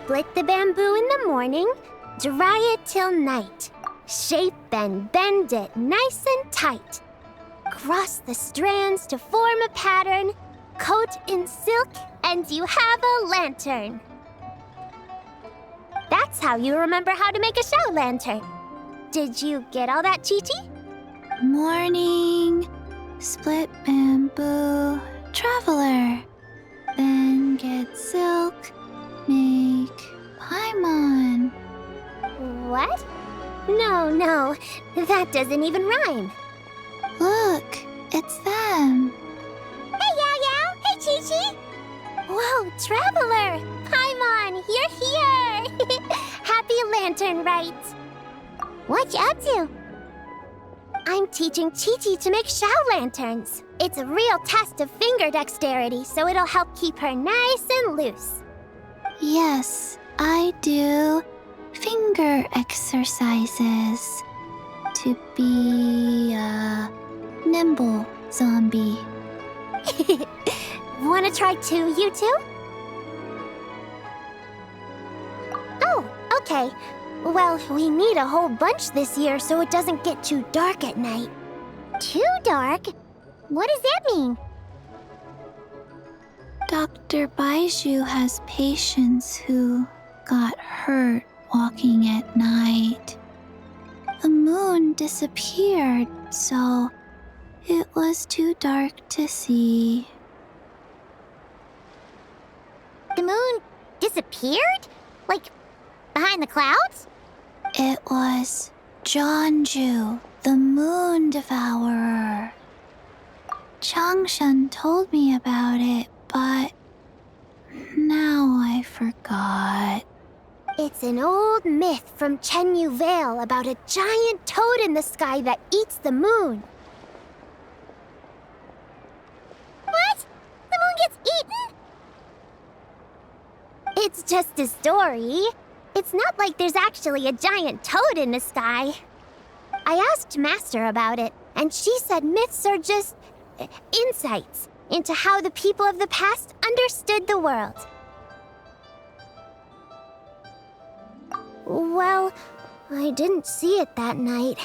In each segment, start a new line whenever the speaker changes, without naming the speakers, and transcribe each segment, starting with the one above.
Split the bamboo in the morning, dry it till night. Shape and bend it nice and tight. Cross the strands to form a pattern, coat in silk, and you have a lantern. That's how you remember how to make a xiao lantern. Did you get all that, Chi-Chi?
Morning, split bamboo, traveler. Then get silk, make paimon.
What? No, that doesn't even rhyme.
Look, it's them.
Hey, Yaoyao! Hey, Chi-Chi! Whoa, Traveler! Paimon, you're here! Happy Lantern Rite! What you up to? I'm teaching Chi-Chi to make xiao lanterns. It's a real test of finger dexterity, so it'll help keep her nice and loose.
Yes, I do finger exercises to be a nimble zombie.
Wanna try too, you two? Oh, okay. Well, we need a whole bunch this year so it doesn't get too dark at night. Too dark? What does that mean?
Dr. Baizhu has patients who got hurt walking at night. The moon disappeared, so it was too dark to see.
The moon disappeared? Like, behind the clouds?
It was Jianzhu, the moon devourer. Changshan told me about it, but now I forgot.
It's an old myth from Neuvillette about a giant toad in the sky that eats the moon. What? The moon gets eaten? It's just a story. It's not like there's actually a giant toad in the sky. I asked Master about it, and she said myths are just insights into how the people of the past understood the world. Well, I didn't see it that night.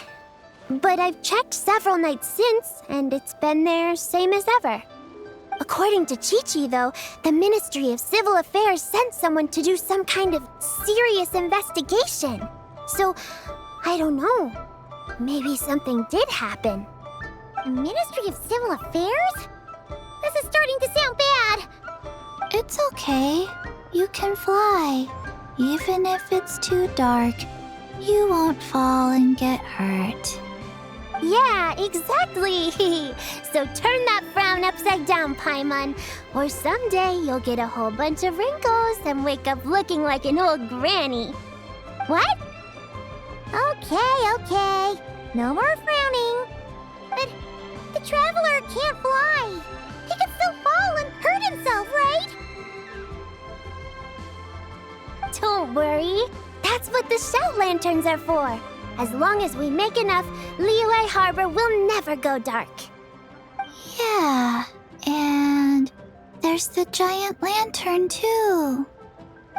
But I've checked several nights since, and it's been there same as ever. According to Chi-Chi, though, the Ministry of Civil Affairs sent someone to do some kind of serious investigation. So, I don't know. Maybe something did happen. The Ministry of Civil Affairs? This is starting to sound bad.
It's okay. You can fly. Even if it's too dark, you won't fall and get hurt.
Yeah, exactly. So turn that frown upside down, Paimon, or someday you'll get a whole bunch of wrinkles and wake up looking like an old granny. What? Okay. No more frowning. But the Traveler can't fly. He could still fall and hurt himself, right? Don't worry. That's what the xiao lanterns are for. As long as we make enough, Liyue Harbor will never go dark.
Yeah, and there's the giant lantern too.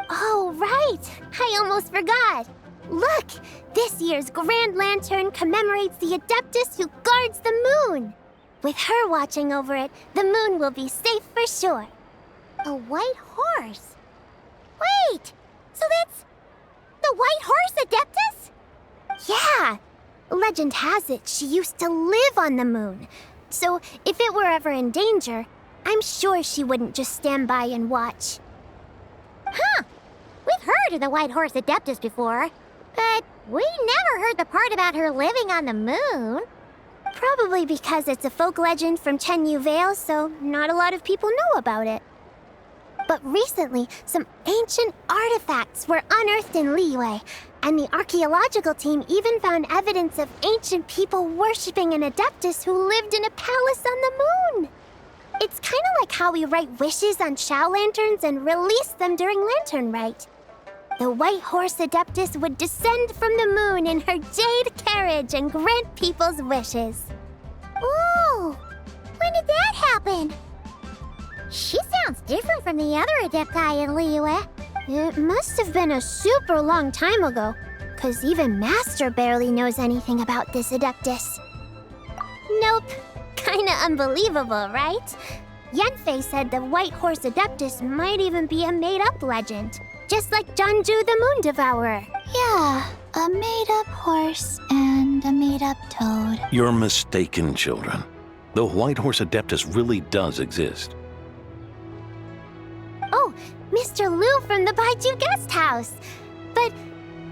Oh, right! I almost forgot. Look! This year's Grand Lantern commemorates the Adeptus who guards the moon. With her watching over it, the moon will be safe for sure. A white horse? Wait! So that's the White Horse Adeptus? Yeah! Legend has it she used to live on the moon. So if it were ever in danger, I'm sure she wouldn't just stand by and watch. Huh! We've heard of the White Horse Adeptus before, but we never heard the part about her living on the moon. Probably because it's a folk legend from Neuvillette, so not a lot of people know about it. But recently, some ancient artifacts were unearthed in Liyue, and the archaeological team even found evidence of ancient people worshipping an Adeptus who lived in a palace on the moon. It's kind of like how we write wishes on xiao lanterns and release them during Lantern Rite. The White Horse Adeptus would descend from the moon in her jade carriage and grant people's wishes. Ooh! When did that happen? She sounds different from the other Adepti in Liyue. It must have been a super long time ago, 'cause even Master barely knows anything about this Adeptus. Nope. Kinda unbelievable, right? Yanfei said the White Horse Adeptus might even be a made-up legend, just like Janju the Moon Devourer.
Yeah, a made-up horse and a made-up toad.
You're mistaken, children. The White Horse Adeptus really does exist.
Oh, Mr. Liu from the Baiju Guest House. But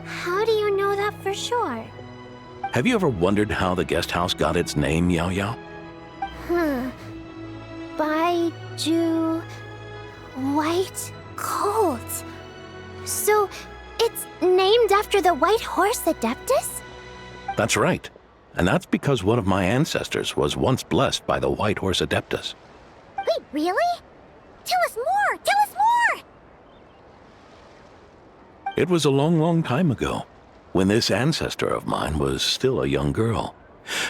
how do you know that for sure?
Have you ever wondered how the guest house got its name, Yaoyao?
Baiju... White Colt. So, it's named after the White Horse Adeptus?
That's right. And that's because one of my ancestors was once blessed by the White Horse Adeptus.
Wait, really? Tell us more! Tell us more!
It was a long, long time ago, when this ancestor of mine was still a young girl.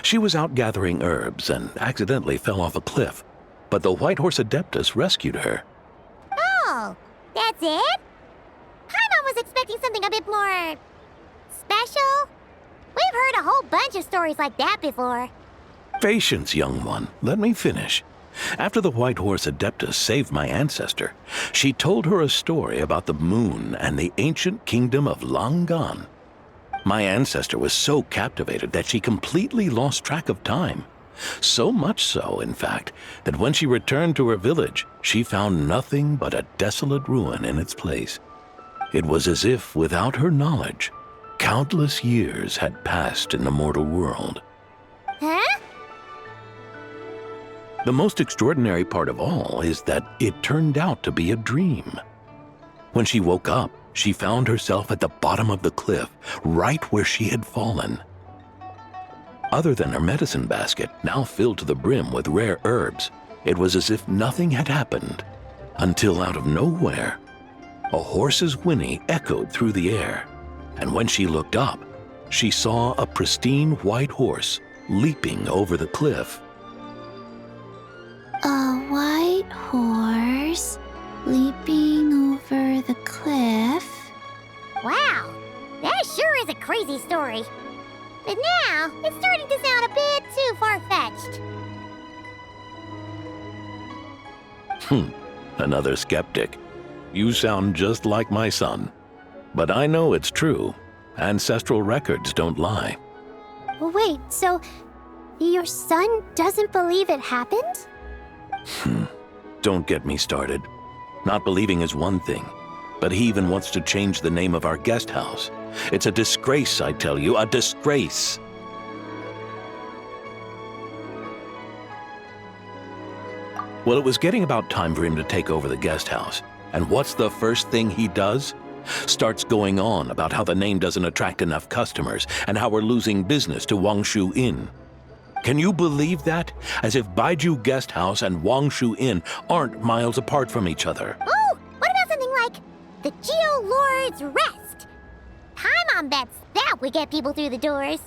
She was out gathering herbs and accidentally fell off a cliff, but the White Horse Adeptus rescued her.
Oh, that's it? Paimon was expecting something a bit more... special? We've heard a whole bunch of stories like that before.
Patience, young one. Let me finish. After the White Horse Adeptus saved my ancestor, she told her a story about the moon and the ancient kingdom of long gone. My ancestor was so captivated that she completely lost track of time. So much so, in fact, that when she returned to her village, she found nothing but a desolate ruin in its place. It was as if, without her knowledge, countless years had passed in the mortal world.
Huh?
The most extraordinary part of all is that it turned out to be a dream. When she woke up, she found herself at the bottom of the cliff, right where she had fallen. Other than her medicine basket, now filled to the brim with rare herbs, it was as if nothing had happened, until out of nowhere, a horse's whinny echoed through the air, and when she looked up, she saw a pristine white horse leaping over the cliff.
A white horse leaping over the cliff?
Wow, that sure is a crazy story. But now, it's starting to sound a bit too far-fetched.
Another skeptic. You sound just like my son. But I know it's true. Ancestral records don't lie.
Wait, so your son doesn't believe it happened?
Don't get me started. Not believing is one thing, but he even wants to change the name of our guest house. It's a disgrace, I tell you, a disgrace. Well, it was getting about time for him to take over the guest house. And what's the first thing he does? Starts going on about how the name doesn't attract enough customers and how we're losing business to Wangshu Inn. Can you believe that? As if Baiju Guest House and Wangshu Inn aren't miles apart from each other.
Oh, what about something like the Geo Lord's Rest? Paimon bets that would get people through the doors.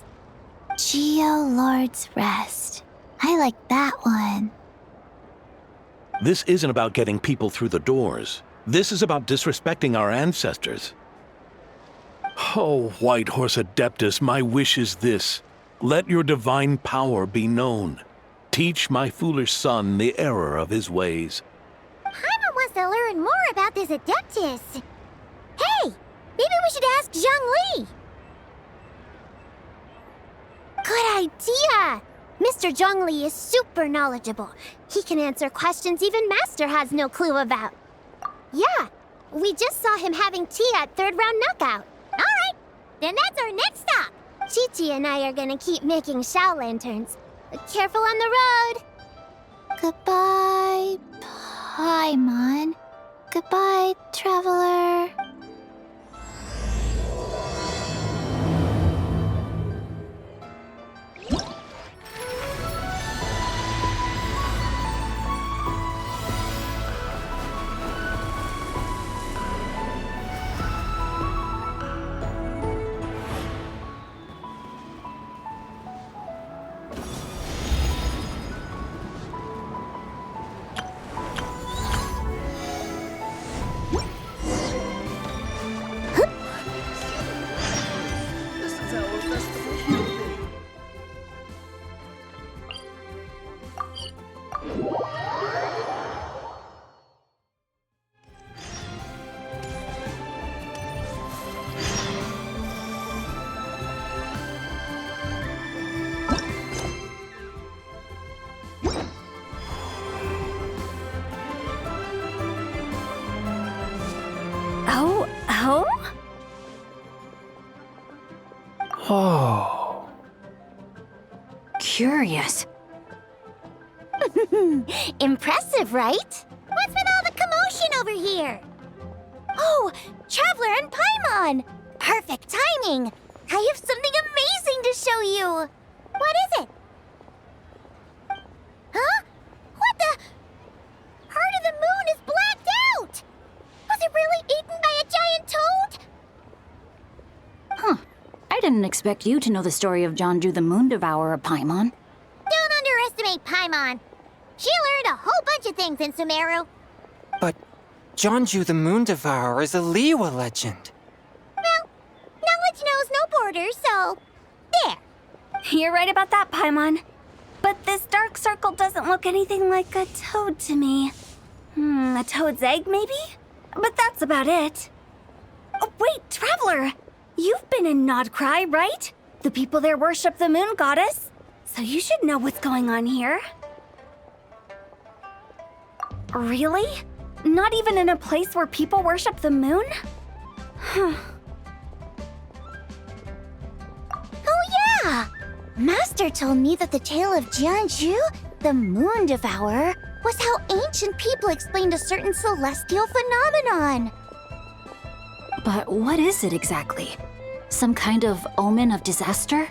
Geo Lord's Rest. I like that one.
This isn't about getting people through the doors. This is about disrespecting our ancestors. Oh, White Horse Adeptus, my wish is this. Let your divine power be known. Teach my foolish son the error of his ways.
Paimon wants to learn more about this Adeptus. Hey, maybe we should ask Zhongli. Good idea! Mr. Zhongli is super knowledgeable. He can answer questions even Master has no clue about. Yeah, we just saw him having tea at third round knockout. All right, then that's our next stop. Chi-Chi and I are gonna keep making Shao lanterns. Careful on the road.
Goodbye, Paimon. Goodbye, traveler. Oh?
Oh.
Curious.
Impressive, right? What's with all the commotion over here? Oh, Traveler and Paimon! Perfect timing! I have something amazing to show you! What is it? Huh? What the? Part of the moon is blacked out! Was it really eaten by a giant toad?
Huh. I didn't expect you to know the story of Jonju the Moon Devourer, Paimon.
Don't underestimate Paimon. She learned a whole bunch of things in Sumeru.
But Jonju the Moon Devourer is a Liyue legend.
Well, knowledge knows no borders, so... there.
You're right about that, Paimon. But this dark circle doesn't look anything like a toad to me. A toad's egg, maybe? But that's about it. Oh, wait, Traveler! You've been in Nodcry, right? The people there worship the moon goddess. So you should know what's going on here. Really? Not even in a place where people worship the moon?
Oh yeah! Master told me that the tale of Jianzhu, the Moon Devourer, was how ancient people explained a certain celestial phenomenon.
But what is it exactly? Some kind of omen of disaster?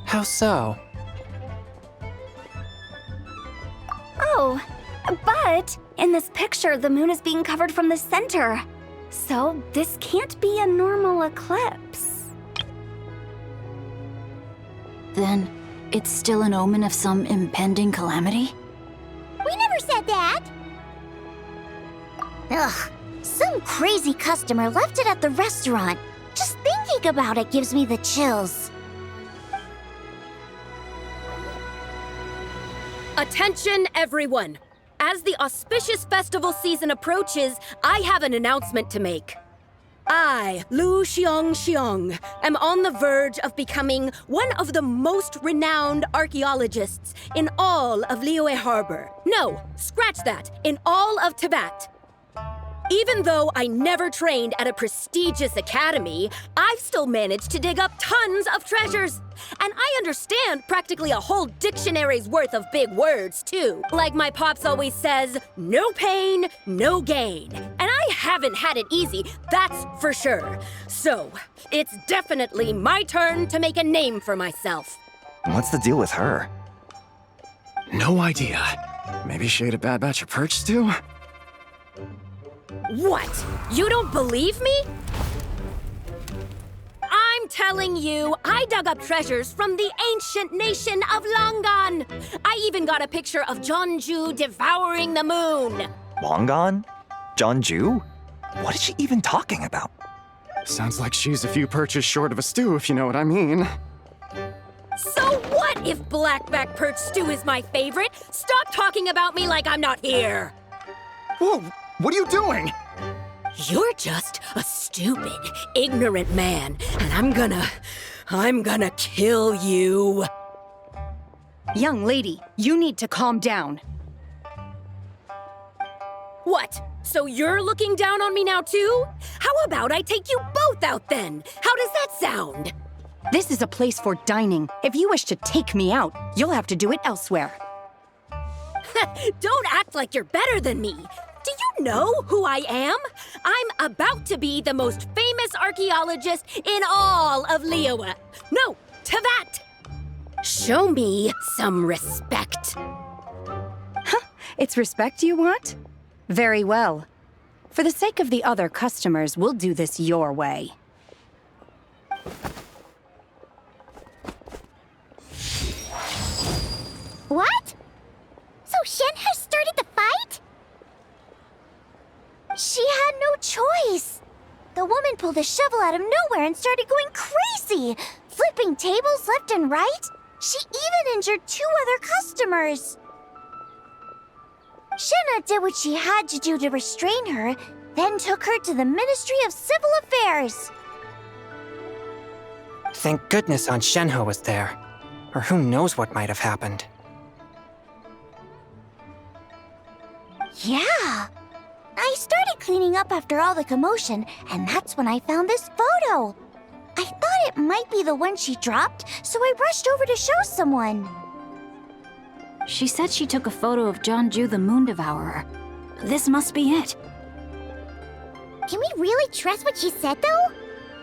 How so?
Oh, but in this picture, the moon is being covered from the center. So this can't be a normal eclipse. Then it's still an omen of some impending calamity?
We never said that! Ugh, some crazy customer left it at the restaurant. Just thinking about it gives me the chills.
Attention, everyone! As the auspicious festival season approaches, I have an announcement to make. I, Lu Xiong, am on the verge of becoming one of the most renowned archaeologists in all of Liyue Harbor. No, scratch that, in all of Tibet. Even though I never trained at a prestigious academy, I've still managed to dig up tons of treasures. And I understand practically a whole dictionary's worth of big words, too. Like my pops always says, no pain, no gain. And I haven't had it easy, that's for sure. So, it's definitely my turn to make a name for myself.
What's the deal with her?
No idea. Maybe she ate a bad batch of perch stew?
What? You don't believe me? I'm telling you, I dug up treasures from the ancient nation of Longan. I even got a picture of Jonju devouring the moon.
Longan? Jonju? What is she even talking about?
Sounds like she's a few perches short of a stew, if you know what I mean.
So what if blackback perch stew is my favorite? Stop talking about me like I'm not here.
Whoa, what are you doing?
You're just a stupid, ignorant man, and I'm gonna kill you.
Young lady, you need to calm down.
What? So you're looking down on me now too? How about I take you both out then? How does that sound?
This is a place for dining. If you wish to take me out, you'll have to do it elsewhere.
Don't act like you're better than me. Do you know who I am? I'm about to be the most famous archaeologist in all of Liyue. No, Tibet. Show me some respect.
It's respect you want? Very well. For the sake of the other customers, we'll do this your way.
What? So shenhe started the fight? She had no choice. The woman pulled a shovel out of nowhere and started going crazy, flipping tables left and right. She even injured 2 other customers. Shenhe did what she had to do to restrain her, then took her to the Ministry of Civil Affairs.
Thank goodness Aunt Shenhe was there. Or who knows what might have happened.
Yeah. I started cleaning up after all the commotion, and that's when I found this photo. I thought it might be the one she dropped, so I rushed over to show someone.
She said she took a photo of Jeonju the Moon Devourer. This must be it.
Can we really trust what she said, though?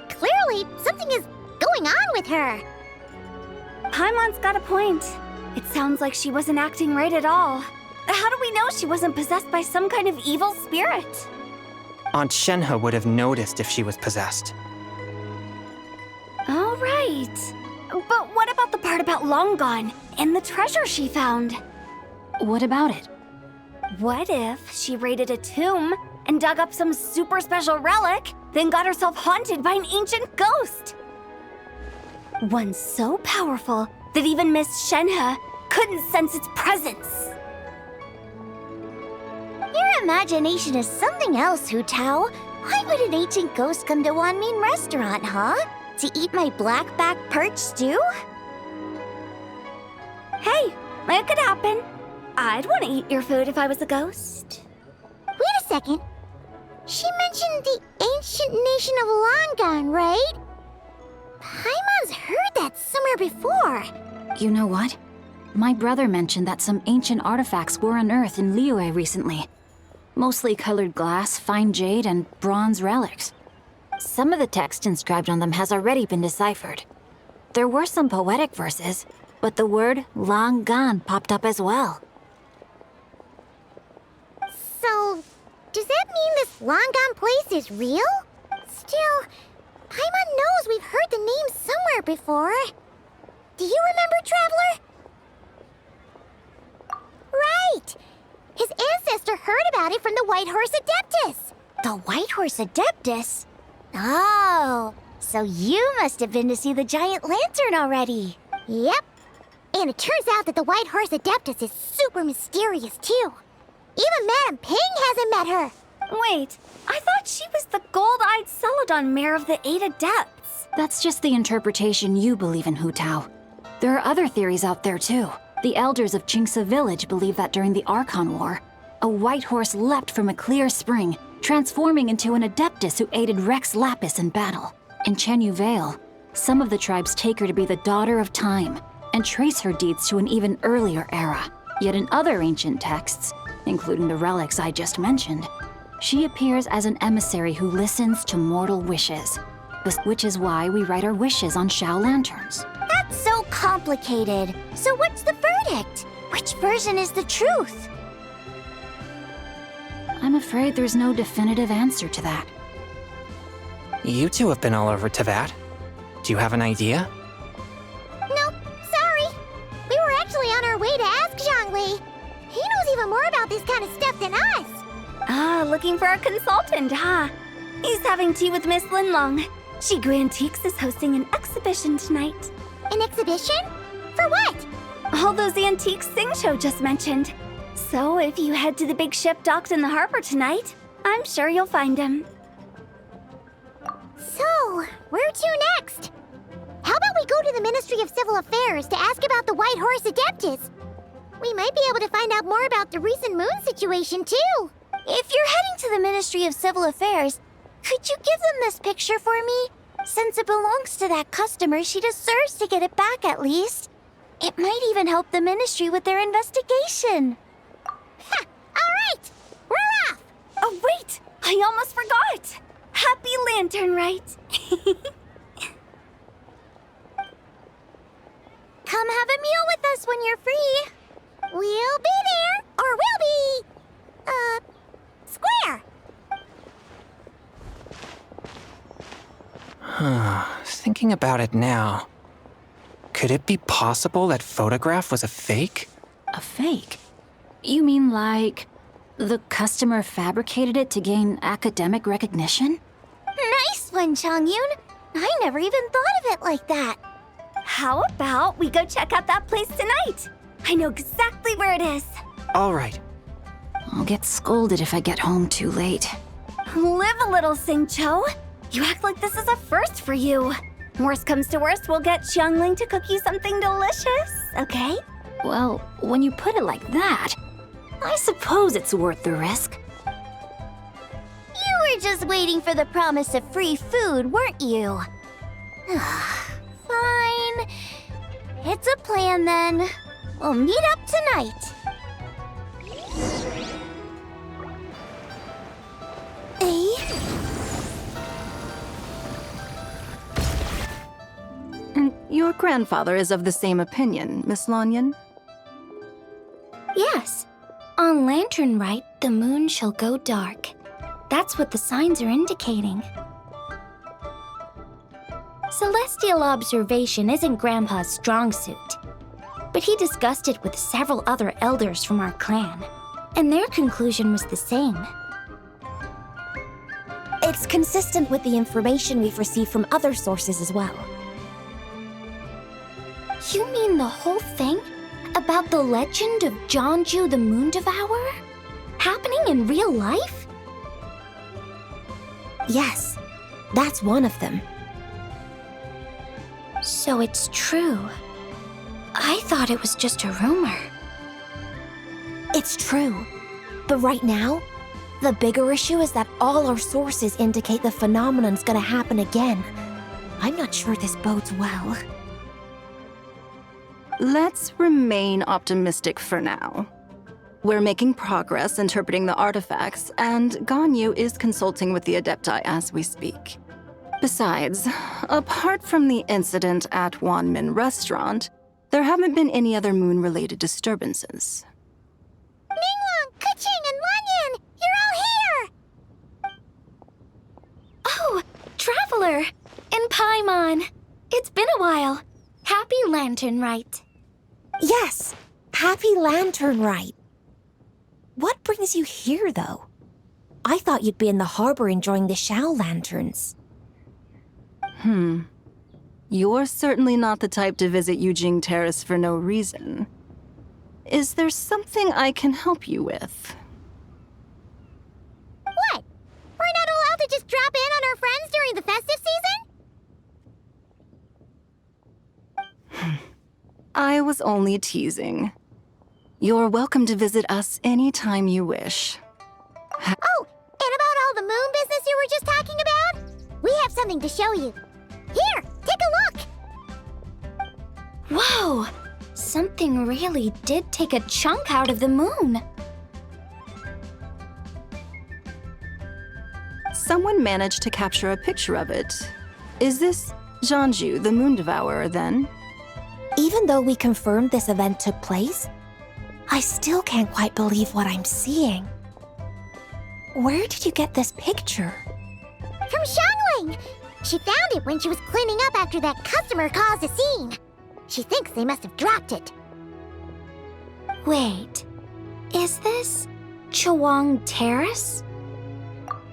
Clearly, something is going on with her.
Paimon's got a point. It sounds like she wasn't acting right at all. How do we know she wasn't possessed by some kind of evil spirit?
Aunt Shenhe would have noticed if she was possessed.
All right. But what about the part about Long Gone and the treasure she found? What about it? What if she raided a tomb and dug up some super special relic, then got herself haunted by an ancient ghost? One so powerful that even Miss Shenhe couldn't sense its presence.
Your imagination is something else, Hu Tao. Why would an ancient ghost come to Wanmin restaurant, huh? To eat my blackback perch stew?
Hey, it could happen. I'd want to eat your food if I was a ghost.
Wait a second. She mentioned the ancient nation of Longon, right? Paimon's heard that somewhere before.
You know what? My brother mentioned that some ancient artifacts were unearthed in Liyue recently. Mostly colored glass, fine jade, and bronze relics. Some of the text inscribed on them has already been deciphered. There were some poetic verses, but the word Long Gone popped up as well.
So, does that mean this Longon place is real? Still, Paimon knows we've heard the name somewhere before. Do you remember, Traveler? Right! His ancestor heard about it from the White Horse Adeptus. The White Horse Adeptus? Oh, so you must have been to see the giant lantern already. Yep. And it turns out that the White Horse Adeptus is super mysterious, too. Even Madame Ping hasn't met her.
Wait, I thought she was the gold-eyed Celadon mare of the 8 Adepts. That's just the interpretation you believe in, Hu Tao. There are other theories out there, too. The elders of Qingce village believe that during the Archon War, a white horse leapt from a clear spring, transforming into an Adeptus who aided Rex Lapis in battle. In Chenyu Vale, some of the tribes take her to be the daughter of time and trace her deeds to an even earlier era. Yet in other ancient texts, including the relics I just mentioned, she appears as an emissary who listens to mortal wishes, which is why we write our wishes on Xiao lanterns.
That's so complicated. So what's the verdict? Which version is the truth?
I'm afraid there's no definitive answer to that.
You two have been all over Teyvat. Do you have an idea?
Nope, sorry. We were actually on our way to ask Zhongli. He knows even more about this kind of stuff than us.
Ah, looking for a consultant, huh? He's having tea with Miss Linlong. Shigu Antiques is hosting an exhibition tonight.
An exhibition? For what?
All those antiques Sing Show just mentioned. So if you head to the big ship docked in the harbor tonight, I'm sure you'll find him.
So, where to next? How about we go to the Ministry of Civil Affairs to ask about the White Horse Adeptus? We might be able to find out more about the recent moon situation, too.
If you're heading to the Ministry of Civil Affairs, could you give them this picture for me? Since it belongs to that customer, she deserves to get it back at least. It might even help the Ministry with their investigation.
Ha! All right! We're off!
Oh, wait! I almost forgot! Happy Lantern, Rite!
Come have a meal with us when you're free. We'll be there, or we'll be... square.
Thinking about it now, could it be possible that photograph was a fake?
A fake? You mean like the customer fabricated it to gain academic recognition?
Nice one, Xianyun. I never even thought of it like that.
How about we go check out that place tonight? I know exactly where it is.
All right.
I'll get scolded if I get home too late. Live a little, Sing-Cho. You act like this is a first for you. Worst comes to worst, we'll get Xiangling to cook you something delicious, okay? Well, when you put it like that... I suppose it's worth the risk.
You were just waiting for the promise of free food, weren't you? Fine. It's a plan then. We'll meet up tonight.
And your grandfather is of the same opinion, Miss Lanyan?
Yes. On Lanternlit, the moon shall go dark. That's what the signs are indicating. Celestial observation isn't Grandpa's strong suit, but he discussed it with several other elders from our clan, and their conclusion was the same.
It's consistent with the information we've received from other sources as well.
You mean the whole thing? About the legend of Jianju the Moon Devourer? Happening in real life?
Yes, that's one of them.
So it's true. I thought it was just a rumor.
It's true. But right now, the bigger issue is that all our sources indicate the phenomenon's gonna happen again. I'm not sure this bodes well.
Let's remain optimistic for now. We're making progress interpreting the artifacts, and Ganyu is consulting with the Adepti as we speak. Besides, apart from the incident at Wanmin Restaurant, there haven't been any other moon-related disturbances.
Ningguang, Keqing, and Lanyan! You're all here!
Oh, Traveler! And Paimon! It's been a while. Happy Lanternlit.
Yes, happy Lanternlit. What brings you here, though? I thought you'd be in the harbor enjoying the Xiao lanterns.
You're certainly not the type to visit Yujing Terrace for no reason. Is there something I can help you with?
What? We're not allowed to just drop in on our friends during the festive season?
I was only teasing. You're welcome to visit us anytime you wish.
Oh, and about all the moon business you were just talking about? We have something to show you. Here, take a look!
Whoa! Something really did take a chunk out of the moon.
Someone managed to capture a picture of it. Is this Jianju, the Moon Devourer, then?
Even though we confirmed this event took place, I still can't quite believe what I'm seeing. Where did you get this picture? From Xiangling! She found it when she was cleaning up after that customer caused a scene. She thinks they must have dropped it.
Wait, is this Chuang Terrace?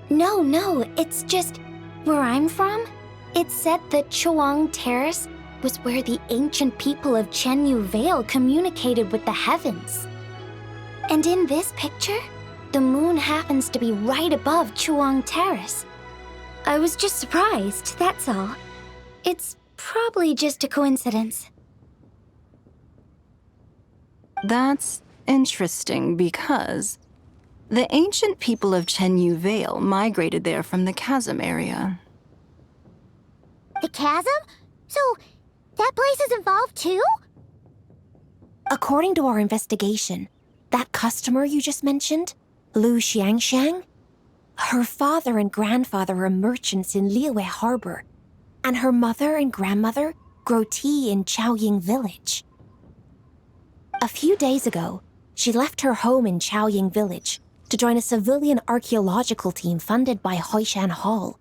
No, it's just where I'm from. It said that Chuang Terrace was where the ancient people of Neuvillette communicated with the heavens. And in this picture, the moon happens to be right above Chuang Terrace. I was just surprised, that's all. It's probably just a coincidence.
That's interesting because the ancient people of Neuvillette migrated there from the chasm area.
The chasm? So, that place is involved too? According to our investigation, that customer you just mentioned, Lu Xiangxiang, her father and grandfather are merchants in Liyue Harbor, and her mother and grandmother grow tea in Chaoying Village. A few days ago, she left her home in Chaoying Village to join a civilian archaeological team funded by Hoishan Hall,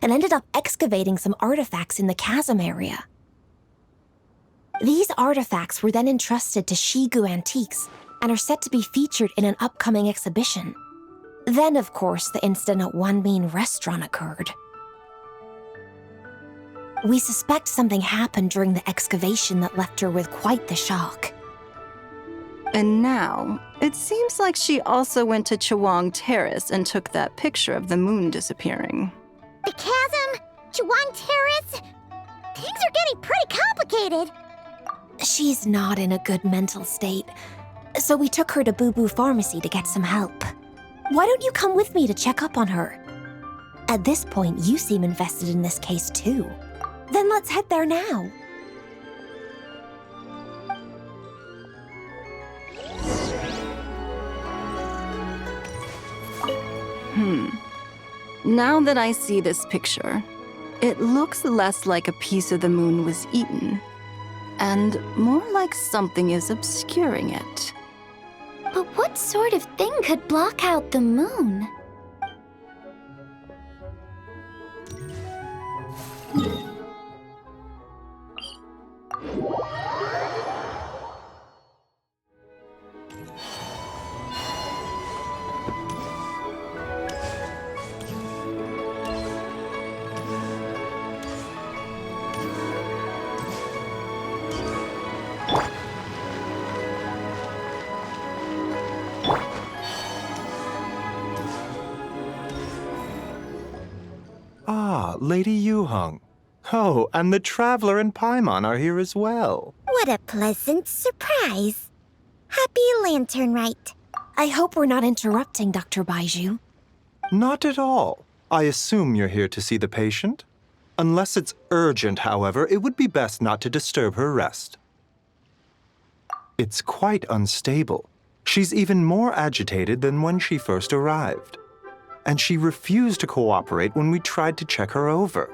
and ended up excavating some artifacts in the chasm area. These artifacts were then entrusted to Shigu Antiques and are set to be featured in an upcoming exhibition. Then, of course, the incident at Wanmin Restaurant occurred. We suspect something happened during the excavation that left her with quite the shock.
And now, it seems like she also went to Chuang Terrace and took that picture of the moon disappearing.
The chasm? Chuang Terrace? Things are getting pretty complicated. She's not in a good mental state.
So we took her to Boo Boo Pharmacy to get some help. Why don't you come with me to check up on her? At this point, you seem invested in this case too. Then let's head there now.
Now that I see this picture, it looks less like a piece of the moon was eaten, and more like something is obscuring it.
But what sort of thing could block out the moon?
Ah, Lady Yuheng. Oh, and the Traveler and Paimon are here as well.
What a pleasant surprise. Happy Lanternlit.
I hope we're not interrupting, Dr. Baizhu.
Not at all. I assume you're here to see the patient? Unless it's urgent, however, it would be best not to disturb her rest. It's quite unstable. She's even more agitated than when she first arrived. And she refused to cooperate when we tried to check her over.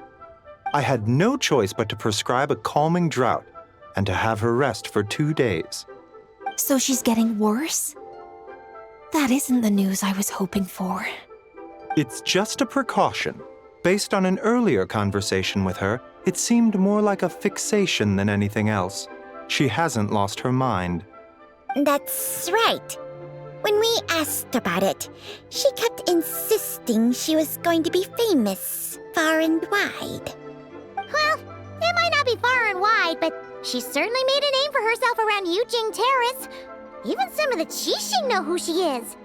I had no choice but to prescribe a calming draught and to have her rest for 2 days.
So she's getting worse? That isn't the news I was hoping for.
It's just a precaution. Based on an earlier conversation with her, it seemed more like a fixation than anything else. She hasn't lost her mind.
That's right. When we asked about it, she kept insisting she was going to be famous far and wide. Well, it might not be far and wide, but she certainly made a name for herself around Yujing Terrace. Even some of the Qixing know who she is.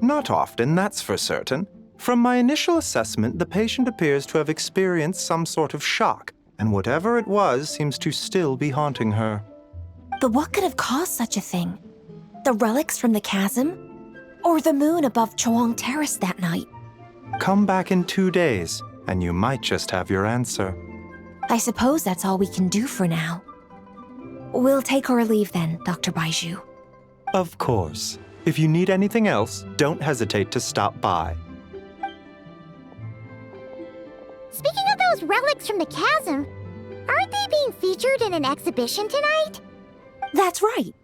Not often, that's for certain. From my initial assessment, the patient appears to have experienced some sort of shock, and whatever it was seems to still be haunting her.
But what could have caused such a thing? The relics from the chasm? Or the moon above Chuang Terrace that night?
Come back in 2 days, and you might just have your answer.
I suppose that's all we can do for now. We'll take our leave then, Dr. Baizhu.
Of course. If you need anything else, don't hesitate to stop by.
Speaking of those relics from the chasm, aren't they being featured in an exhibition tonight?
That's right.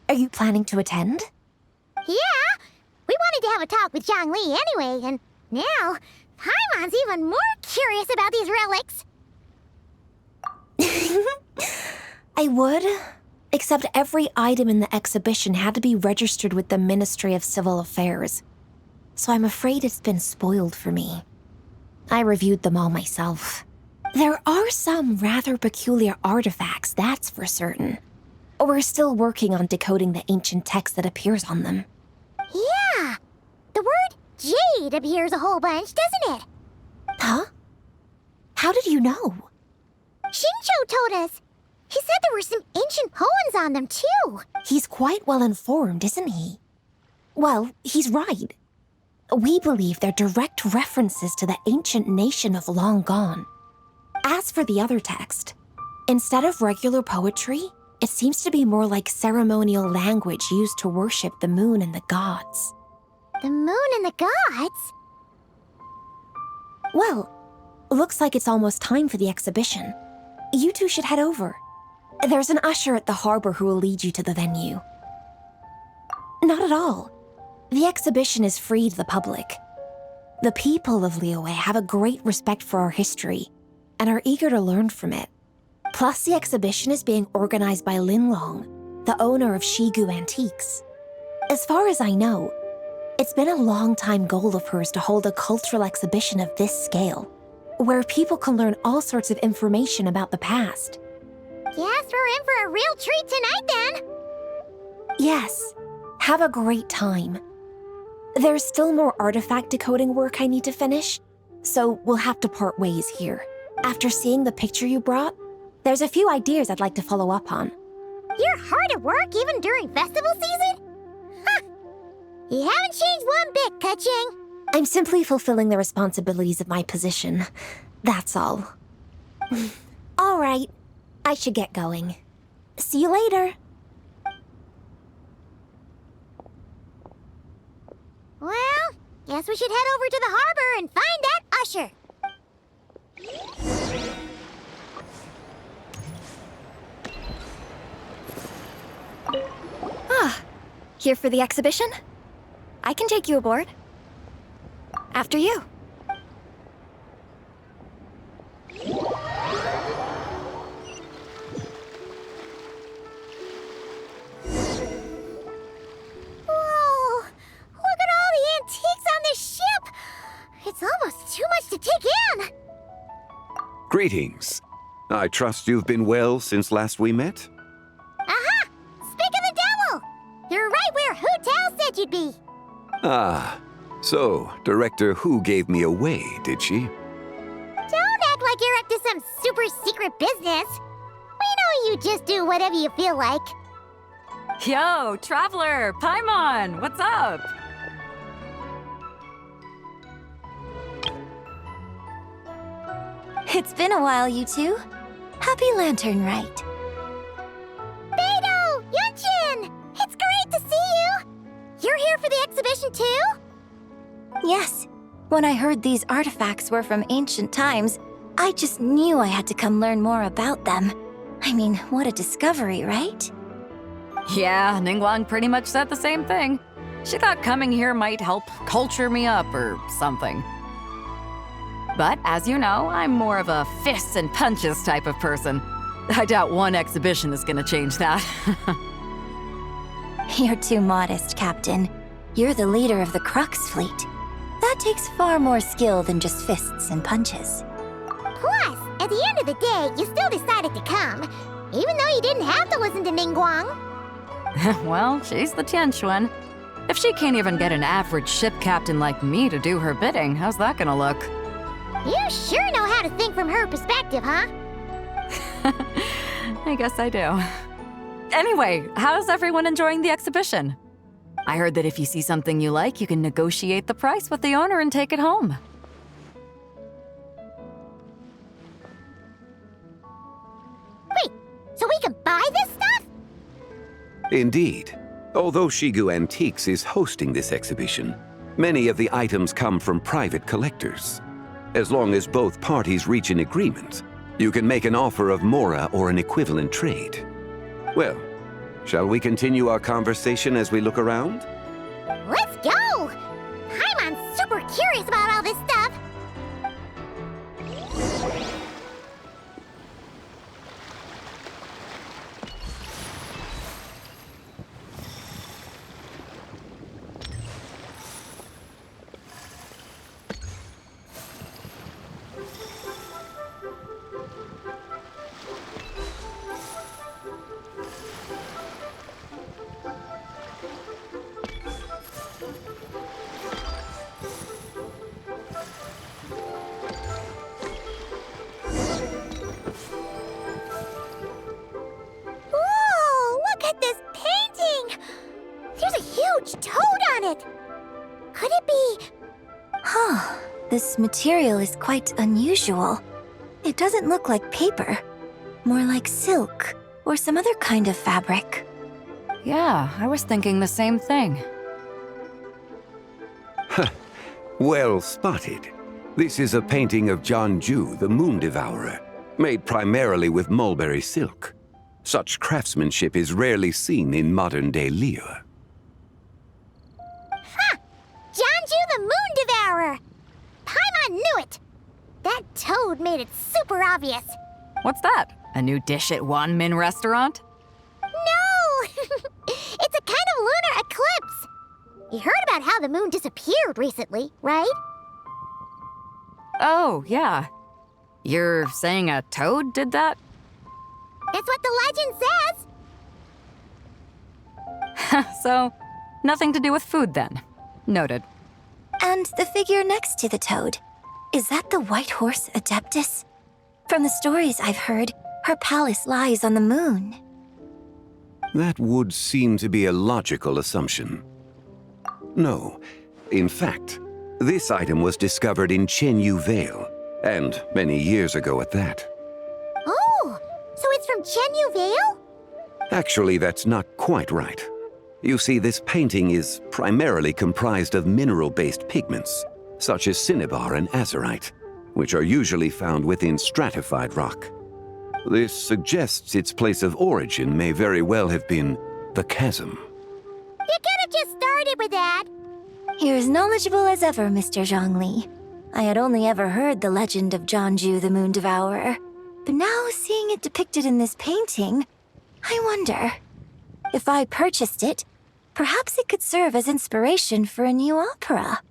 Are you planning to attend?
Yeah, we wanted to have a talk with Zhangli anyway, and now Paimon's even more curious about these relics.
I would, except every item in the exhibition had to be registered with the Ministry of Civil Affairs. So I'm afraid it's been spoiled for me. I reviewed them all myself. There are some rather peculiar artifacts, that's for certain. We're still working on decoding the ancient text that appears on them.
Yeah, the word jade appears a whole bunch, doesn't it?
Huh? How did you know?
Shincho told us. He said there were some ancient poems on them, too.
He's quite well informed, isn't he? Well, he's right. We believe they're direct references to the ancient nation of long gone. As for the other text, instead of regular poetry, it seems to be more like ceremonial language used to worship the moon and the gods.
The moon and the gods?
Well, looks like it's almost time for the exhibition. You two should head over. There's an usher at the harbor who will lead you to the venue. Not at all. The exhibition is free to the public. The people of Liyue have a great respect for our history and are eager to learn from it. Plus, the exhibition is being organized by Linlong, the owner of Shigu Antiques. As far as I know, it's been a long-time goal of hers to hold a cultural exhibition of this scale, where people can learn all sorts of information about the past.
Guess we're in for a real treat tonight, then.
Yes, have a great time. There's still more artifact decoding work I need to finish, so we'll have to part ways here. After seeing the picture you brought, There's a few ideas I'd like to follow up on.
You're hard at work even during festival season? Huh. You haven't changed one bit, keqing.
I'm simply fulfilling the responsibilities of my position. That's all. All right. I should get going. See you later.
Well, guess we should head over to the harbor and find that usher.
Here for the exhibition? I can take you aboard. After you.
Whoa! Look at all the antiques on this ship! It's almost too much to take in!
Greetings. I trust you've been well since last we met?
Aha! Speak of the devil! You're right where Hu Tao said you'd be.
Ah, so Director Hu gave me away, did she?
Don't act like you're up to some super secret business. We know you just do whatever you feel like.
Yo, Traveler! Paimon! What's up?
It's been a while, you two. Happy Lanternlit.
Beidou! Yunshin! It's great to see you! You're here for the exhibition too?
Yes. When I heard these artifacts were from ancient times, I just knew I had to come learn more about them. I mean, what a discovery, right?
Yeah, Ningguang pretty much said the same thing. She thought coming here might help culture me up or something. But as you know, I'm more of a fists and punches type of person. I doubt one exhibition is gonna change that.
You're too modest, Captain. You're the leader of the Crux fleet. That takes far more skill than just fists and punches.
Plus, at the end of the day, you still decided to come, even though you didn't have to listen to Ningguang.
Well, she's the Tianquan. If she can't even get an average ship captain like me to do her bidding, how's that gonna look?
You sure know how to think from her perspective, huh?
I guess I do. Anyway, how's everyone enjoying the exhibition? I heard that if you see something you like, you can negotiate the price with the owner and take it home.
Wait, so we can buy this stuff?
Indeed. Although Shigu Antiques is hosting this exhibition, many of the items come from private collectors. As long as both parties reach an agreement, you can make an offer of mora or an equivalent trade. Well, shall we continue our conversation as we look around?
Let's go! I'm super curious about all this stuff. Could it be...
Huh. This material is quite unusual. It doesn't look like paper. More like silk or some other kind of fabric.
Yeah, I was thinking the same thing.
Well spotted. This is a painting of Jianju, the Moon Devourer, made primarily with mulberry silk. Such craftsmanship is rarely seen in modern-day Liyue.
Ha! Jianju the Moon Devourer! Paimon knew it! That toad made it super obvious.
What's that? A new dish at Wanmin restaurant?
No! It's a kind of lunar eclipse. You heard about how the moon disappeared recently, right?
Oh, yeah. You're saying a toad did that?
It's what the legend says.
So, nothing to do with food then. Noted.
And the figure next to the toad. Is that the white horse Adeptus? From the stories I've heard,
Her palace lies on the moon.
That would seem to be a logical assumption. No, in fact, this item was discovered in Chenyu Vale, and many years ago at that.
Oh, so it's from Chenyu Vale?
Actually, that's not quite right. You see, this painting is primarily comprised of mineral-based pigments, such as cinnabar and azurite, which are usually found within stratified rock. This suggests its place of origin may very well have been the chasm.
You could have just started with that.
You're as knowledgeable as ever, Mr. Zhongli. I had only ever heard the legend of Zhongju the Moon Devourer, but now seeing it depicted in this painting, I wonder. If I purchased it, perhaps it could serve as inspiration for a new opera.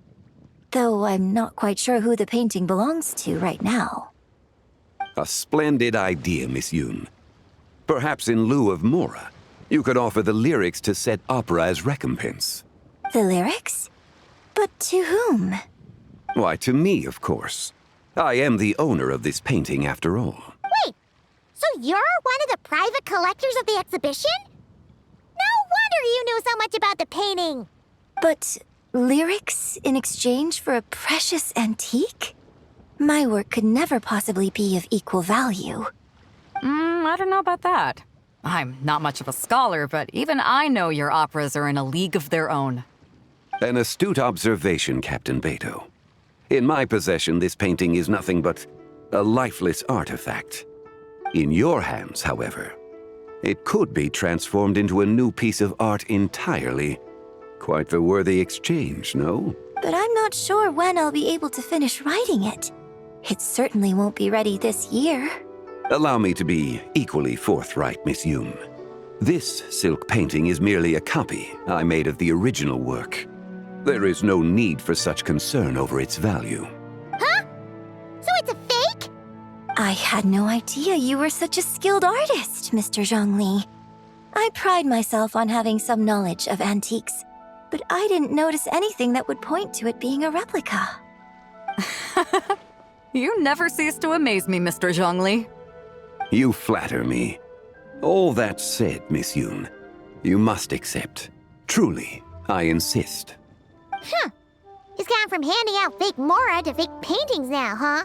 Though I'm not quite sure who the painting belongs to right now.
A splendid idea, Miss Yun. Perhaps in lieu of Mora, you could offer the lyrics to said opera as recompense.
The lyrics? But to whom?
Why, to me, of course. I am the owner of this painting, after all.
Wait, so you're one of the private collectors of the exhibition? No wonder you knew so much about the painting.
But lyrics in exchange for a precious antique? My work could never possibly be of equal value.
I don't know about that. I'm not much of a scholar, but even I know your operas are in a league of their own.
An astute observation, Captain Beto. In my possession, this painting is nothing but a lifeless artifact. In your hands, however, it could be transformed into a new piece of art entirely. Quite the worthy exchange, no?
But I'm not sure when I'll be able to finish writing it. It certainly won't be ready this year.
Allow me to be equally forthright, Miss Yun. This silk painting is merely a copy I made of the original work. There is no need for such concern over its value.
Huh? So it's a fake?
I had no idea you were such a skilled artist, Mr. Zhongli. I pride myself on having some knowledge of antiques, but I didn't notice anything that would point to it being a replica.
You never cease to amaze me, Mr. Zhongli.
You flatter me. All that said, Miss Yun, you must accept. Truly, I insist.
Huh. He's gone from handing out fake Mora to fake paintings now, huh?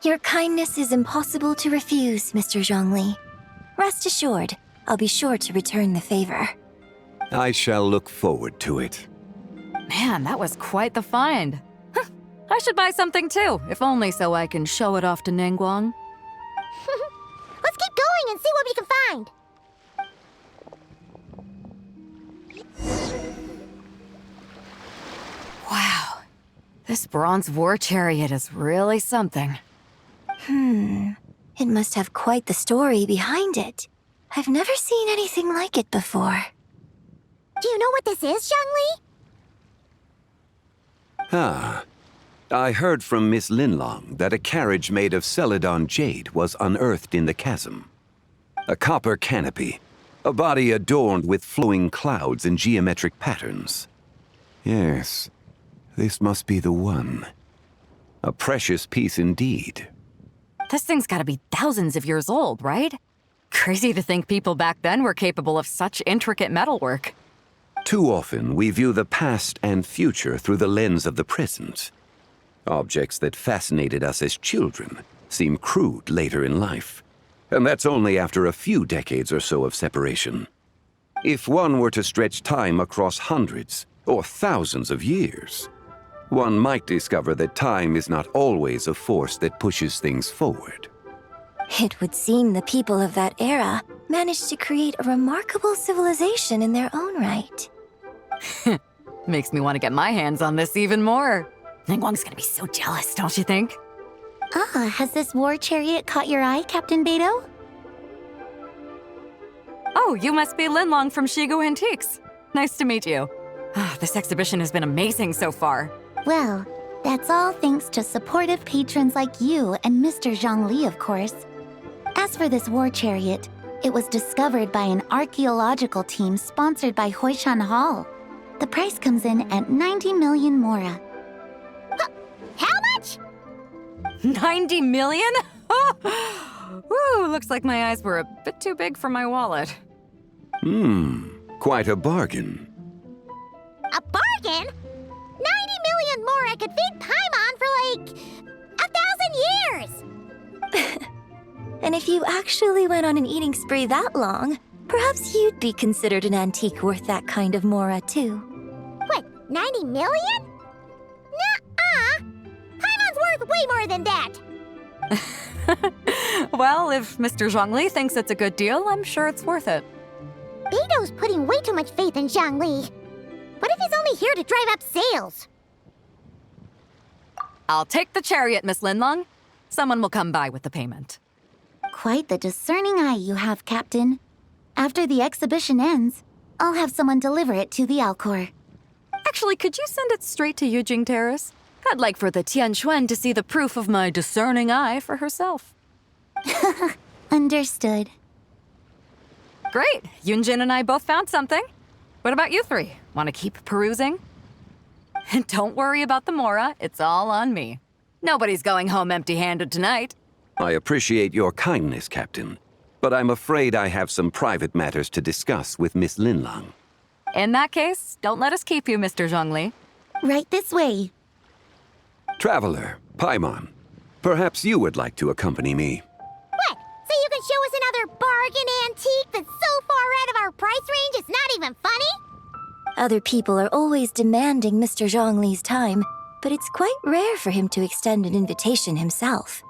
Your kindness is impossible to refuse, Mr. Zhongli. Rest assured, I'll be sure to return the favor.
I shall look forward to it.
Man, that was quite the find. I should buy something too, if only so I can show it off to Ningguang.
Let's keep going and see what we can find.
Wow, this bronze war chariot is really something.
It must have quite the story behind it. I've never seen anything like it before.
Do you know what this is, Zhongli?
Ah. I heard from Miss Linlong that a carriage made of Celadon jade was unearthed in the chasm. A copper canopy, a body adorned with flowing clouds and geometric patterns. Yes, this must be the one. A precious piece indeed.
This thing's gotta be thousands of years old, right? Crazy to think people back then were capable of such intricate metalwork.
Too often, we view the past and future through the lens of the present. Objects that fascinated us as children seem crude later in life. And that's only after a few decades or so of separation. If one were to stretch time across hundreds or thousands of years, one might discover that time is not always a force that pushes things forward.
It would seem the people of that era managed to create a remarkable civilization in their own right.
Makes me want to get my hands on this even more. Ningguang's gonna be so jealous, don't you think?
Has this war chariot caught your eye, Captain Beto?
Oh, you must be Linlong from Shigu Antiques. Nice to meet you. This exhibition has been amazing so far.
Well, that's all thanks to supportive patrons like you and Mr. Zhongli, of course. As for this war chariot, it was discovered by an archaeological team sponsored by Hoishan Hall. The price comes in at 90 million Mora. How much?
90 million? Woo, looks like my eyes were a bit too big for my wallet.
Quite a bargain.
A bargain? 90 million more I could feed Paimon for like 1,000 years!
And if you actually went on an eating spree that long, perhaps you'd be considered an antique worth that kind of mora, too.
What, 90 million? Nuh-uh! Paimon's worth way more than that!
Well, if Mr. Zhongli thinks it's a good deal, I'm sure it's worth it.
Beto's putting way too much faith in Zhongli. What if he's only here to drive up sales?
I'll take the chariot, Miss Linlong. Someone will come by with the payment.
Quite the discerning eye you have, Captain. After the exhibition ends, I'll have someone deliver it to the Alcor.
Actually, could you send it straight to Yujing Terrace? I'd like for the Tianquan to see the proof of my discerning eye for herself.
Understood.
Great. Yunjin and I both found something. What about you three? Want to keep perusing? And don't worry about the mora. It's all on me. Nobody's going home empty-handed tonight.
I appreciate your kindness, Captain, but I'm afraid I have some private matters to discuss with Miss Linlong.
In that case, don't let us keep you, Mr. Zhongli.
Right this way.
Traveler, Paimon, perhaps you would like to accompany me.
What? So you can show us another bargain antique that's so far out of our price range it's not even funny?
Other people are always demanding Mr. Zhongli's time, but it's quite rare for him to extend an invitation himself.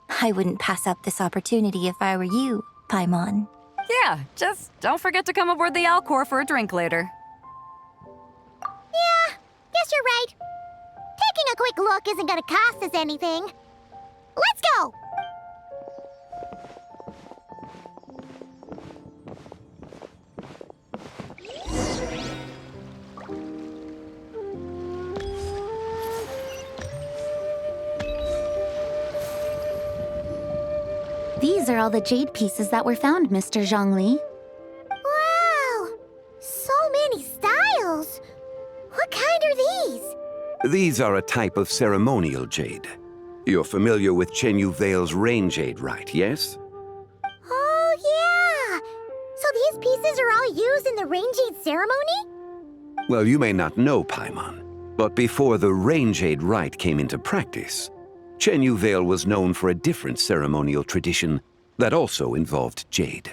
I wouldn't pass up this opportunity if I were you, Paimon.
Yeah, just don't forget to come aboard the Alcor for a drink later.
Yeah, guess you're right. Taking a quick look isn't gonna cost us anything. Let's go!
These are all the jade pieces that were found, Mr. Zhongli.
Wow! So many styles! What kind are these?
These are a type of ceremonial jade. You're familiar with Chen Yuveil's rain jade, right, yes?
Oh, yeah! So these pieces are all used in the rain jade ceremony?
Well, you may not know, Paimon, but before the rain jade rite came into practice, Chen Yuveil was known for a different ceremonial tradition that also involved jade.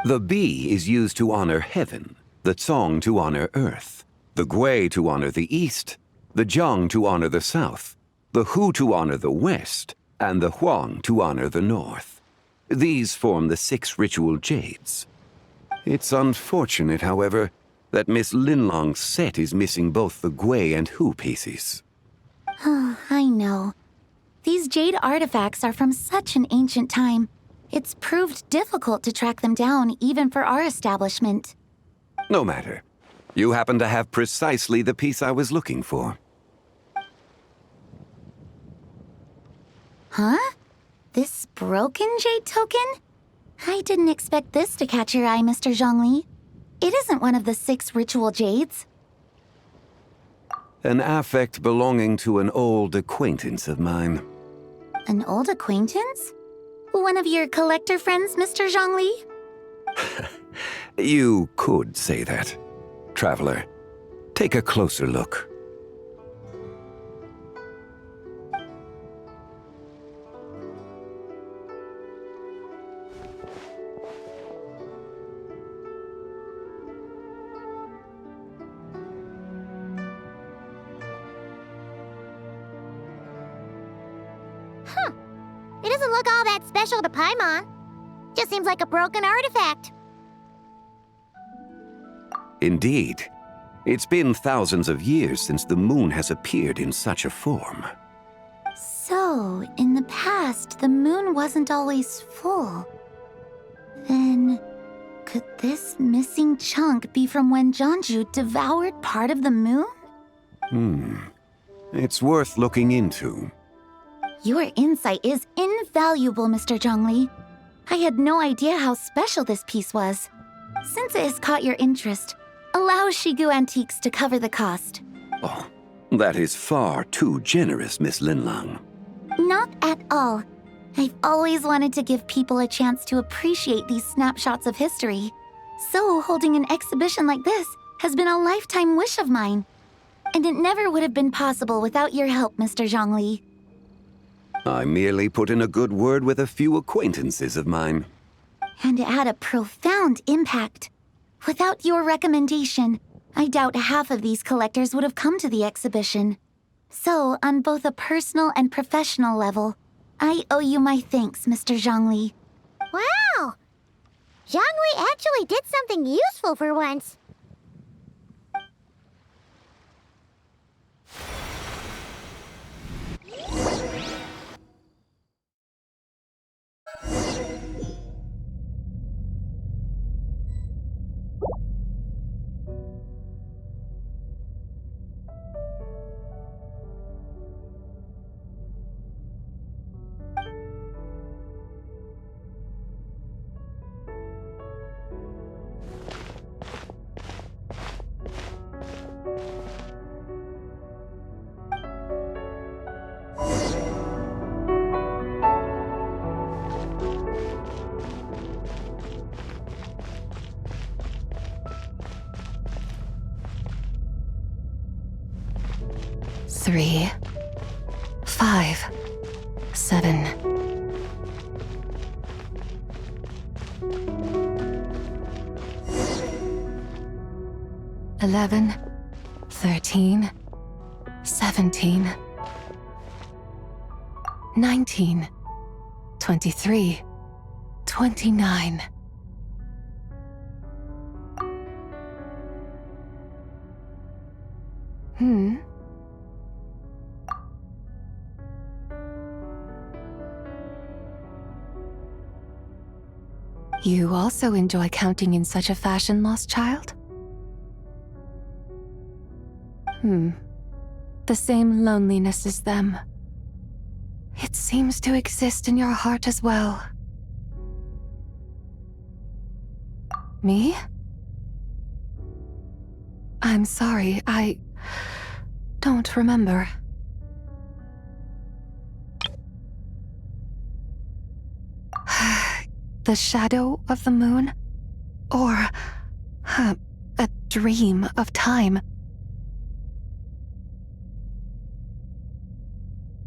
The bee is used to honor heaven, the cong to honor earth, the gui to honor the east, the jiang to honor the south, the hu to honor the west, and the huang to honor the north. These form the 6 ritual jades. It's unfortunate, however, that Miss Linlong's set is missing both the gui and hu pieces.
Oh, I know. These jade artifacts are from such an ancient time. It's proved difficult to track them down, even for our establishment.
No matter. You happen to have precisely the piece I was looking for.
Huh? This broken jade token? I didn't expect this to catch your eye, Mr. Zhongli. It isn't one of the 6 ritual jades.
An affect belonging to an old acquaintance of mine.
An old acquaintance? One of your collector friends, Mr. Zhongli?
You could say that. Traveler, take a closer look.
Huh. It doesn't look all that special to Paimon. Just seems like a broken artifact.
Indeed. It's been thousands of years since the moon has appeared in such a form.
So, in the past, the moon wasn't always full. Then, could this missing chunk be from when Jianzhu devoured part of the moon?
It's worth looking into.
Your insight is invaluable, Mr. Zhongli. I had no idea how special this piece was. Since it has caught your interest, allow Shigu Antiques to cover the cost.
Oh, that is far too generous, Miss Linlong.
Not at all. I've always wanted to give people a chance to appreciate these snapshots of history. So holding an exhibition like this has been a lifetime wish of mine. And it never would have been possible without your help, Mr. Zhongli.
I merely put in a good word with a few acquaintances of mine.
And it had a profound impact. Without your recommendation, I doubt half of these collectors would have come to the exhibition. So, on both a personal and professional level, I owe you my thanks, Mr. Zhongli.
Wow! Zhongli actually did something useful for once.
Three, 5, 7. 11, 13, 17, 19, 23, 29. You also enjoy counting in such a fashion, lost child? The same loneliness as them. It seems to exist in your heart as well. Me? I'm sorry, I don't remember. The shadow of the moon? Or a dream of time?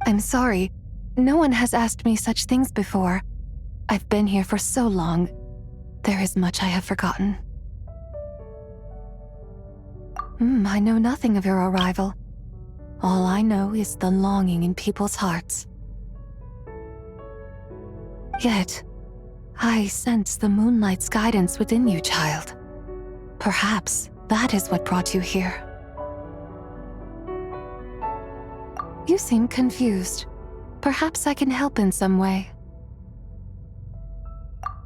I'm sorry. No one has asked me such things before. I've been here for so long. There is much I have forgotten. I know nothing of your arrival. All I know is the longing in people's hearts. Yet, I sense the moonlight's guidance within you, child. Perhaps that is what brought you here. You seem confused. Perhaps I can help in some way.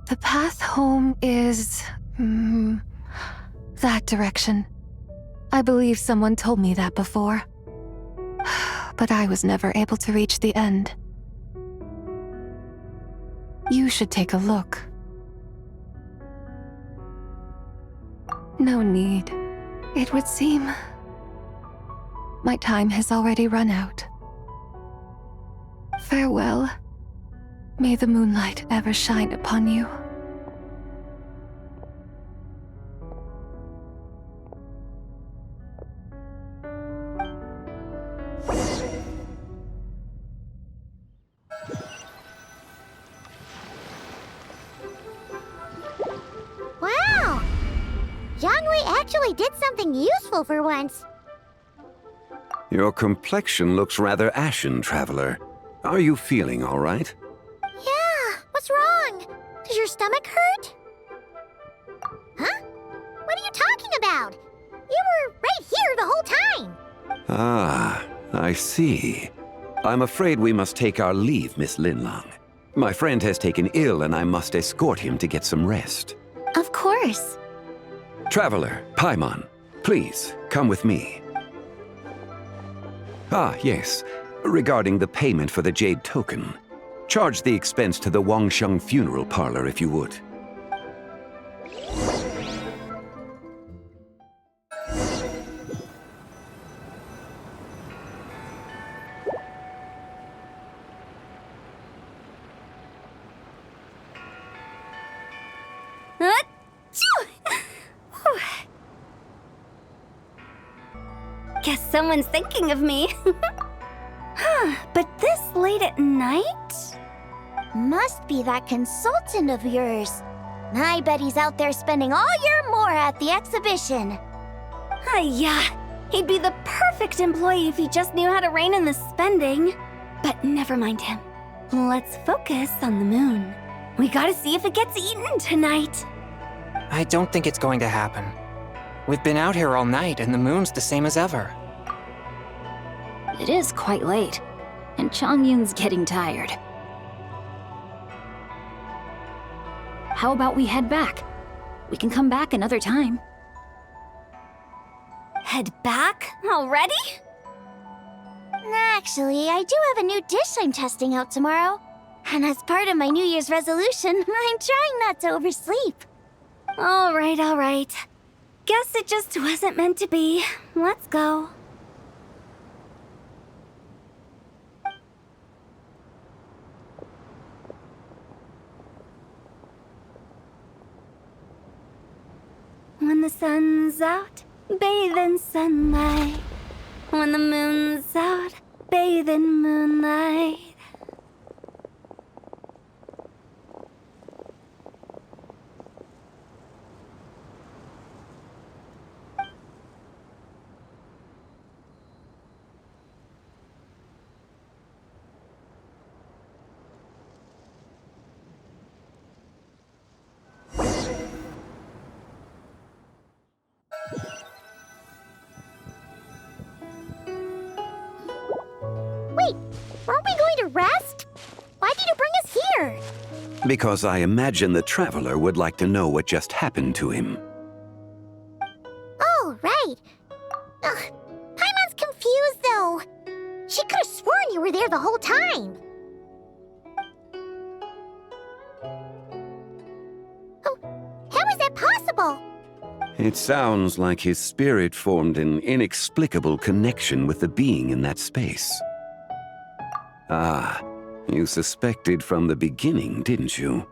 The path home is... that direction. I believe someone told me that before. But I was never able to reach the end. You should take a look. No need. It would seem my time has already run out. Farewell. May the moonlight ever shine upon you.
Wow! Zhongli actually did something useful for once.
Your complexion looks rather ashen, traveler. Are you feeling all right?
Yeah, what's wrong? Does your stomach hurt? Huh? What are you talking about? You were right here the whole time.
Ah, I see. I'm afraid we must take our leave, Miss Linlang. My friend has taken ill and I must escort him to get some rest.
Of course.
Traveler, Paimon, please, come with me. Ah, yes. Regarding the payment for the jade token. Charge the expense to the Wangsheng funeral parlor if you would.
Guess someone's thinking of me. But this late at night?
Must be that consultant of yours. I bet he's out there spending all year more at the exhibition.
Yeah, he'd be the perfect employee if he just knew how to rein in the spending. But never mind him. Let's focus on the moon. We gotta see if it gets eaten tonight.
I don't think it's going to happen. We've been out here all night and the moon's the same as ever.
It is quite late, and Xianyun's getting tired. How about we head back? We can come back another time.
Head back? Already?
Actually, I do have a new dish I'm testing out tomorrow. And as part of my New Year's resolution, I'm trying not to oversleep.
All right. Guess it just wasn't meant to be. Let's go. When the sun's out, bathe in sunlight. When the moon's out, bathe in moonlight.
Wait, aren't we going to rest? Why did you bring us here?
Because I imagine the traveler would like to know what just happened to him.
Oh, right. Paimon's confused, though. She could have sworn you were there the whole time. Oh, how is that possible?
It sounds like his spirit formed an inexplicable connection with the being in that space. Ah, you suspected from the beginning, didn't you?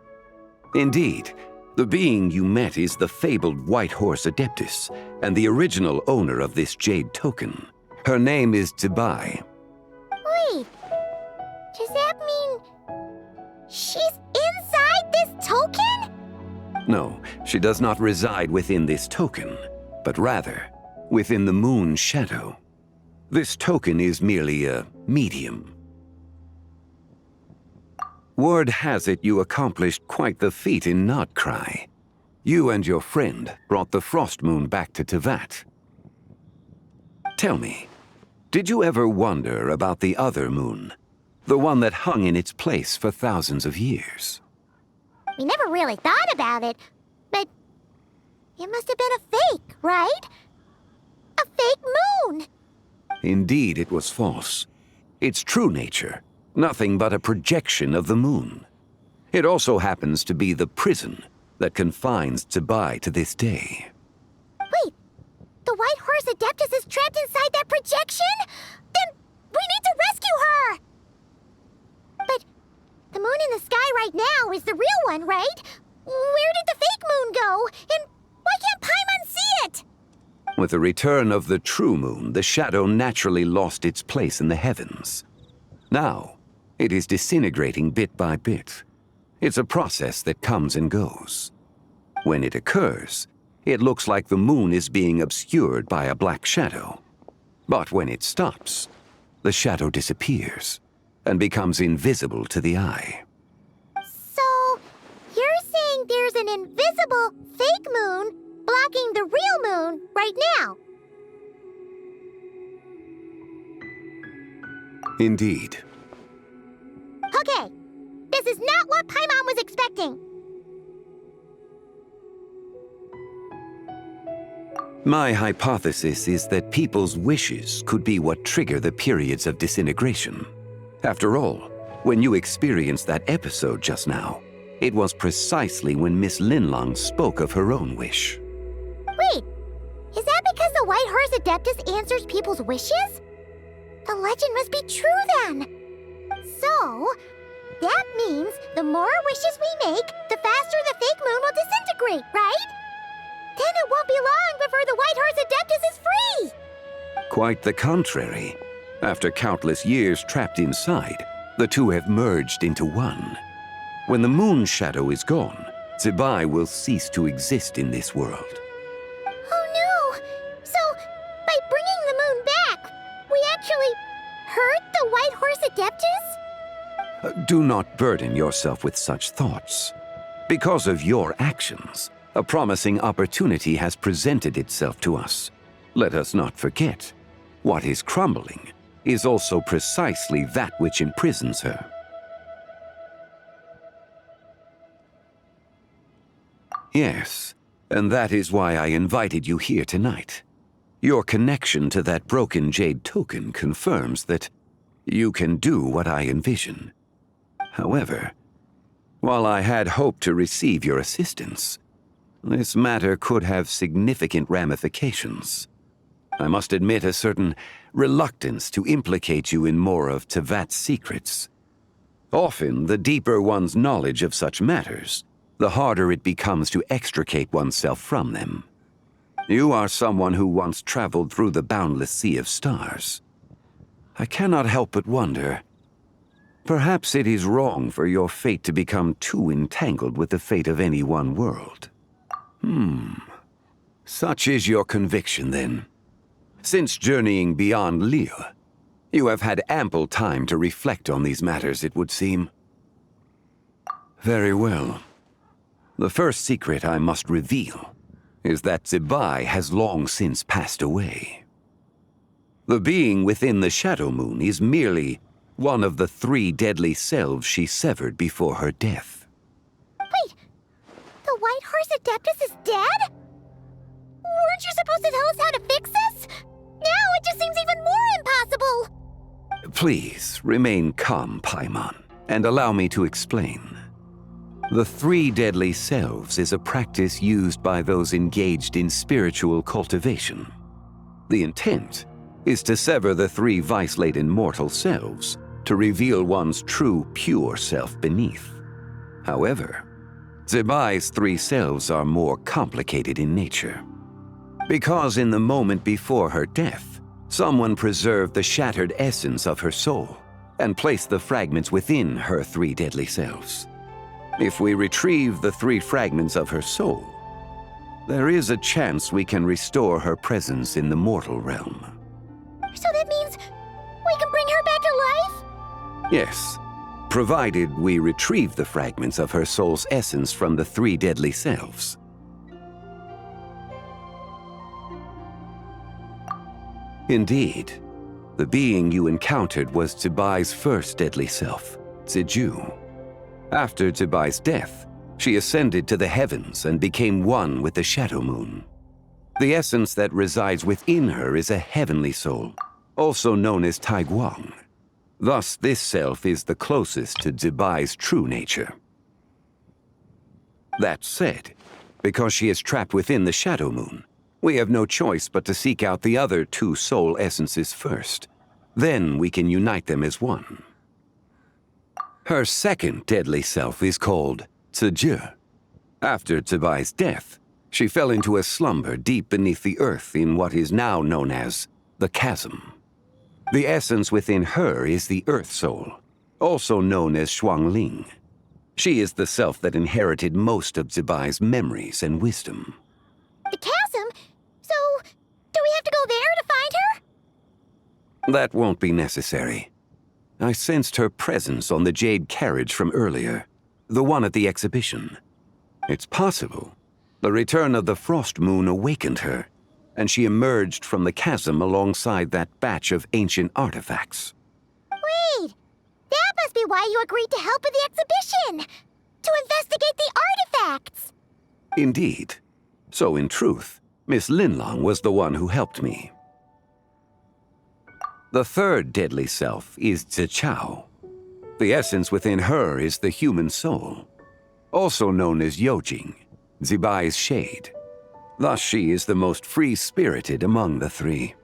Indeed, the being you met is the fabled White Horse Adeptus, and the original owner of this jade token. Her name is Zibai.
Wait, does that mean she's inside this token?
No, she does not reside within this token, but rather within the moon's shadow. This token is merely a medium. Word has it you accomplished quite the feat in Notcry. You and your friend brought the Frost Moon back to Teyvat. Tell me, did you ever wonder about the other moon? The one that hung in its place for thousands of years?
We never really thought about it, but it must have been a fake, right? A fake moon!
Indeed, it was false. Its true nature, nothing but a projection of the moon. It also happens to be the prison that confines Zibai to this day.
Wait, the White Horse Adeptus is trapped inside that projection? Then we need to rescue her! But the moon in the sky right now is the real one, right? Where did the fake moon go? And why can't Paimon see it?
With the return of the true moon, the shadow naturally lost its place in the heavens. Now, it is disintegrating bit by bit. It's a process that comes and goes. When it occurs, it looks like the moon is being obscured by a black shadow. But when it stops, the shadow disappears and becomes invisible to the eye.
So, you're saying there's an invisible fake moon blocking the real moon right now?
Indeed.
Okay, this is not what Paimon was expecting.
My hypothesis is that people's wishes could be what trigger the periods of disintegration. After all, when you experienced that episode just now, it was precisely when Miss Linlong spoke of her own wish.
Wait, is that because the White Horse Adeptus answers people's wishes? The legend must be true then. So, that means the more wishes we make, the faster the fake moon will disintegrate, right? Then it won't be long before the White Horse Adeptus is free!
Quite the contrary. After countless years trapped inside, the two have merged into one. When the moon shadow is gone, Zibai will cease to exist in this world.
Oh no! So, by bringing the moon back, we actually hurt the White Horse Adeptus?
Do not burden yourself with such thoughts. Because of your actions, a promising opportunity has presented itself to us. Let us not forget, what is crumbling is also precisely that which imprisons her. Yes, and that is why I invited you here tonight. Your connection to that broken jade token confirms that you can do what I envision. However, while I had hoped to receive your assistance, this matter could have significant ramifications. I must admit a certain reluctance to implicate you in more of Tevat's secrets. Often, the deeper one's knowledge of such matters, the harder it becomes to extricate oneself from them. You are someone who once traveled through the boundless sea of stars. I cannot help but wonder, perhaps it is wrong for your fate to become too entangled with the fate of any one world. Such is your conviction, then. Since journeying beyond Lille, you have had ample time to reflect on these matters, it would seem. Very well. The first secret I must reveal is that Zibai has long since passed away. The being within the Shadow Moon is merely one of the 3 deadly selves she severed before her death.
Wait, the White Horse Adeptus is dead? Weren't you supposed to tell us how to fix this? Now it just seems even more impossible!
Please, remain calm, Paimon, and allow me to explain. The 3 deadly selves is a practice used by those engaged in spiritual cultivation. The intent is to sever the 3 vice-laden mortal selves to reveal one's true, pure self beneath. However, Zibai's 3 selves are more complicated in nature. Because in the moment before her death, someone preserved the shattered essence of her soul and placed the fragments within her 3 deadly selves. If we retrieve the 3 fragments of her soul, there is a chance we can restore her presence in the mortal realm.
So that means we can bring her back to life?
Yes, provided we retrieve the fragments of her soul's essence from the 3 deadly selves. Indeed, the being you encountered was Zibai's first deadly self, Ziju. After Zibai's death, she ascended to the heavens and became one with the Shadow Moon. The essence that resides within her is a heavenly soul, also known as Taiguang. Thus, this self is the closest to Zibai's true nature. That said, because she is trapped within the Shadow Moon, we have no choice but to seek out the other 2 soul essences first. Then we can unite them as one. Her second deadly self is called Ziju. After Zibai's death, she fell into a slumber deep beneath the earth in what is now known as the Chasm. The essence within her is the Earth Soul, also known as Xuangling. She is the self that inherited most of Zibai's memories and wisdom.
The chasm? So, do we have to go there to find her?
That won't be necessary. I sensed her presence on the jade carriage from earlier, the one at the exhibition. It's possible the return of the Frost Moon awakened her, and she emerged from the chasm alongside that batch of ancient artifacts.
Wait! That must be why you agreed to help with the exhibition! To investigate the artifacts!
Indeed. So in truth, Miss Linlong was the one who helped me. The third deadly self is Zichao. The essence within her is the human soul, also known as Yojing, Zibai's shade. Thus she is the most free-spirited among the 3.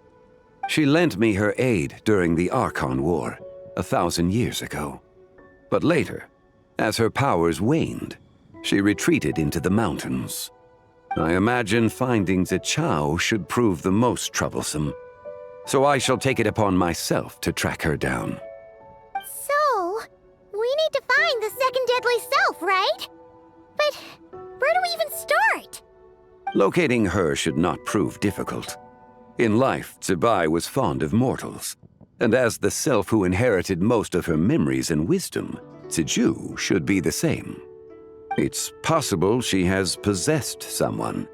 She lent me her aid during the Archon War 1,000 years ago. But later, as her powers waned, she retreated into the mountains. I imagine finding Zichao should prove the most troublesome. so I shall take it upon myself to track her down.
So, we need to find the second deadly self, right? But where do we even start?
Locating her should not prove difficult. In life, Zibai was fond of mortals, and as the self who inherited most of her memories and wisdom, Ziju should be the same. It's possible she has possessed someone,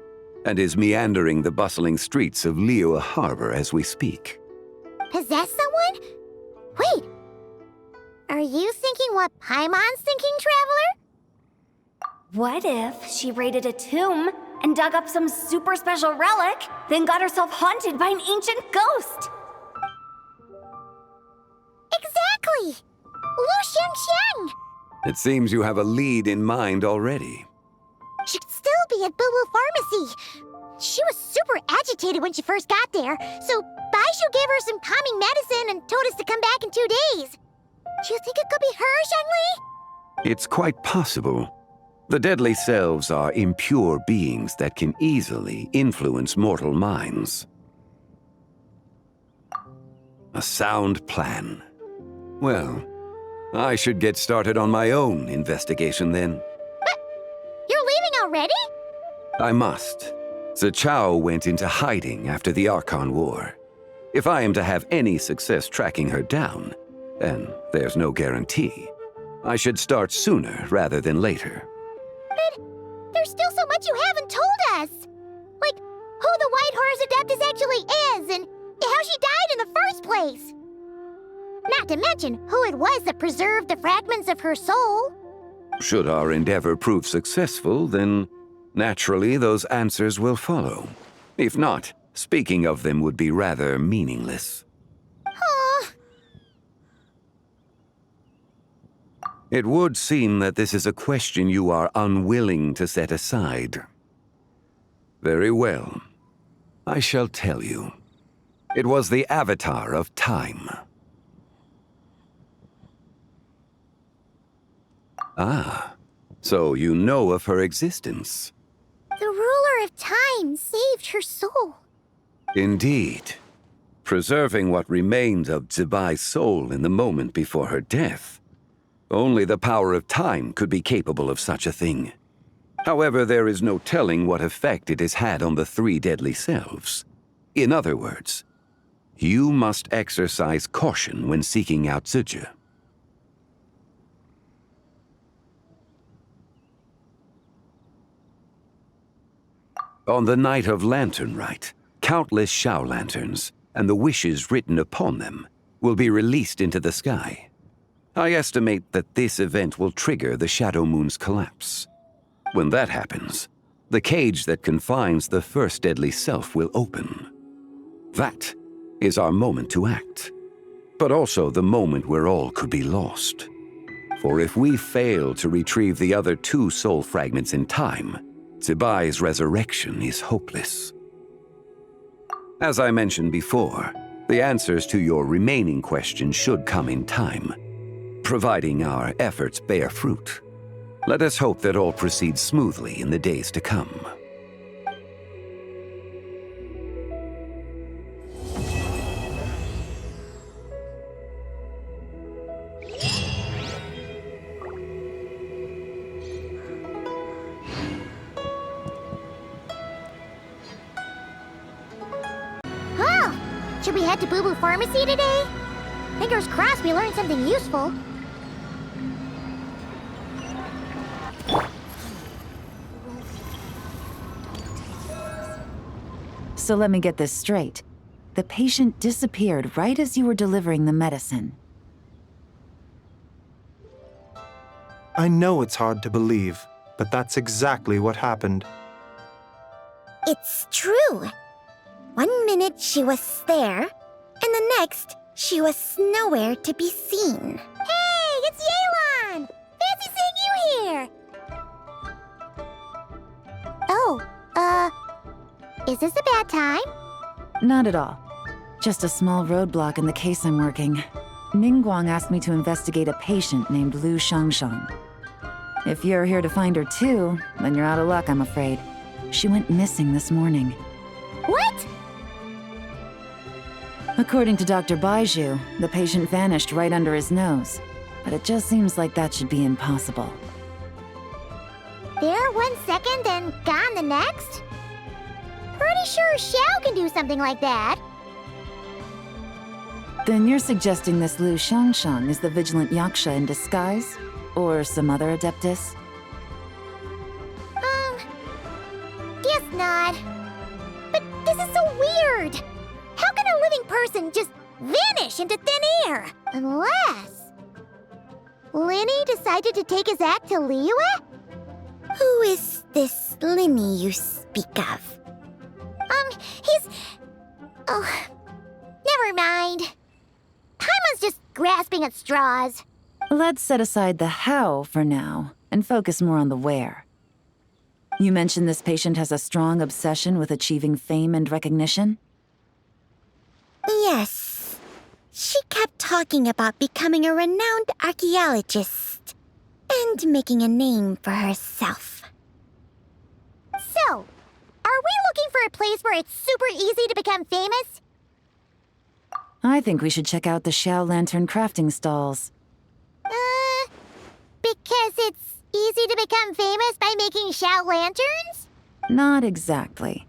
and is meandering the bustling streets of Liyue Harbor as we speak.
Possess someone? Wait, are you thinking what Paimon's thinking, Traveler?
What if she raided a tomb and dug up some super special relic, then got herself haunted by an ancient ghost?
Exactly! Lu Xiangxiang!
It seems you have a lead in mind already.
She'd still be at Boo Boo Pharmacy. She was super agitated when she first got there, so Baishu gave her some calming medicine and told us to come back in 2 days. Do you think it could be her, Zhengli?
It's quite possible. The deadly selves are impure beings that can easily influence mortal minds. A sound plan. Well, I should get started on my own investigation then.
But you're leaving already?
I must. Zichao went into hiding after the Archon War. If I am to have any success tracking her down, and there's no guarantee, I should start sooner rather than later.
But there's still so much you haven't told us. Like, who the White Horse Adeptus actually is, and how she died in the first place. Not to mention who it was that preserved the fragments of her soul.
Should our endeavor prove successful, then naturally those answers will follow. If not, speaking of them would be rather meaningless.
Aw.
It would seem that this is a question you are unwilling to set aside. Very well. I shall tell you. It was the Avatar of Time. Ah, so you know of her existence.
The ruler of time saved her soul.
Indeed. Preserving what remained of Zibai's soul in the moment before her death. Only the power of time could be capable of such a thing. However, there is no telling what effect it has had on the 3 deadly selves. In other words, you must exercise caution when seeking out Ziju. On the night of Lanternlit, countless Xiao lanterns, and the wishes written upon them, will be released into the sky. I estimate that this event will trigger the Shadow Moon's collapse. When that happens, the cage that confines the first deadly self will open. That is our moment to act, but also the moment where all could be lost. For if we fail to retrieve the other 2 soul fragments in time, Zibai's resurrection is hopeless. As I mentioned before, the answers to your remaining questions should come in time, providing our efforts bear fruit. Let us hope that all proceeds smoothly in the days to come.
Should we head to Boo Boo Pharmacy today? Fingers crossed we learned something useful.
So let me get this straight. The patient disappeared right as you were delivering the medicine.
I know it's hard to believe, but that's exactly what happened.
It's true. 1 minute she was there, and the next she was nowhere to be seen. Hey, it's Yelan! Fancy seeing you here! Oh, is this a bad time?
Not at all. Just a small roadblock in the case I'm working. Ningguang asked me to investigate a patient named Lu Xiangxiang. If you're here to find her too, then you're out of luck, I'm afraid. She went missing this morning.
What?
According to Dr. Baiju, the patient vanished right under his nose. But it just seems like that should be impossible.
There 1 second and gone the next? Pretty sure Xiao can do something like that.
Then you're suggesting this Lu Xiangshang is the vigilant Yaksha in disguise? Or some other Adeptus?
Guess not. But this is so weird. How can a living person just vanish into thin air? Unless Linny decided to take his act to Liyue? Who is this Linny you speak of? He's... Oh, never mind. Paimon's just grasping at straws.
Let's set aside the how for now, and focus more on the where. You mentioned this patient has a strong obsession with achieving fame and recognition?
Yes. She kept talking about becoming a renowned archaeologist and making a name for herself. So, are we looking for a place where it's super easy to become famous?
I think we should check out the Xiao Lantern crafting stalls.
Because it's easy to become famous by making Xiao lanterns?
Not exactly.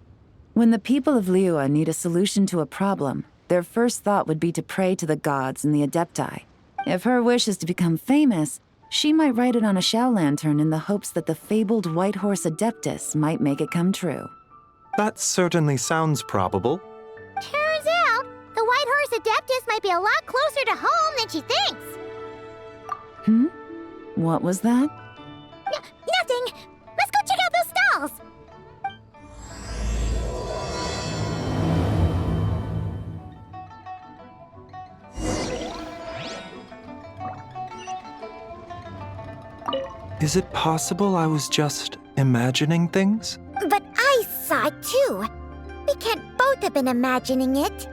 When the people of Liyue need a solution to a problem, their first thought would be to pray to the gods and the Adepti. If her wish is to become famous, she might write it on a Xiao lantern in the hopes that the fabled White Horse Adeptus might make it come true.
That certainly sounds probable.
Turns out, the White Horse Adeptus might be a lot closer to home than she thinks.
What was that?
Nothing! Let's go check out those stalls!
Is it possible I was just imagining things?
But I saw it too. We can't both have been imagining it.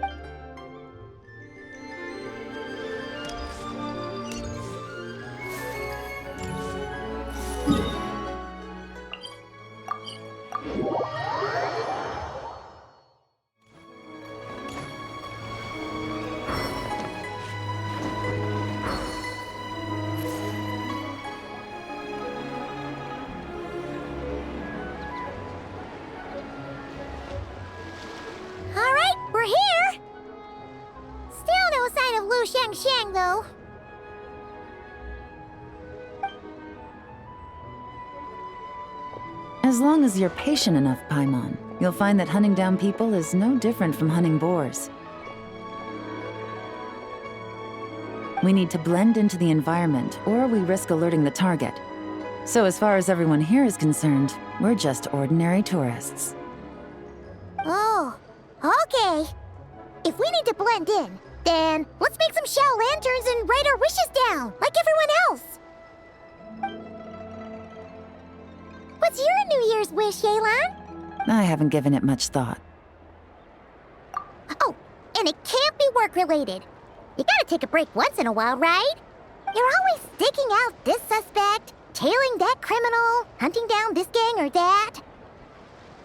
Shang, though.
As long as you're patient enough, Paimon, you'll find that hunting down people is no different from hunting boars. We need to blend into the environment, or we risk alerting the target. So as far as everyone here is concerned, we're just ordinary tourists.
Oh, okay. If we need to blend in, then let's make some Xiao lanterns and write our wishes down, like everyone else. What's your New Year's wish, Yelan?
I haven't given it much thought.
Oh, and it can't be work-related. You gotta take a break once in a while, right? You're always staking out this suspect, tailing that criminal, hunting down this gang or that.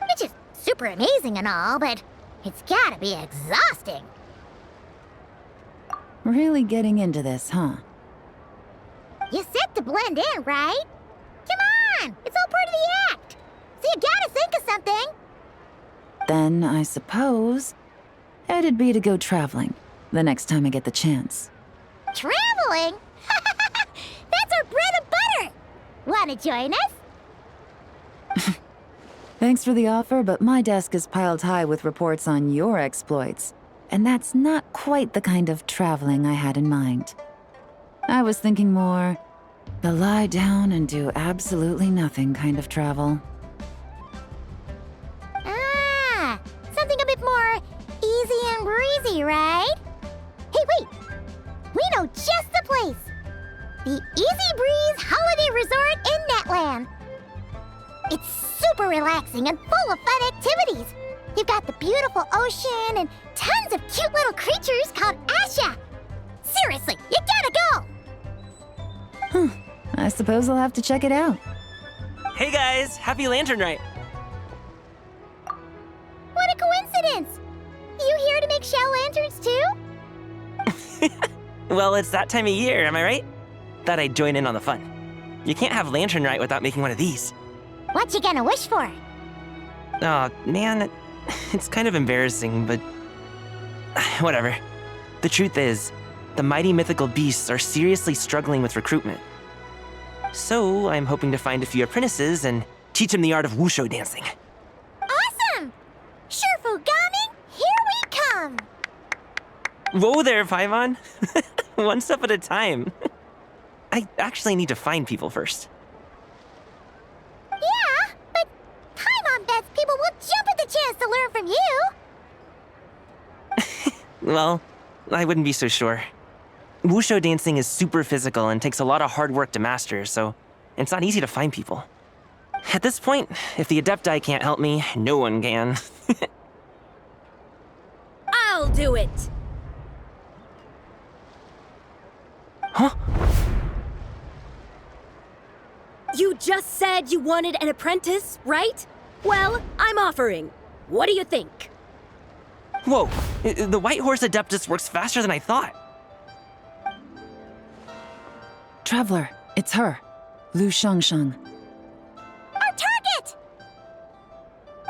Which is super amazing and all, but it's gotta be exhausting.
Really getting into this, huh?
You said to blend in, right? Come on! It's all part of the act! So you gotta think of something!
Then, I suppose, it'd be to go traveling, the next time I get the chance.
Traveling? That's our bread and butter! Wanna join us?
Thanks for the offer, but my desk is piled high with reports on your exploits. And that's not quite the kind of traveling I had in mind. I was thinking more the lie down and do absolutely nothing kind of travel.
Ah, something a bit more easy and breezy, right? Hey, wait! We know just the place! The Easy Breeze Holiday Resort in Netland. It's super relaxing and full of fun activities. You've got the beautiful ocean and tons of cute little creatures called Asha. Seriously, you gotta go!
I suppose I'll have to check it out.
Hey guys, happy Lantern Rite!
What a coincidence! You here to make Xiao lanterns too?
Well, it's that time of year, am I right? Thought I'd join in on the fun. You can't have Lanternlit without making one of these.
What you gonna wish for?
Aw, man, it's kind of embarrassing, but whatever. The truth is, the mighty mythical beasts are seriously struggling with recruitment. So I'm hoping to find a few apprentices and teach them the art of wushu dancing.
Awesome! Sherfu Gaming, here we come!
Whoa there, Paimon. One step at a time. I actually need to find people first.
Yeah, but Paimon bets people will jump at the chance to learn from you!
Well, I wouldn't be so sure. Wushu dancing is super physical and takes a lot of hard work to master, so it's not easy to find people. At this point, if the Adepti can't help me, no one can.
I'll do it!
Huh?
You just said you wanted an apprentice, right? Well, I'm offering. What do you think?
Whoa, the White Horse Adeptus works faster than I thought.
Traveler, it's her. Lu Shangshang.
Our target!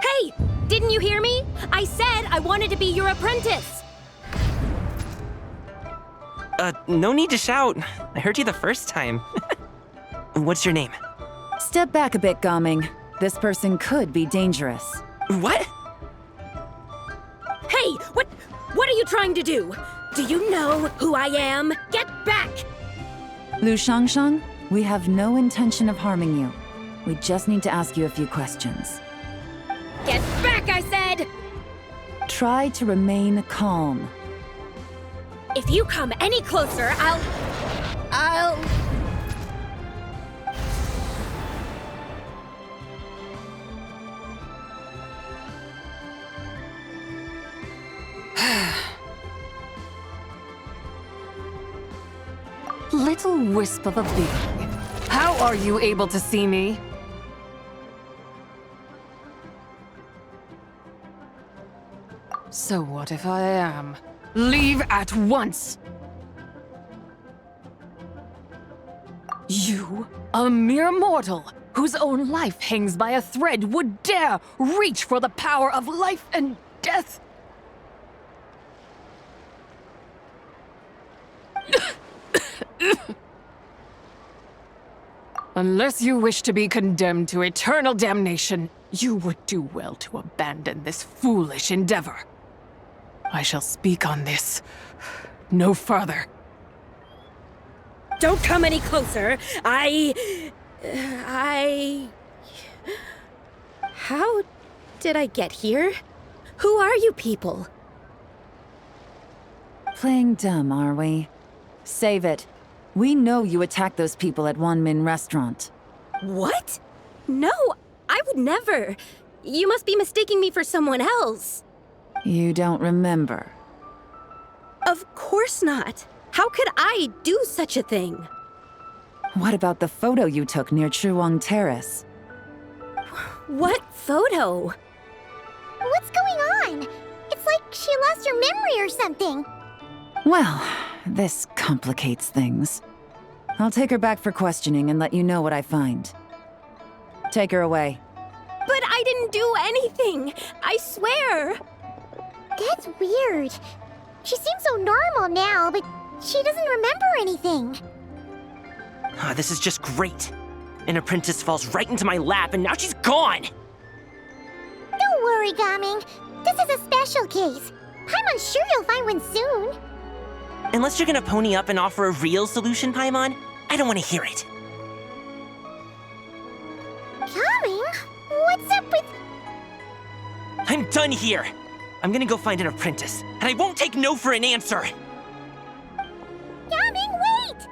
Hey, didn't you hear me? I said I wanted to be your apprentice.
No need to shout. I heard you the first time. What's your name?
Step back a bit, Gaming. This person could be dangerous.
What?
Hey, what are you trying to do? Do you know who I am? Get back!
Lu Shangshang, we have no intention of harming you. We just need to ask you a few questions.
Get back, I said!
Try to remain calm.
If you come any closer, I'll...
Little wisp of a being. How are you able to see me? So what if I am? Leave at once! You, a mere mortal, whose own life hangs by a thread, would dare reach for the power of life and death? Unless you wish to be condemned to eternal damnation, you would do well to abandon this foolish endeavor. I shall speak on this no further.
Don't come any closer. How did I get here? Who are you people?
Playing dumb, are we? Save it. We know you attacked those people at Wanmin Restaurant.
What? No, I would never. You must be mistaking me for someone else.
You don't remember.
Of course not. How could I do such a thing?
What about the photo you took near Chuang Terrace?
What photo?
What's going on? It's like she lost her memory or something.
Well, this complicates things. I'll take her back for questioning and let you know what I find. Take her away.
But I didn't do anything. I swear.
That's weird. She seems so normal now, but she doesn't remember anything.
This is just great. An apprentice falls right into my lap and now she's gone!
Don't worry, Gaming. This is a special case. I'm sure you'll find one soon.
Unless you're gonna pony up and offer a real solution, Paimon, I don't want to hear it.
Gaming? What's up with...
I'm done here! I'm gonna go find an apprentice, and I won't take no for an answer!
Gaming, wait!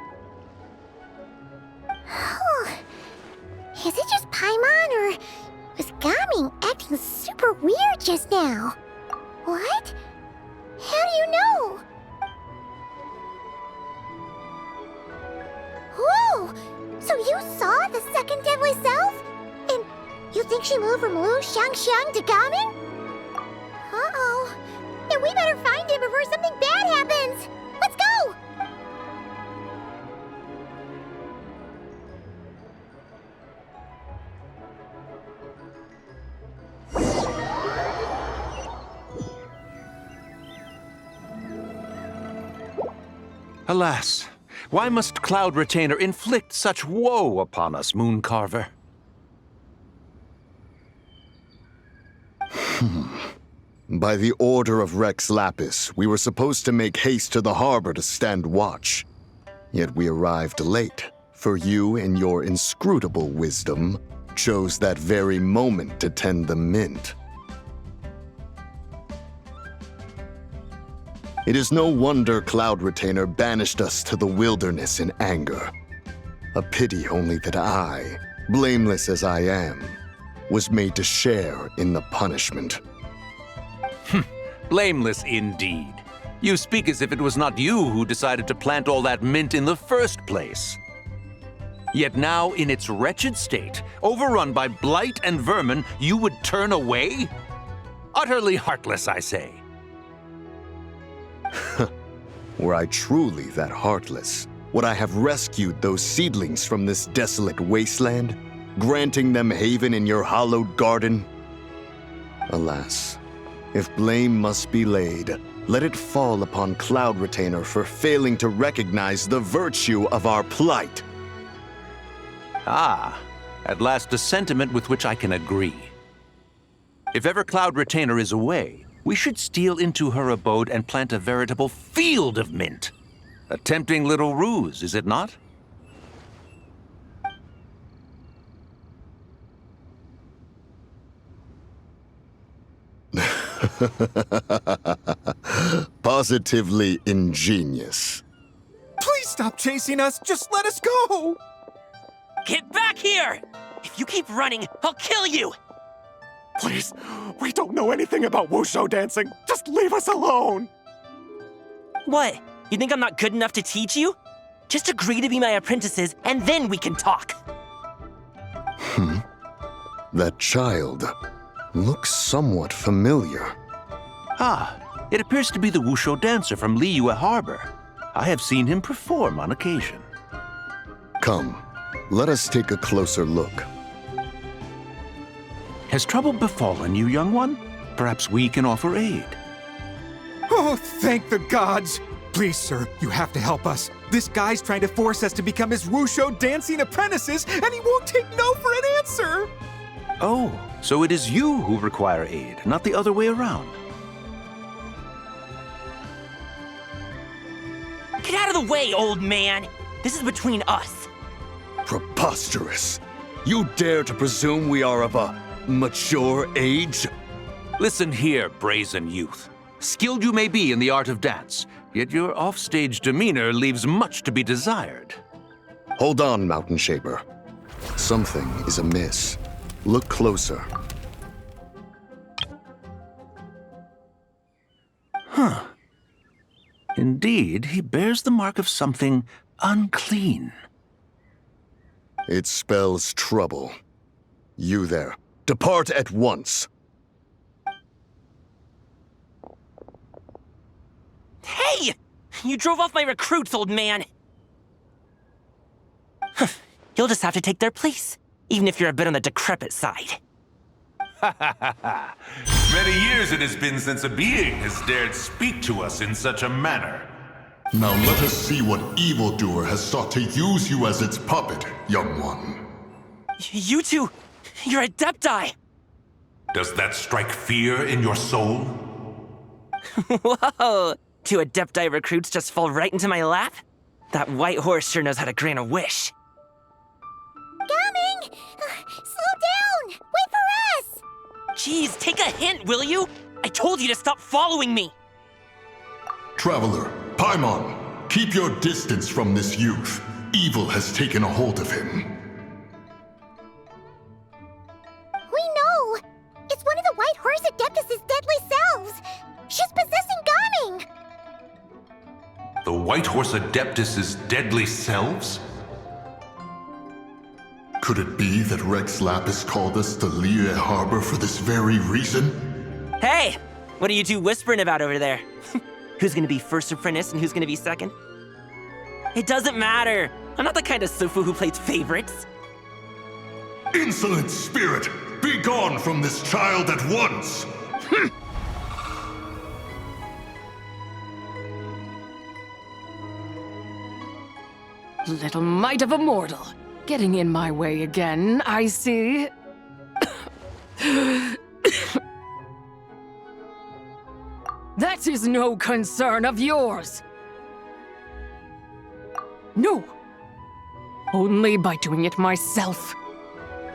Is it just Paimon, or was Gaming acting super weird just now? What? How do you know? Whoa! So you saw the second deadly self? And you think she moved from Lu Shangshang to Gaming? Uh-oh. Then we better find him before something bad happens! Let's go!
Alas, why must Cloud Retainer inflict such woe upon us, Mooncarver?
By the order of Rex Lapis, we were supposed to make haste to the harbor to stand watch. Yet we arrived late, for you, in your inscrutable wisdom, chose that very moment to tend the mint. It is no wonder Cloud Retainer banished us to the wilderness in anger. A pity only that I, blameless as I am, was made to share in the punishment.
Blameless indeed. You speak as if it was not you who decided to plant all that mint in the first place. Yet now, in its wretched state, overrun by blight and vermin, you would turn away? Utterly heartless, I say.
Were I truly that heartless, would I have rescued those seedlings from this desolate wasteland, granting them haven in your hallowed garden? Alas, if blame must be laid, let it fall upon Cloud Retainer for failing to recognize the virtue of our plight.
Ah, at last a sentiment with which I can agree. If ever Cloud Retainer is away, we should steal into her abode and plant a veritable field of mint. A tempting little ruse, is it not?
Positively ingenious.
Please stop chasing us. Just let us go.
Get back here! If you keep running, I'll kill you!
Please, we don't know anything about wushu dancing. Just leave us alone.
What? You think I'm not good enough to teach you? Just agree to be my apprentices, and then we can talk.
That child looks somewhat familiar.
Ah, it appears to be the wushu dancer from Liyue Harbor. I have seen him perform on occasion.
Come, let us take a closer look.
Has trouble befallen you, young one? Perhaps we can offer aid.
Oh, thank the gods. Please, sir, you have to help us. This guy's trying to force us to become his wushu dancing apprentices, and he won't take no for an answer.
Oh, so it is you who require aid, not the other way around.
Get out of the way, old man! This is between us.
Preposterous. You dare to presume we are of a mature age?
Listen here, brazen youth. Skilled you may be in the art of dance, yet your offstage demeanor leaves much to be desired.
Hold on, Mountain Shaper. Something is amiss. Look closer.
Huh. Indeed, he bears the mark of something unclean.
It spells trouble. You there, depart at once.
Hey! You drove off my recruits, old man! You'll just have to take their place, even if you're a bit on the decrepit side.
Many years it has been since a being has dared speak to us in such a manner.
Now let us see what evildoer has sought to use you as its puppet, young one.
You two, you're Adepti!
Does that strike fear in your soul?
Whoa! Two Adepti recruits just fall right into my lap? That white horse sure knows how to grant a wish.
Coming! Slow down! Wait for us!
Jeez, take a hint, will you? I told you to stop following me!
Traveler, Paimon, keep your distance from this youth. Evil has taken a hold of him.
We know! It's one of the White Horse Adeptus' deadly selves! She's possessing Gaming!
The White Horse Adeptus' deadly selves?
Could it be that Rex Lapis called us to Liyue Harbor for this very reason?
Hey! What are you two whispering about over there? Who's gonna be first apprentice and who's gonna be second? It doesn't matter! I'm not the kind of Sufu who plays favorites.
Insolent spirit! Be gone from this child at once!
Little mite of a mortal. Getting in my way again, I see. That is no concern of yours. No. Only by doing it myself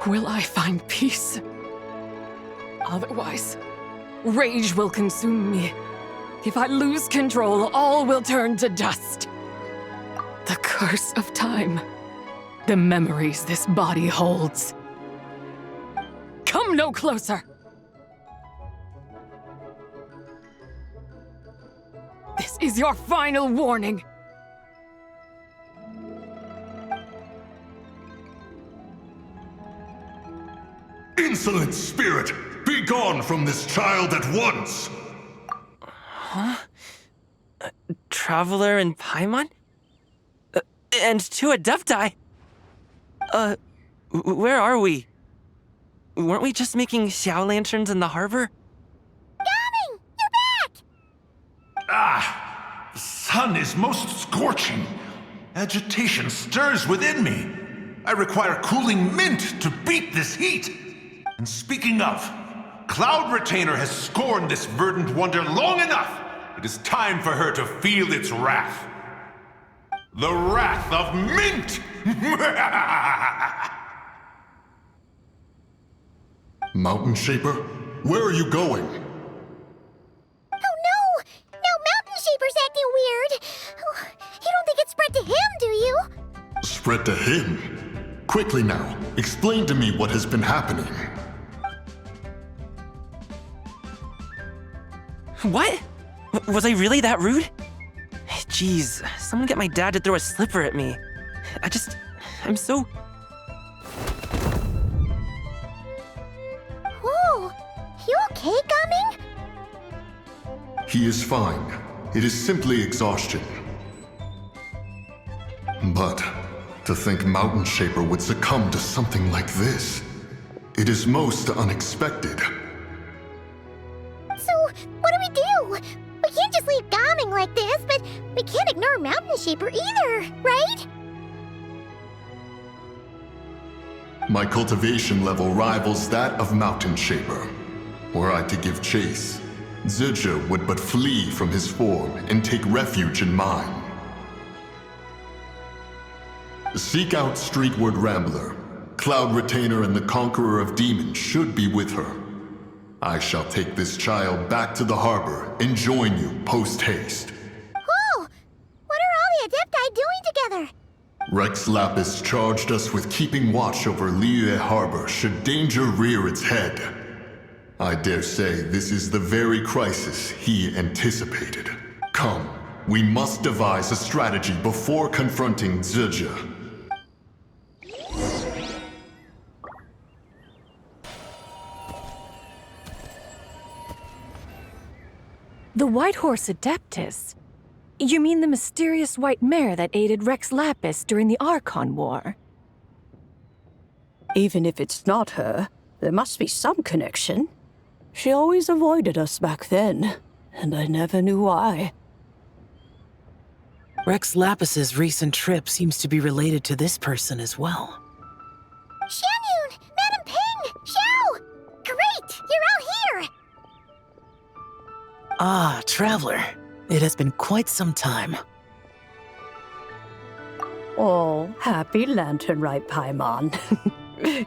will I find peace. Otherwise, rage will consume me. If I lose control, all will turn to dust. The curse of time. The memories this body holds. Come no closer! This is your final warning.
Insolent spirit! Be gone from this child at once!
Huh? Traveler and Paimon? And two Adepti? Where are we? Weren't we just making xiao lanterns in the harbor?
Coming! You're back!
Ah! The sun is most scorching. Agitation stirs within me. I require cooling mint to beat this heat. And speaking of, Cloud Retainer has scorned this verdant wonder long enough. It is time for her to feel its wrath. The wrath of mint!
Mountain Shaper, where are you going?
Oh no! No, Mountain Shaper's acting weird. Oh, you don't think it's spread to him, do you?
Spread to him? Quickly now, explain to me what has been happening.
What? Was I really that rude? Jeez, someone get my dad to throw a slipper at me. I'm so...
Whoa! You okay, Gaming?
He is fine. It is simply exhaustion. But to think Mountain Shaper would succumb to something like this, it is most unexpected.
So, what do we do? We can't just leave Gaming like this, but we can't ignore Mountain Shaper either, right?
My cultivation level rivals that of Mountain Shaper. Were I to give chase, Zizha would but flee from his form and take refuge in mine. Seek out Streetward Rambler. Cloud Retainer and the Conqueror of Demons should be with her. I shall take this child back to the harbor and join you post-haste.
Whoa! What are all the Adepti doing together?
Rex Lapis charged us with keeping watch over Liyue Harbor should danger rear its head. I dare say this is the very crisis he anticipated. Come, we must devise a strategy before confronting Zizha.
The White Horse Adeptus? You mean the mysterious white mare that aided Rex Lapis during the Archon War?
Even if it's not her, there must be some connection. She always avoided us back then, and I never knew why.
Rex Lapis's recent trip seems to be related to this person as well.
xianyun! Madam Ping! Xiao! Great! You're all here!
Ah, Traveler. It has been quite some time.
Oh, happy Lanternlit Paimon.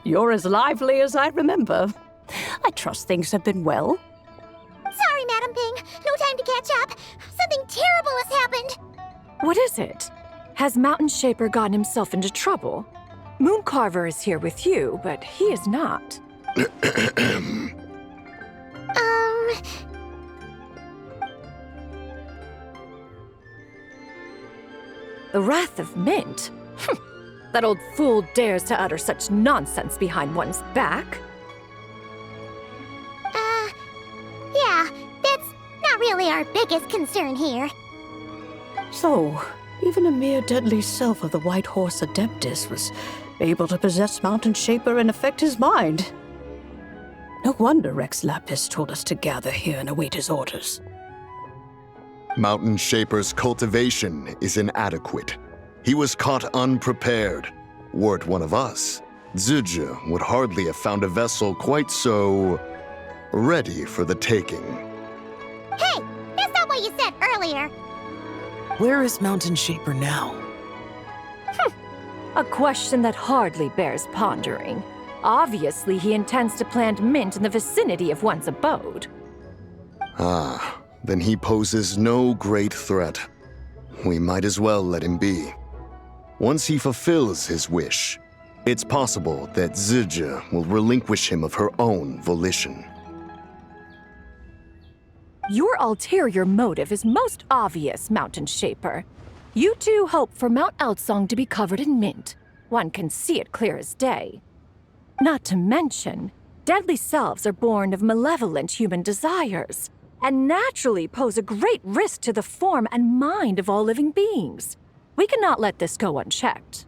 You're as lively as I remember. I trust things have been well.
Sorry, Madam Ping. No time to catch up. Something terrible has happened.
What is it? Has Mountain Shaper gotten himself into trouble? Mooncarver is here with you, but he is not. The Wrath of Mint? That old fool dares to utter such nonsense behind one's back.
Yeah, that's not really our biggest concern here.
So, even a mere deadly self of the White Horse Adeptus was able to possess Mountain Shaper and affect his mind. No wonder Rex Lapis told us to gather here and await his orders.
Mountain Shaper's cultivation is inadequate. He was caught unprepared. Were it one of us, Zizhi would hardly have found a vessel quite so ready for the taking.
Hey, that's not what you said earlier.
Where is Mountain Shaper now?
A question that hardly bears pondering. Obviously, he intends to plant mint in the vicinity of one's abode.
Ah, then he poses no great threat. We might as well let him be. Once he fulfills his wish, it's possible that Zizhi will relinquish him of her own volition.
Your ulterior motive is most obvious, Mountain Shaper. You two hope for Mount Outsong to be covered in mint. One can see it clear as day. Not to mention, deadly selves are born of malevolent human desires, and naturally pose a great risk to the form and mind of all living beings. We cannot let this go unchecked.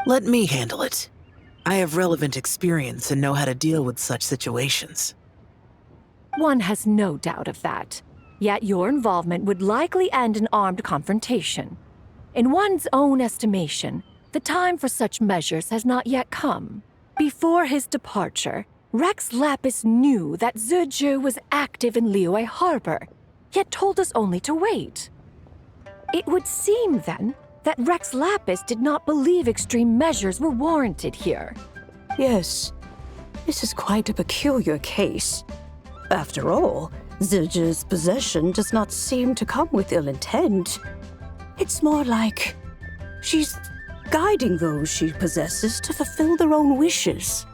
Let me handle it. I have relevant experience and know how to deal with such situations.
One has no doubt of that. Yet your involvement would likely end in armed confrontation. In one's own estimation, the time for such measures has not yet come. Before his departure, Rex Lapis knew that Zizhi was active in Liyue Harbor, yet told us only to wait. It would seem, then, that Rex Lapis did not believe extreme measures were warranted here.
Yes, this is quite a peculiar case. After all, Zizhi's possession does not seem to come with ill intent. It's more like she's guiding those she possesses to fulfill their own wishes.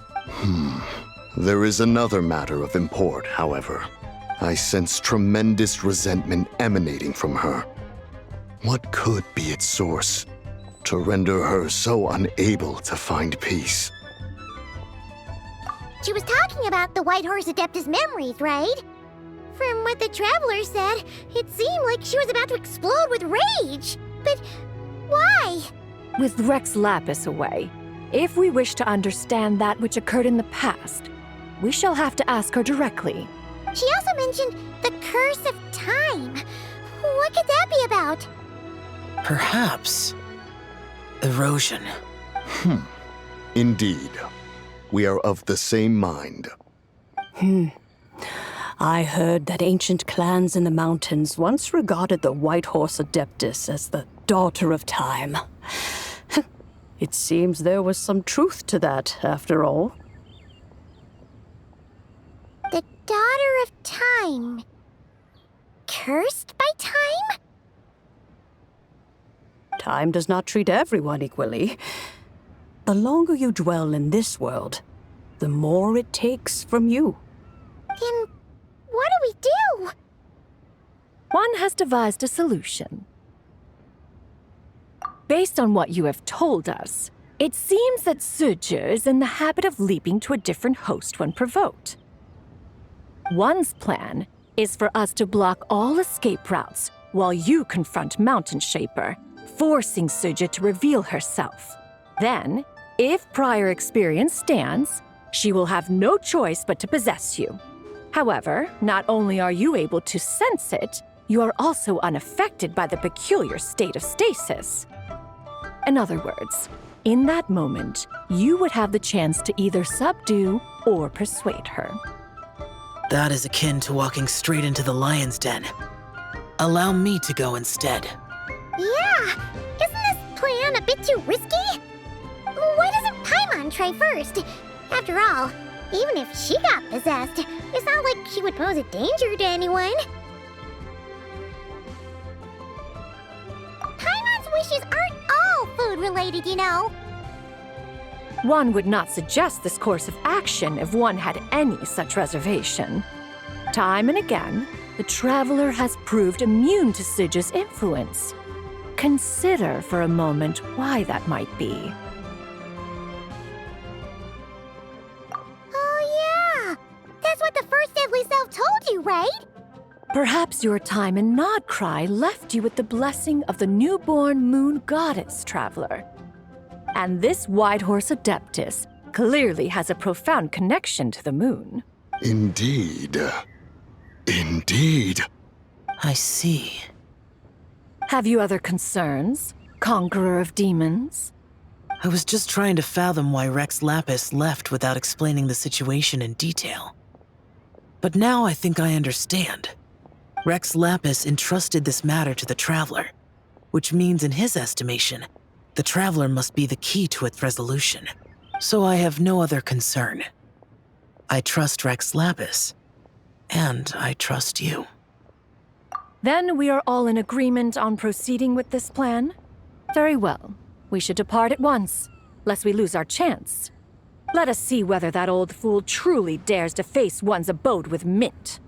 There is another matter of import, however. I sense tremendous resentment emanating from her. What could be its source to render her so unable to find peace?
She was talking about the White Horse Adeptus memories, right? From what the Traveler said, it seemed like she was about to explode with rage. But why?
With Rex Lapis away, if we wish to understand that which occurred in the past, we shall have to ask her directly.
She also mentioned the Curse of Time. What could that be about?
Perhaps erosion.
Indeed. We are of the same mind.
I heard that ancient clans in the mountains once regarded the White Horse Adeptus as the daughter of time. It seems there was some truth to that, after all.
The daughter of time. Cursed by time?
Time does not treat everyone equally. The longer you dwell in this world, the more it takes from you.
Then what do we do?
One has devised a solution. Based on what you have told us, it seems that Zizhi is in the habit of leaping to a different host when provoked. One's plan is for us to block all escape routes while you confront Mountain Shaper, forcing Zizhi to reveal herself. Then, if prior experience stands, she will have no choice but to possess you. However, not only are you able to sense it, you are also unaffected by the peculiar state of stasis. In other words, in that moment, you would have the chance to either subdue or persuade her.
That is akin to walking straight into the lion's den. Allow me to go instead.
Yeah! Isn't this plan a bit too risky? Why doesn't Paimon try first? After all, even if she got possessed, it's not like she would pose a danger to anyone. Paimon's wishes aren't all food-related, you know.
One would not suggest this course of action if one had any such reservation. Time and again, the Traveler has proved immune to Zizhi's influence. Consider for a moment why that might be.
Oh yeah! That's what the first deadly self told you, right?
Perhaps your time in Nodcry left you with the blessing of the newborn moon goddess, Traveler. And this White Horse Adeptus clearly has a profound connection to the moon.
Indeed. Indeed.
I see.
Have you other concerns? conqueror of demons?
I was just trying to fathom why Rex Lapis left without explaining the situation in detail. But now I think I understand. Rex Lapis entrusted this matter to the Traveler, which means in his estimation, the Traveler must be the key to its resolution. So I have no other concern. I trust Rex Lapis, and I trust you.
Then we are all in agreement on proceeding with this plan? Very well. We should depart at once, lest we lose our chance. Let us see whether that old fool truly dares to face one's abode with Mint.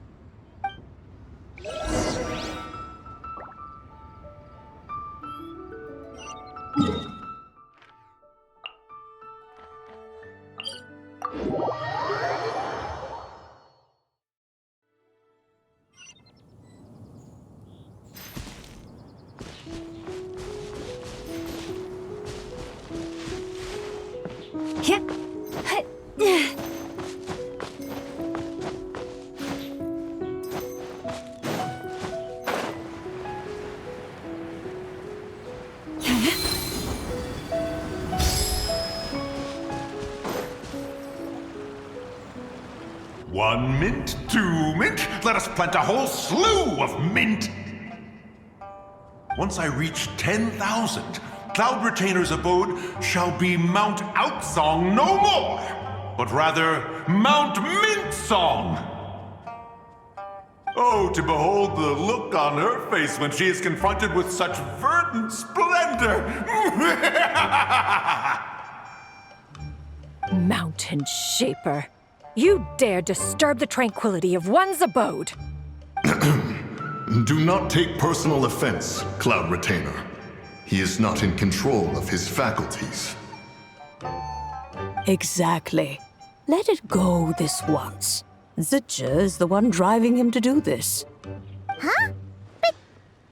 One mint, 2 mint, let us plant a whole slew of mint! Once I reach 10,000, Cloud Retainer's abode shall be Mount Outsong no more, but rather Mount Mintsong! Oh, to behold the look on her face when she is confronted with such verdant splendor!
Mountain Shaper. You dare disturb the tranquility of one's abode!
Do not take personal offense, Cloud Retainer. He is not in control of his faculties.
Exactly. Let it go this once. Zidja is the one driving him to do this.
Huh? But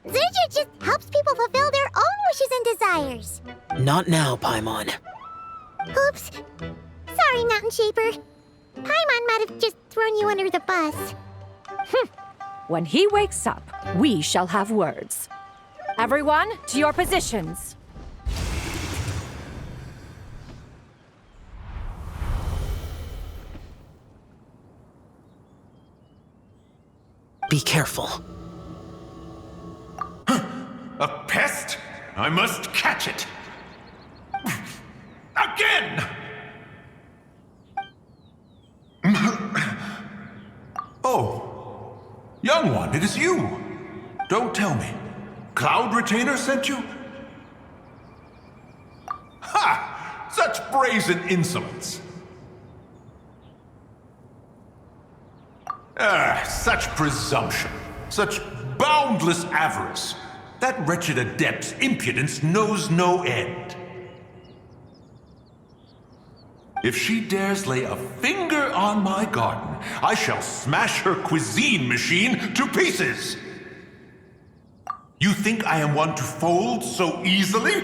Zidja just helps people fulfill their own wishes and desires.
Not now, Paimon.
Oops. Sorry, Mountain Shaper. Paimon might have just thrown you under the bus.
When he wakes up, we shall have words. Everyone, to your positions.
Be careful.
A pest? I must catch it! Again! Oh, young one, it is you. Don't tell me. Cloud Retainer sent you? Ha! Such brazen insolence. Such presumption. Such boundless avarice. That wretched adept's impudence knows no end. If she dares lay a finger on my garden, I shall smash her cuisine machine to pieces! You think I am one to fold so easily?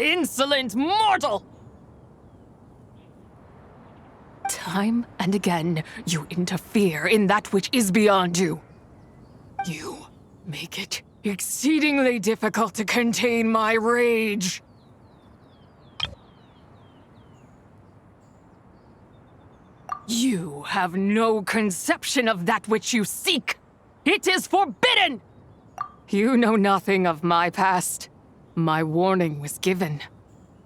Insolent mortal! Time and again, you interfere in that which is beyond you. You make it exceedingly difficult to contain my rage. You have no conception of that which you seek. It is forbidden! You know nothing of my past. My warning was given.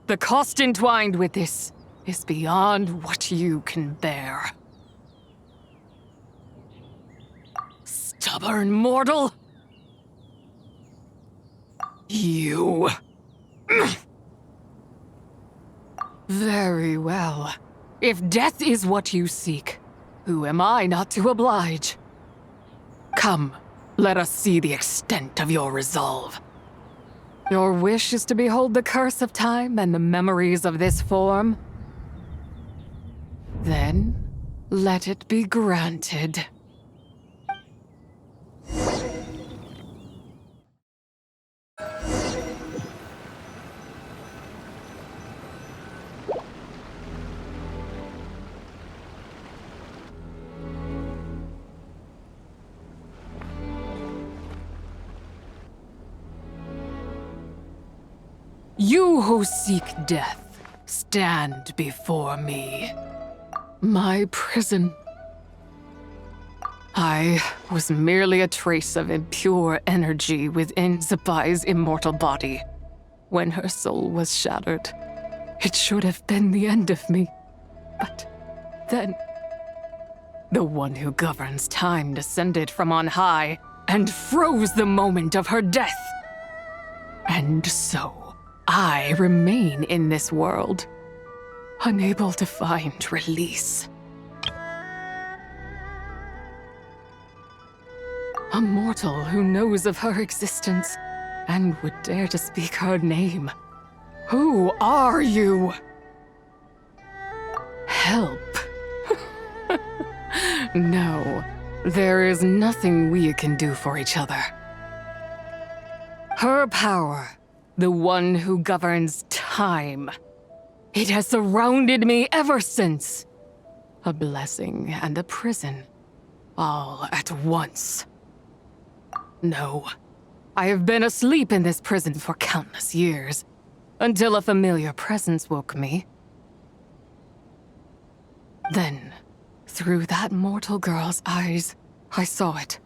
The cost entwined with this is beyond what you can bear. Stubborn mortal! You... Very well. If death is what you seek, who am I not to oblige? Come, let us see the extent of your resolve. Your wish is to behold the curse of time and the memories of this form? Then, let it be granted. You who seek death, stand before me. My prison. I was merely a trace of impure energy within Zibai's immortal body. When her soul was shattered, it should have been the end of me. But then, the one who governs time descended from on high and froze the moment of her death. And so, I remain in this world, unable to find release. A mortal who knows of her existence and would dare to speak her name. Who are you? Help. No, there is nothing we can do for each other. Her power, the one who governs time, it has surrounded me ever since. A blessing and a prison, all at once. No, I have been asleep in this prison for countless years, until a familiar presence woke me. Then, through that mortal girl's eyes, I saw it,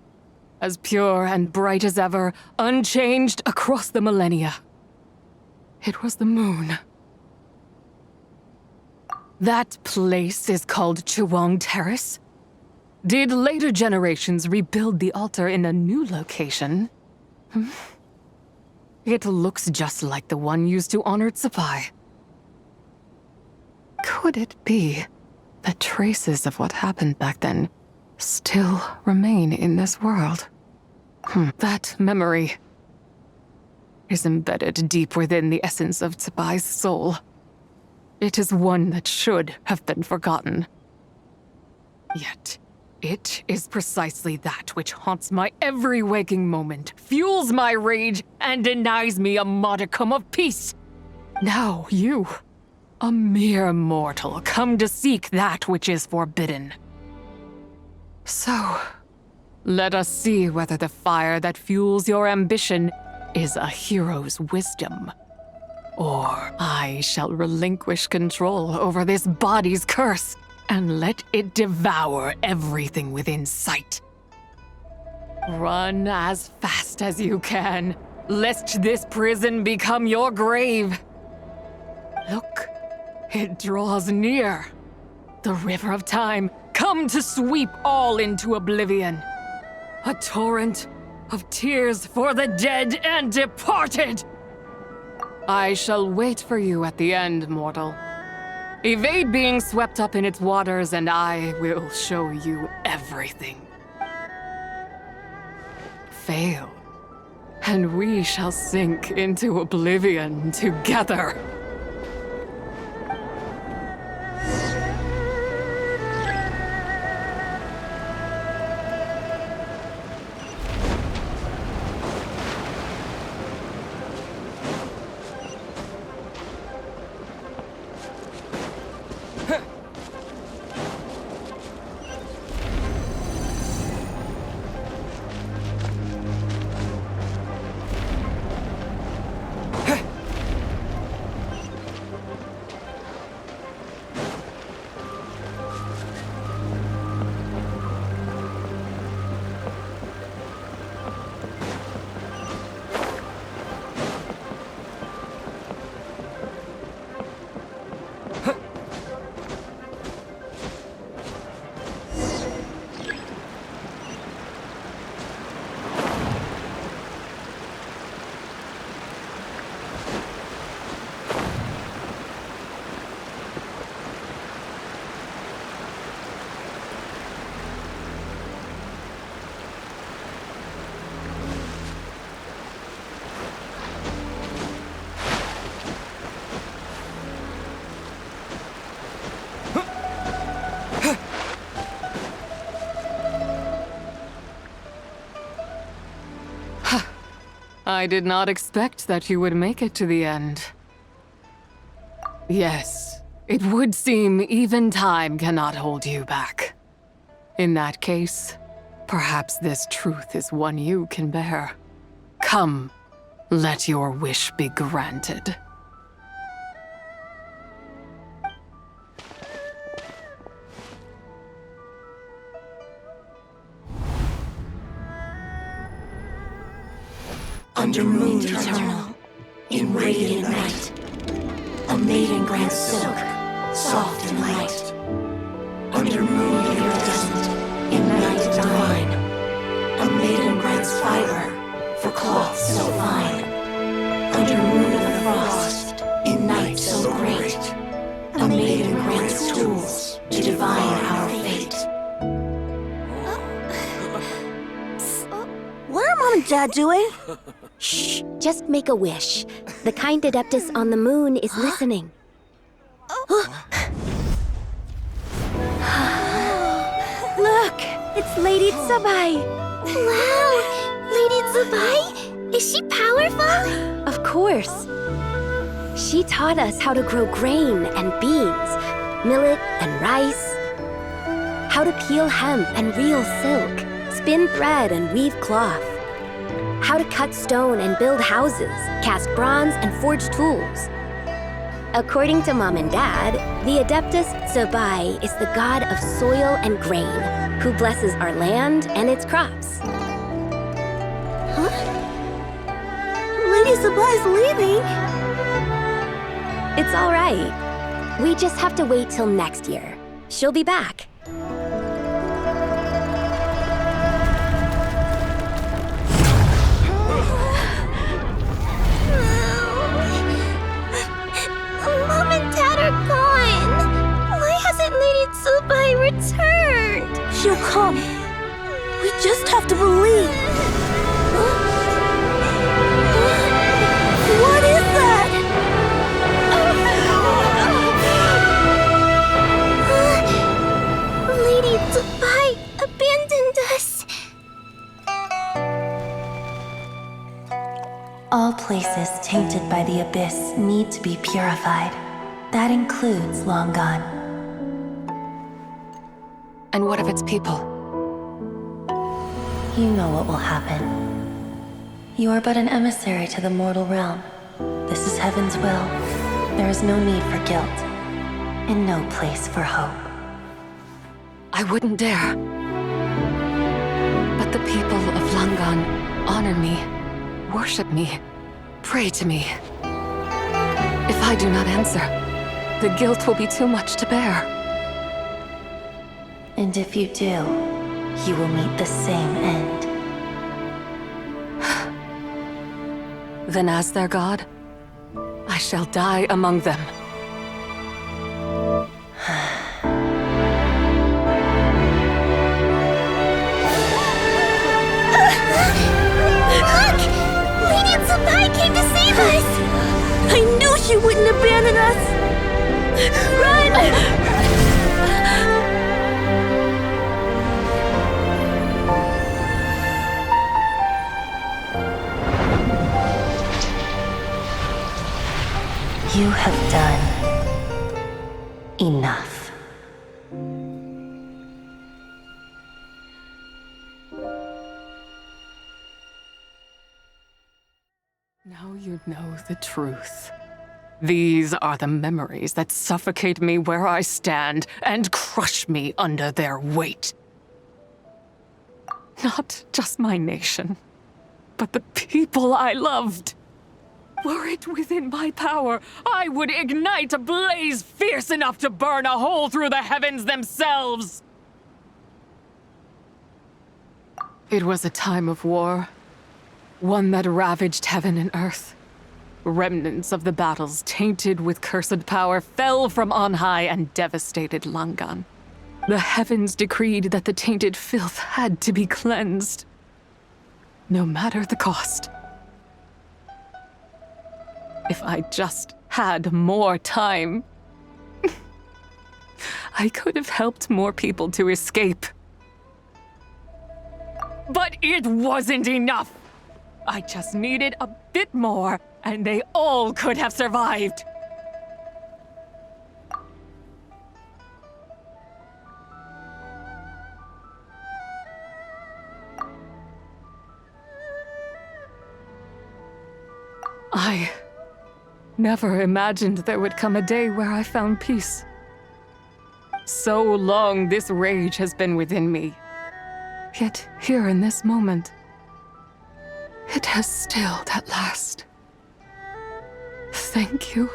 as pure and bright as ever, unchanged across the millennia. It was the moon. That place is called Chuang Terrace. Did later generations rebuild the altar in a new location? It looks just like the one used to honor Zibai. Could it be that traces of what happened back then still remain in this world? That memory is embedded deep within the essence of Zibai's soul. It is one that should have been forgotten. Yet, it is precisely that which haunts my every waking moment, fuels my rage, and denies me a modicum of peace. Now you, a mere mortal, come to seek that which is forbidden. So, let us see whether the fire that fuels your ambition is a hero's wisdom, or I shall relinquish control over this body's curse and let it devour everything within sight. Run as fast as you can, lest this prison become your grave. Look, it draws near. The river of time, come to sweep all into oblivion. A torrent of tears for the dead and departed. I shall wait for you at the end, mortal. Evade being swept up in its waters, and I will show you everything. Fail, and we shall sink into oblivion together. I did not expect that you would make it to the end. Yes, it would seem even time cannot hold you back. In that case, perhaps this truth is one you can bear. Come, let your wish be granted.
Under moon eternal, in radiant night, a maiden grants silk, soft and light. Under moon iridescent, in night divine, a maiden grants fiber for cloth so fine. Under moon of frost, in night so great, a maiden grants tools to divine our fate.
What are Mom and Dad doing? Shh, just make a wish. The kind Adeptus on the moon is listening. Look, it's Lady Zibai. Wow, Lady Zibai? Is she powerful? Of course. She taught us how to grow grain and beans, millet and rice, how to peel hemp and reel silk, spin thread and weave cloth, how to cut stone and build houses, cast bronze and forge tools. According to Mom and Dad, the Adeptus Zibai is the god of soil and grain, who blesses our land and its crops. Huh? Lady Zibai's leaving. It's all right. We just have to wait till next year. She'll be back. Mom and Dad are gone. Why hasn't Lady Zibai returned? She'll come. We just have to believe. What is that? Lady Zibai abandoned us.
All places tainted by the abyss need to be purified. That includes Long Gone.
And what of its people?
You know what will happen. You are but an emissary to the mortal realm. This is Heaven's will. There is no need for guilt, and no place for hope.
I wouldn't dare. But the people of Langan honor me, worship me, pray to me. If I do not answer, the guilt will be too much to bear.
And if you do, you will meet the same end.
Then as their god, I shall die among them.
Look! Lady Zibai came to save us! I knew she wouldn't abandon us! Run!
You have done enough.
Now you know the truth. These are the memories that suffocate me where I stand and crush me under their weight. Not just my nation, but the people I loved. Were it within my power, I would ignite a blaze fierce enough to burn a hole through the heavens themselves. It was a time of war, one that ravaged heaven and earth. Remnants of the battles tainted with cursed power fell from on high and devastated Langan. The heavens decreed that the tainted filth had to be cleansed, no matter the cost. If I just had more time, I could have helped more people to escape. But it wasn't enough! I just needed a bit more, and they all could have survived. I never imagined there would come a day where I found peace. So long this rage has been within me. Yet here in this moment, It has stilled at last. Thank you.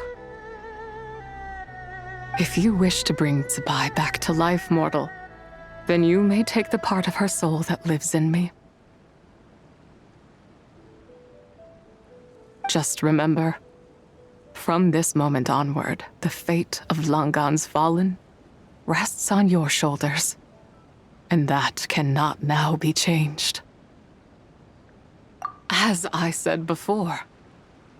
If you wish to bring Zibai back to life, mortal, then you may take the part of her soul that lives in me. Just remember, from this moment onward, the fate of Langan's fallen rests on your shoulders, and that cannot now be changed. As I said before,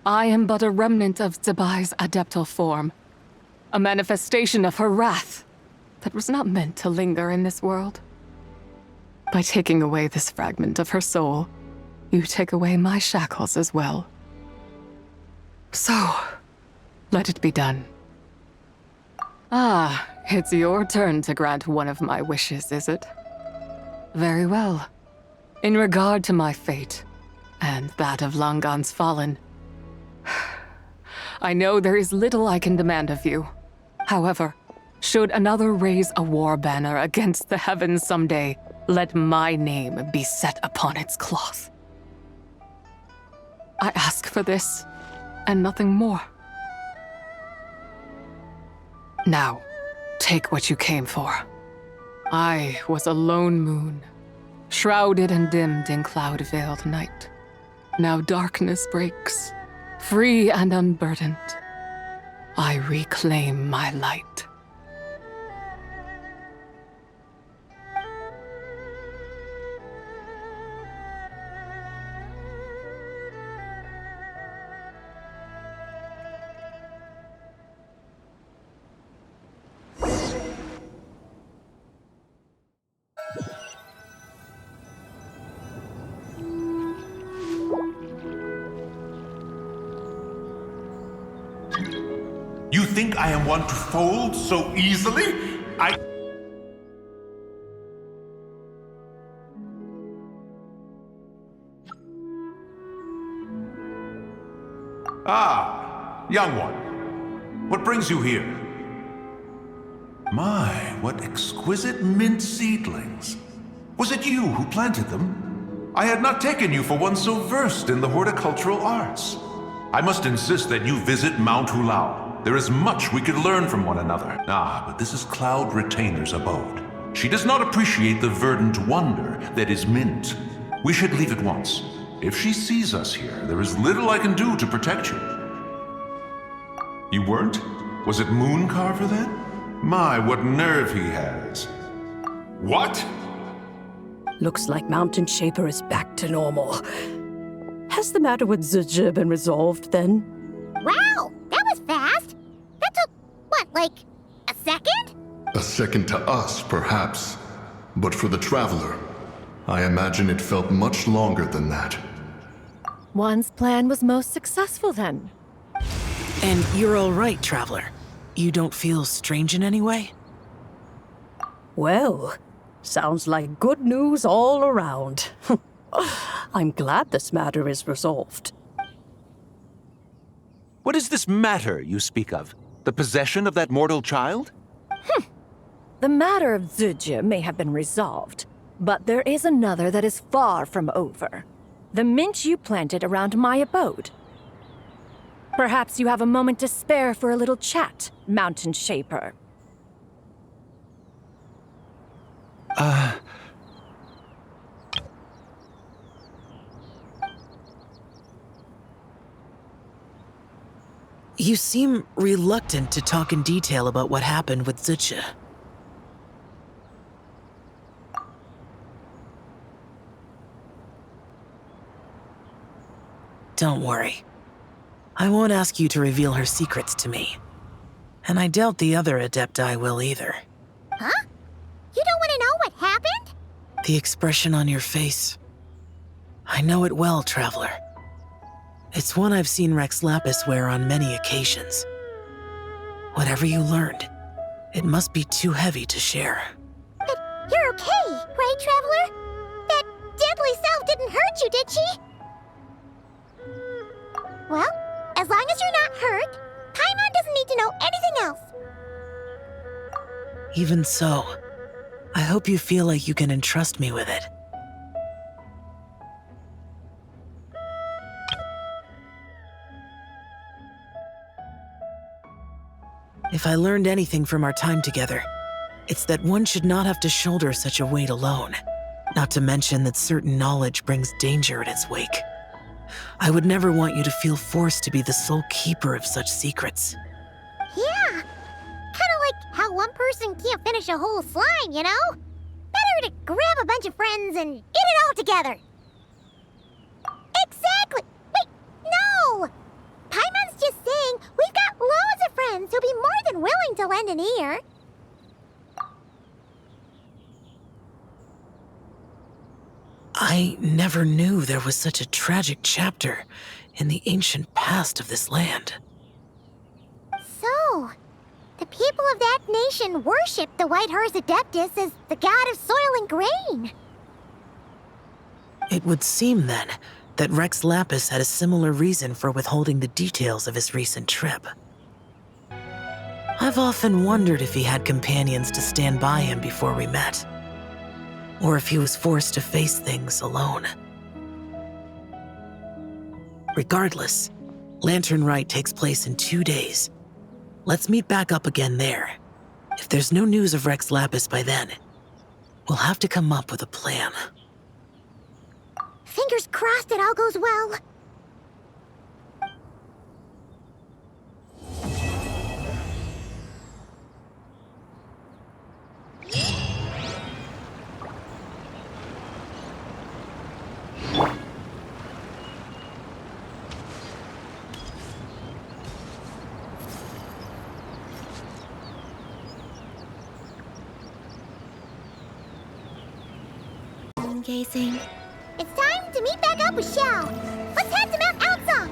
I am but a remnant of Zibai's adeptal form, a manifestation of her wrath that was not meant to linger in this world. By taking away this fragment of her soul, you take away my shackles as well. So, let it be done. Ah, it's your turn to grant one of my wishes, is it? Very well. In regard to my fate, and that of Langan's fallen, I know there is little I can demand of you. However, should another raise a war banner against the heavens someday, let my name be set upon its cloth. I ask for this, and nothing more. Now, take what you came for. I was a lone moon, shrouded and dimmed in cloud-veiled night. Now darkness breaks, free and unburdened. I reclaim my light.
You think I am one to fold so easily? Ah, young one. What brings you here? My, what exquisite mint seedlings. Was it you who planted them? I had not taken you for one so versed in the horticultural arts. I must insist that you visit Mount Hulao. There is much we could learn from one another. Ah, but this is Cloud Retainer's abode. She does not appreciate the verdant wonder that is mint. We should leave at once. If she sees us here, there is little I can do to protect you. You weren't? Was it Mooncarver then? My, what nerve he has. What?
Looks like Mountain Shaper is back to normal. Has the matter with Zizhi been resolved then?
Wow, that was fast. That took, what, like a second?
A second to us, perhaps. But for the Traveler, I imagine it felt much longer than that.
One's plan was most successful then.
And you're all right, Traveler. You don't feel strange in any way?
Well, sounds like good news all around. I'm glad this matter is resolved.
What is this matter you speak of? The possession of that mortal child?
The matter of Zizhi may have been resolved, but there is another that is far from over. The mint you planted around my abode. Perhaps you have a moment to spare for a little chat, Mountain Shaper.
You seem reluctant to talk in detail about what happened with Zizhi. Don't worry. I won't ask you to reveal her secrets to me. And I doubt the other Adepti will either.
Huh? You don't want to know what happened?
The expression on your face. I know it well, Traveler. It's one I've seen Rex Lapis wear on many occasions. Whatever you learned, it must be too heavy to share.
But you're okay, right, Traveler? That deadly self didn't hurt you, did she? Well, as long as you're not hurt, Paimon doesn't need to know anything else.
Even so, I hope you feel like you can entrust me with it. If I learned anything from our time together, it's that one should not have to shoulder such a weight alone. Not to mention that certain knowledge brings danger in its wake. I would never want you to feel forced to be the sole keeper of such secrets.
Yeah, kind of like how one person can't finish a whole slime, you know? Better to grab a bunch of friends and eat it all together. Exactly! Wait, no! Paimon's just saying we've got loads of friends who'll be more than willing to lend an ear.
I never knew there was such a tragic chapter in the ancient past of this land.
So, the people of that nation worship the White Horse Adeptus as the god of soil and grain.
It would seem, then, that Rex Lapis had a similar reason for withholding the details of his recent trip. I've often wondered if he had companions to stand by him before we met, or if he was forced to face things alone. Regardless, Lanternlit takes place in 2 days. Let's meet back up again there. If there's no news of Rex Lapis by then, we'll have to come up with a plan.
Fingers crossed it all goes well. Gazing. It's time to meet back up with Xiao. Let's head to Mount Outsong.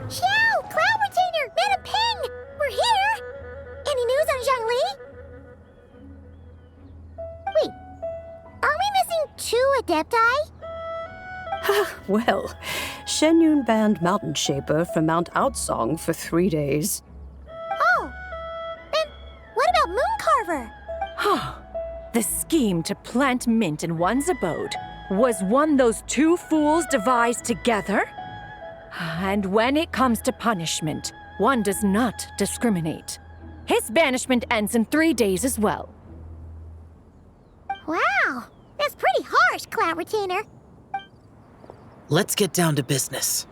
Xiao, Cloud Retainer, Madam Ping, we're here. Any news on Zhongli? Wait, are we missing 2 Adepti?
Well, Shenyun banned Mountain Shaper from Mount Outsong for 3 days.
Oh, then what about Mooncarver?
The scheme to plant mint in one's abode was one those 2 fools devised together? And when it comes to punishment, one does not discriminate. His banishment ends in 3 days as well.
Wow, that's pretty harsh, Cloud Retainer.
Let's get down to business.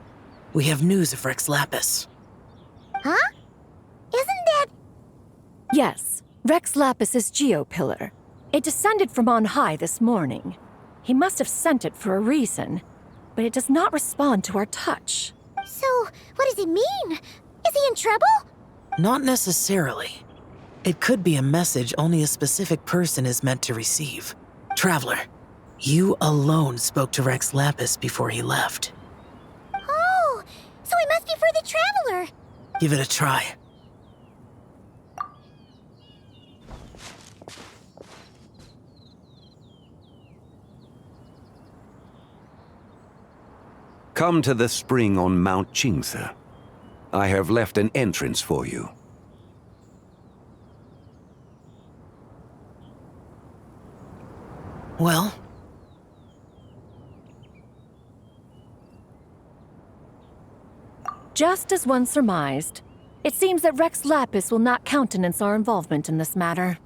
We have news of Rex Lapis.
Huh? Isn't that...
Yes, Rex Lapis's geopillar. It descended from on high this morning. He must have sent it for a reason, but it does not respond to our touch.
So, what does it mean? Is he in trouble?
Not necessarily. It could be a message only a specific person is meant to receive. Traveler, you alone spoke to Rex Lapis before he left.
Oh, so it must be for the Traveler.
Give it a try.
Come to the spring on Mount Qingse. I have left an entrance for you.
Well?
Just as one surmised, it seems that Rex Lapis will not countenance our involvement in this matter.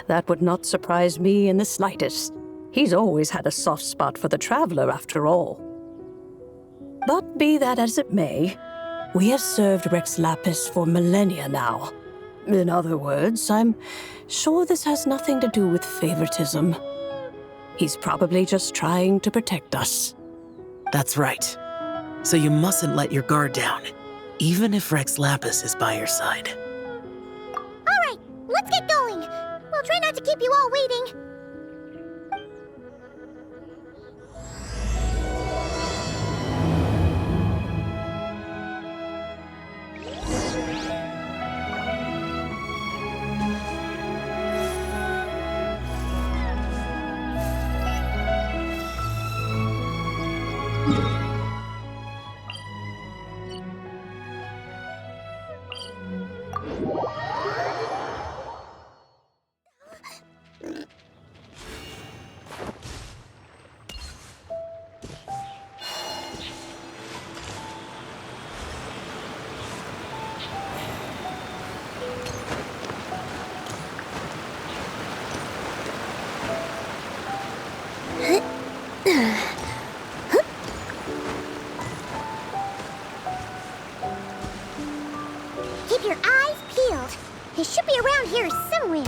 That would not surprise me in the slightest. He's always had a soft spot for the Traveler, after all. But be that as it may, we have served Rex Lapis for millennia now. In other words, I'm sure this has nothing to do with favoritism. He's probably just trying to protect us.
That's right. So you mustn't let your guard down, even if Rex Lapis is by your side.
All right, let's get going. We'll try not to keep you all waiting. Keep your eyes peeled. He should be around here somewhere.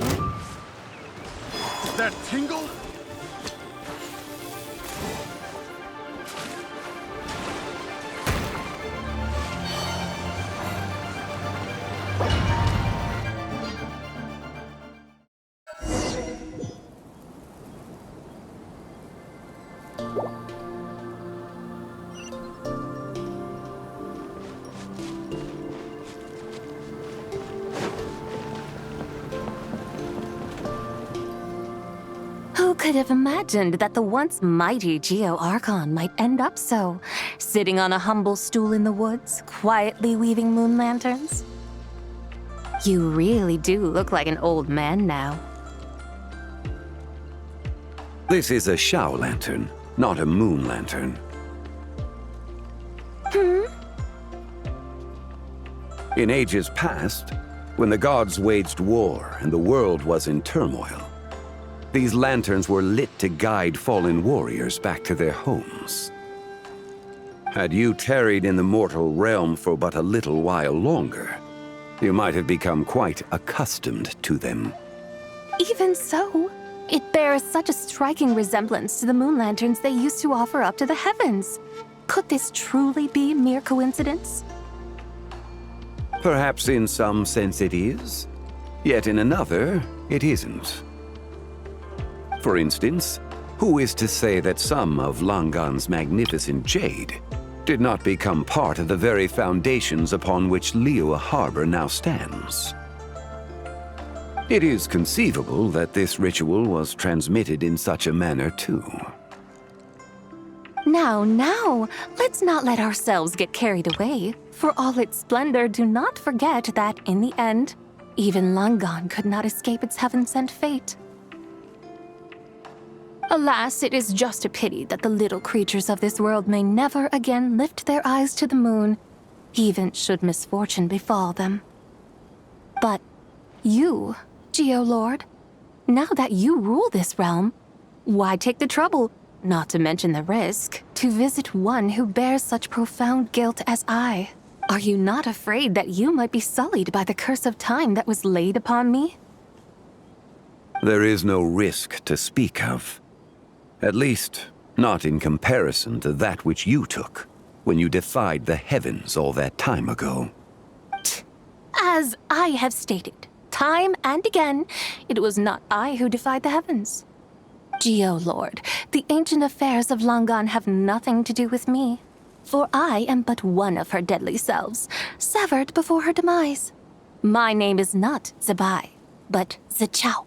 Is that Tingle?
Who could have imagined that the once mighty Geo-Archon might end up so, sitting on a humble stool in the woods, quietly weaving moon lanterns? You really do look like an old man now.
This is a Xiao lantern, not a moon lantern. In ages past, when the gods waged war and the world was in turmoil, these lanterns were lit to guide fallen warriors back to their homes. Had you tarried in the mortal realm for but a little while longer, you might have become quite accustomed to them.
Even so, it bears such a striking resemblance to the moon lanterns they used to offer up to the heavens. Could this truly be mere coincidence?
Perhaps in some sense it is, yet in another, it isn't. For instance, who is to say that some of Langan's magnificent jade did not become part of the very foundations upon which Liyue Harbor now stands? It is conceivable that this ritual was transmitted in such a manner too.
Now, let's not let ourselves get carried away. For all its splendor, do not forget that, in the end, even Langan could not escape its heaven-sent fate. Alas, it is just a pity that the little creatures of this world may never again lift their eyes to the moon, even should misfortune befall them. But you, Geo-Lord, now that you rule this realm, why take the trouble, not to mention the risk, to visit one who bears such profound guilt as I? Are you not afraid that you might be sullied by the curse of time that was laid upon me?
There is no risk to speak of. At least, not in comparison to that which you took when you defied the heavens all that time ago.
As I have stated, time and again, it was not I who defied the heavens. Geo-Lord, the ancient affairs of Langan have nothing to do with me, for I am but one of her deadly selves, severed before her demise. My name is not Zibai, but Zichao.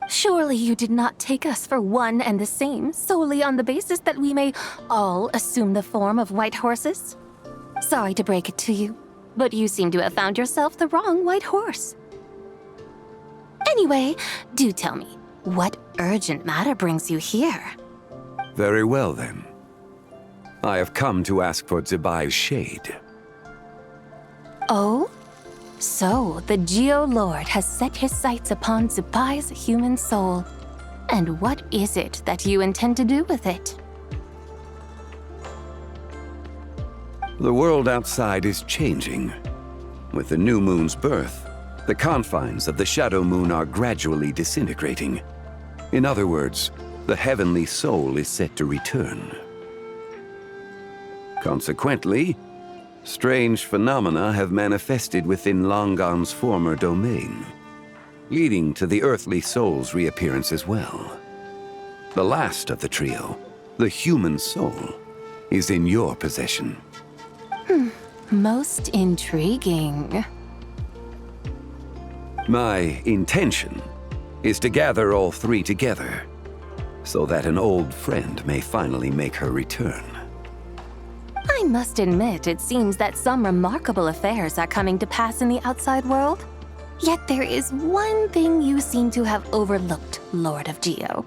Surely you did not take us for one and the same, solely on the basis that we may all assume the form of white horses? Sorry to break it to you, but you seem to have found yourself the wrong white horse. Anyway, do tell me, what urgent matter brings you here?
Very well then. I have come to ask for Zibai's shade.
Oh? So, the Geo-Lord has set his sights upon Zibai's human soul. And what is it that you intend to do with it?
The world outside is changing. With the new moon's birth, the confines of the shadow moon are gradually disintegrating. In other words, the heavenly soul is set to return. Consequently, strange phenomena have manifested within Langan's former domain, leading to the earthly soul's reappearance as well. The last of the trio, the human soul, is in your possession.
Most intriguing.
My intention is to gather all three together, so that an old friend may finally make her return.
I must admit, it seems that some remarkable affairs are coming to pass in the outside world. Yet there is one thing you seem to have overlooked, Lord of Geo.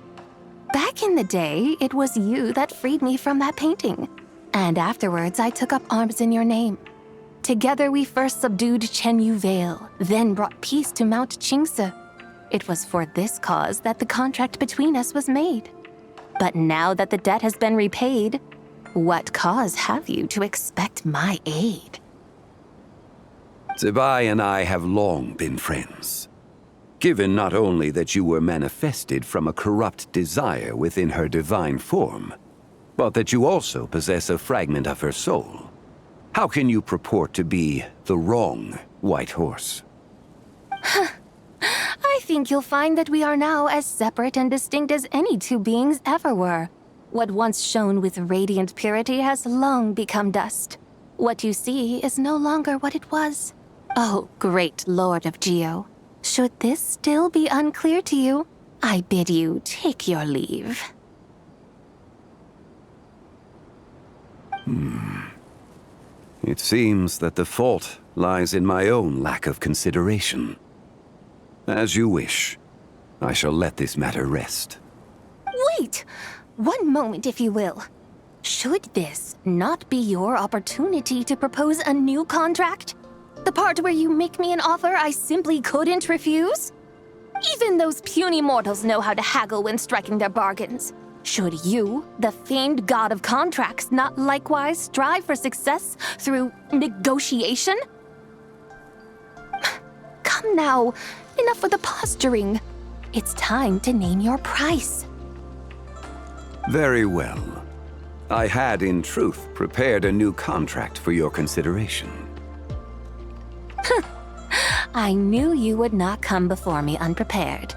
Back in the day, it was you that freed me from that painting. And afterwards, I took up arms in your name. Together we first subdued Chenyu Vale, then brought peace to Mount Qingse. It was for this cause that the contract between us was made. But now that the debt has been repaid, what cause have you to expect my aid?
Zibai and I have long been friends. Given not only that you were manifested from a corrupt desire within her divine form, but that you also possess a fragment of her soul, how can you purport to be the wrong White Horse?
I think you'll find that we are now as separate and distinct as any two beings ever were. What once shone with radiant purity has long become dust. What you see is no longer what it was. Oh, great Lord of Geo. Should this still be unclear to you, I bid you take your leave.
It seems that the fault lies in my own lack of consideration. As you wish. I shall let this matter rest.
Wait! One moment, if you will. Should this not be your opportunity to propose a new contract? The part where you make me an offer I simply couldn't refuse? Even those puny mortals know how to haggle when striking their bargains. Should you, the famed god of contracts, not likewise strive for success through negotiation? Come now, enough with the posturing. It's time to name your price.
Very well. I had, in truth, prepared a new contract for your consideration.
I knew you would not come before me unprepared.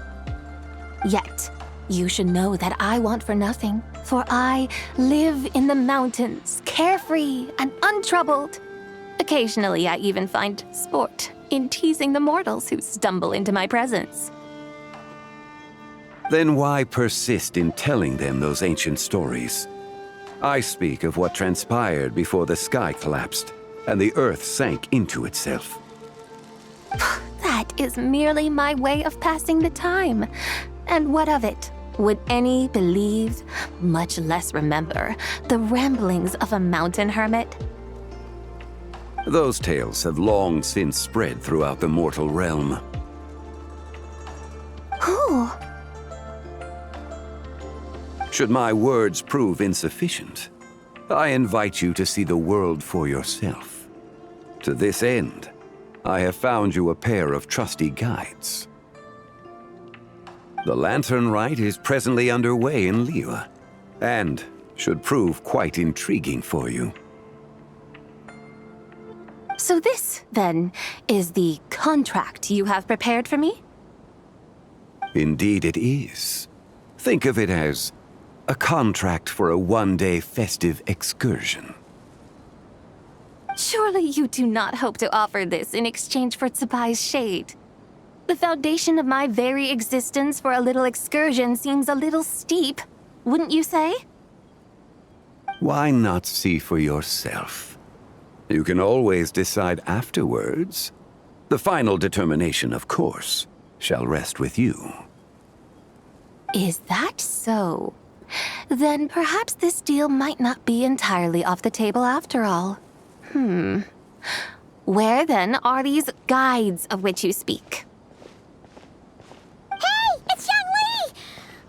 Yet, you should know that I want for nothing, for I live in the mountains, carefree and untroubled. Occasionally, I even find sport in teasing the mortals who stumble into my presence.
Then why persist in telling them those ancient stories? I speak of what transpired before the sky collapsed and the earth sank into itself.
That is merely my way of passing the time. And what of it? Would any believe, much less remember, the ramblings of a mountain hermit?
Those tales have long since spread throughout the mortal realm.
Who?
Should my words prove insufficient, I invite you to see the world for yourself. To this end, I have found you a pair of trusty guides. The Lantern Rite is presently underway in Liyue, and should prove quite intriguing for you.
So this, then, is the contract you have prepared for me?
Indeed it is. Think of it as a contract for a one-day festive excursion.
Surely you do not hope to offer this in exchange for Tsubai's shade. The foundation of my very existence for a little excursion seems a little steep, wouldn't you say?
Why not see for yourself? You can always decide afterwards. The final determination, of course, shall rest with you.
Is that so? Then perhaps this deal might not be entirely off the table after all. Where then are these guides of which you speak?
Hey, it's Xiangli!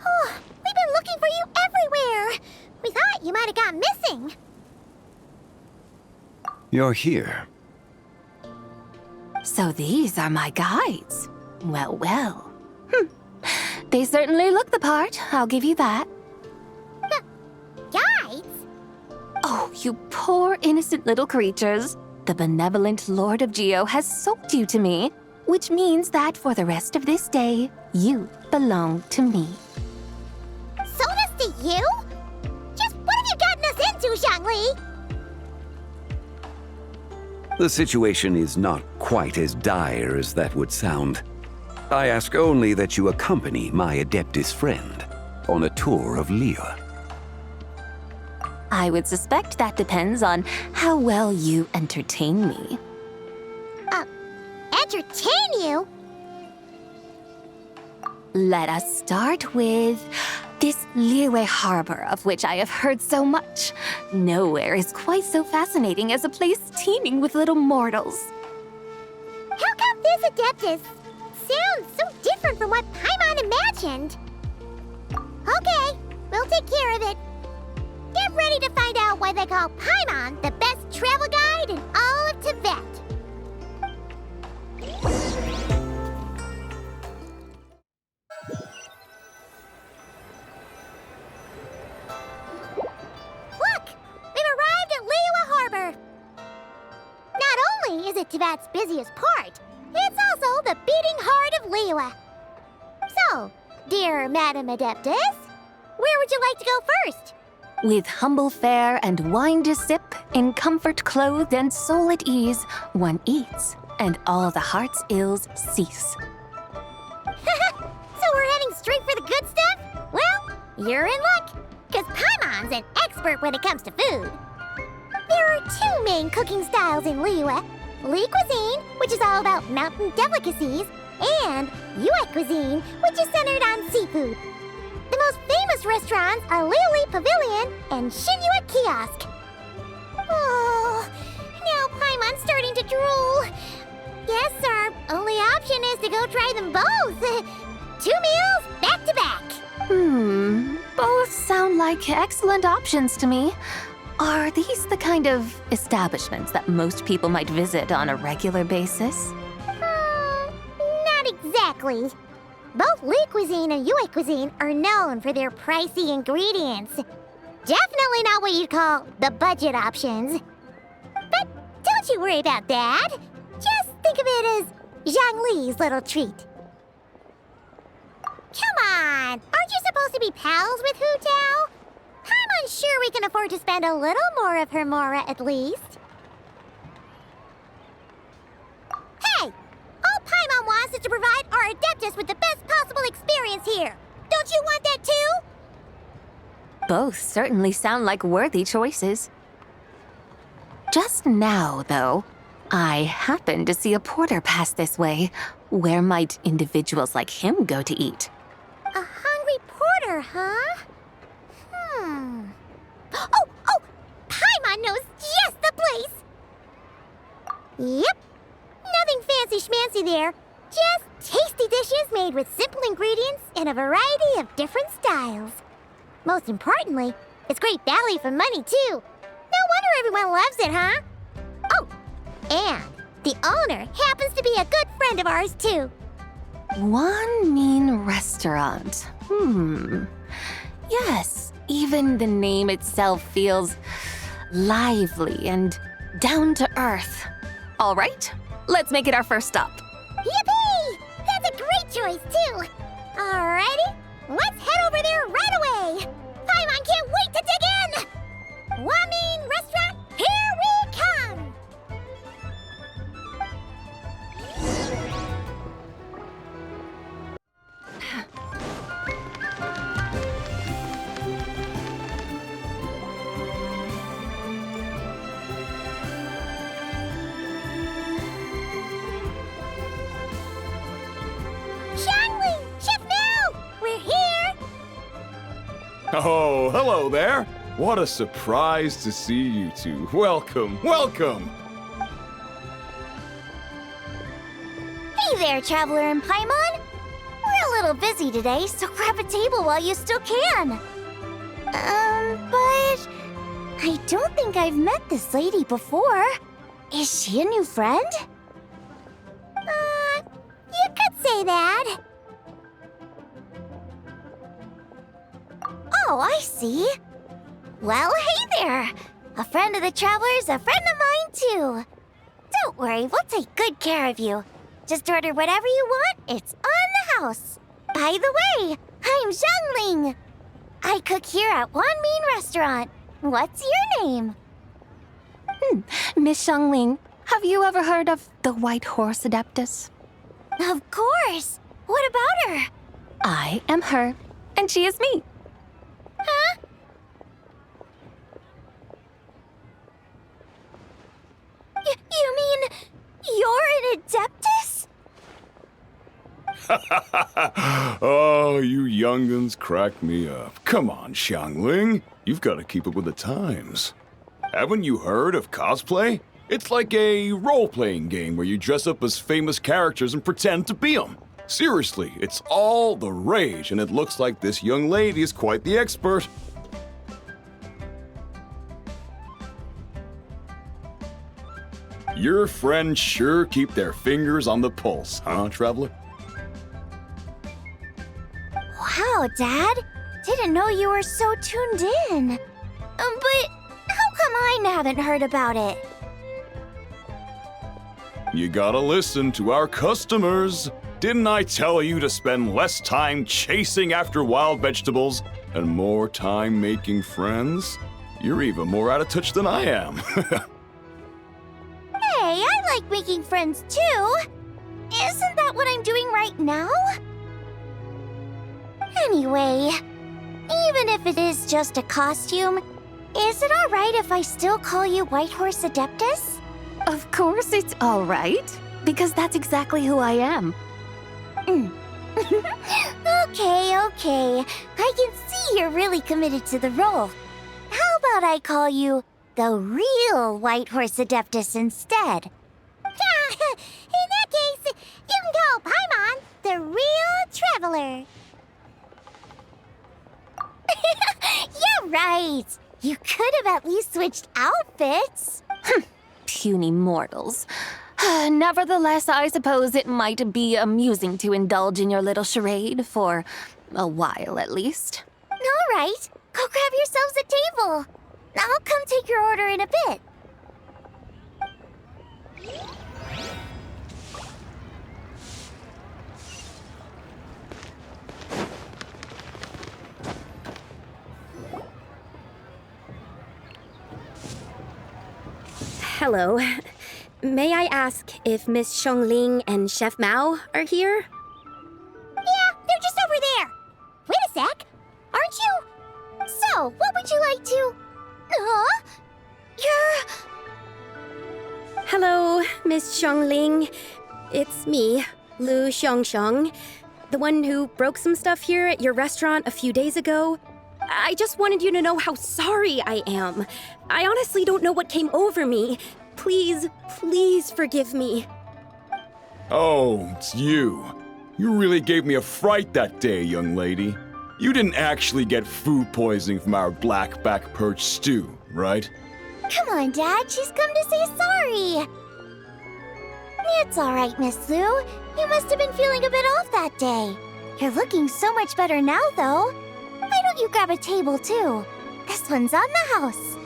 Oh, we've been looking for you everywhere. We thought you might have gone missing.
You're here.
So these are my guides. Well, well. They certainly look the part, I'll give you that.
Guides?
Oh, you poor innocent little creatures. The benevolent Lord of Geo has sold you to me, which means that for the rest of this day, you belong to me.
Sold us to you? Just what have you gotten us into, Xiangli?
The situation is not quite as dire as that would sound. I ask only that you accompany my Adeptus friend on a tour of Liyue.
I would suspect that depends on how well you entertain me.
Entertain you?
Let us start with this Liyue harbor of which I have heard so much. Nowhere is quite so fascinating as a place teeming with little mortals.
How come this Adeptus sounds so different from what Paimon imagined? Okay, we'll take care of it. Get ready to find out why they call Paimon the best travel guide in all of Tibet. Teyvat's busiest part. It's also the beating heart of Liyue. So, dear Madam Adeptus, where would you like to go first?
With humble fare and wine to sip, in comfort clothed and soul at ease, one eats, and all the heart's ills cease.
So we're heading straight for the good stuff? Well, you're in luck, because Paimon's an expert when it comes to food. There are two main cooking styles in Liyue. Li cuisine, which is all about mountain delicacies, and Yue cuisine, which is centered on seafood. The most famous restaurants are Liuli Pavilion and Shenhe Kiosk. Oh, now Paimon's starting to drool. Yes, our only option is to go try them both. 2 meals, back to back.
Both sound like excellent options to me. Are these the kind of establishments that most people might visit on a regular basis?
Not exactly. Both Li cuisine and Yue cuisine are known for their pricey ingredients. Definitely not what you'd call the budget options. But don't you worry about that. Just think of it as Zhongli's little treat. Come on, aren't you supposed to be pals with Hu Tao? I'm unsure we can afford to spend a little more of her mora at least. Hey, all Paimon wants is to provide our Adeptus with the best possible experience here. Don't you want that too?
Both certainly sound like worthy choices. Just now, though, I happened to see a porter pass this way. Where might individuals like him go to eat?
A hungry porter, huh? Oh! Paimon knows just the place! Yep. Nothing fancy-schmancy there. Just tasty dishes made with simple ingredients in a variety of different styles. Most importantly, it's great value for money, too. No wonder everyone loves it, huh? Oh, and the owner happens to be a good friend of ours, too.
One mean restaurant. Yes, even the name itself feels lively and down to earth. All right, let's make it our first stop.
Yippee! That's a great choice, too. Alrighty, let's head over there right away. Paimon can't wait to dig in. Wamin Restaurant, here we come.
Oh, hello there. What a surprise to see you two. Welcome, welcome.
Hey there, Traveler and Paimon. We're a little busy today, so grab a table while you still can. But I don't think I've met this lady before. Is she a new friend?
You could say that.
Oh, I see. Well, hey there. A friend of the Traveler's a friend of mine, too. Don't worry, we'll take good care of you. Just order whatever you want, it's on the house. By the way, I'm Zhongling. I cook here at Wanmin Restaurant. What's your name?
Miss Zhongling, have you ever heard of the White Horse Adeptus?
Of course. What about her?
I am her, and she is me.
Huh? You mean you're an Adeptus?
Oh, you young'uns crack me up. Come on, Xiangling. You've got to keep up with the times. Haven't you heard of cosplay? It's like a role-playing game where you dress up as famous characters and pretend to be them. Seriously, it's all the rage, and it looks like this young lady is quite the expert. Your friends sure keep their fingers on the pulse, huh, Traveler?
Wow, Dad. Didn't know you were so tuned in. But how come I haven't heard about it?
You gotta listen to our customers. Didn't I tell you to spend less time chasing after wild vegetables and more time making friends? You're even more out of touch than I am.
Hey, I like making friends too. Isn't that what I'm doing right now? Anyway, even if it is just a costume, is it alright if I still call you Whitehorse Adeptus?
Of course it's all right, because that's exactly who I am.
Okay. I can see you're really committed to the role. How about I call you the real Whitehorse Adeptus instead? In that case, you can call Paimon the real traveler. You're right. You could have at least switched outfits.
Puny mortals. Nevertheless, I suppose it might be amusing to indulge in your little charade for a while at least.
All right, go grab yourselves a table. I'll come take your order in a bit.
Hello. May I ask if Miss Xiongling and Chef Mao are here?
Yeah, they're just over there. Wait a sec. Aren't you? So, what would you like to...
Hello, Miss Xiongling. It's me, Lu Xiongxiong, the one who broke some stuff here at your restaurant a few days ago. I just wanted you to know how sorry I am. I honestly don't know what came over me. Please forgive me.
Oh, it's you. You really gave me a fright that day, young lady. You didn't actually get food poisoning from our black-back perch stew, right?
Come on, Dad. She's come to say sorry. It's all right, Miss Lu. You must have been feeling a bit off that day. You're looking so much better now, though. Why don't you grab a table, too? This one's on the house.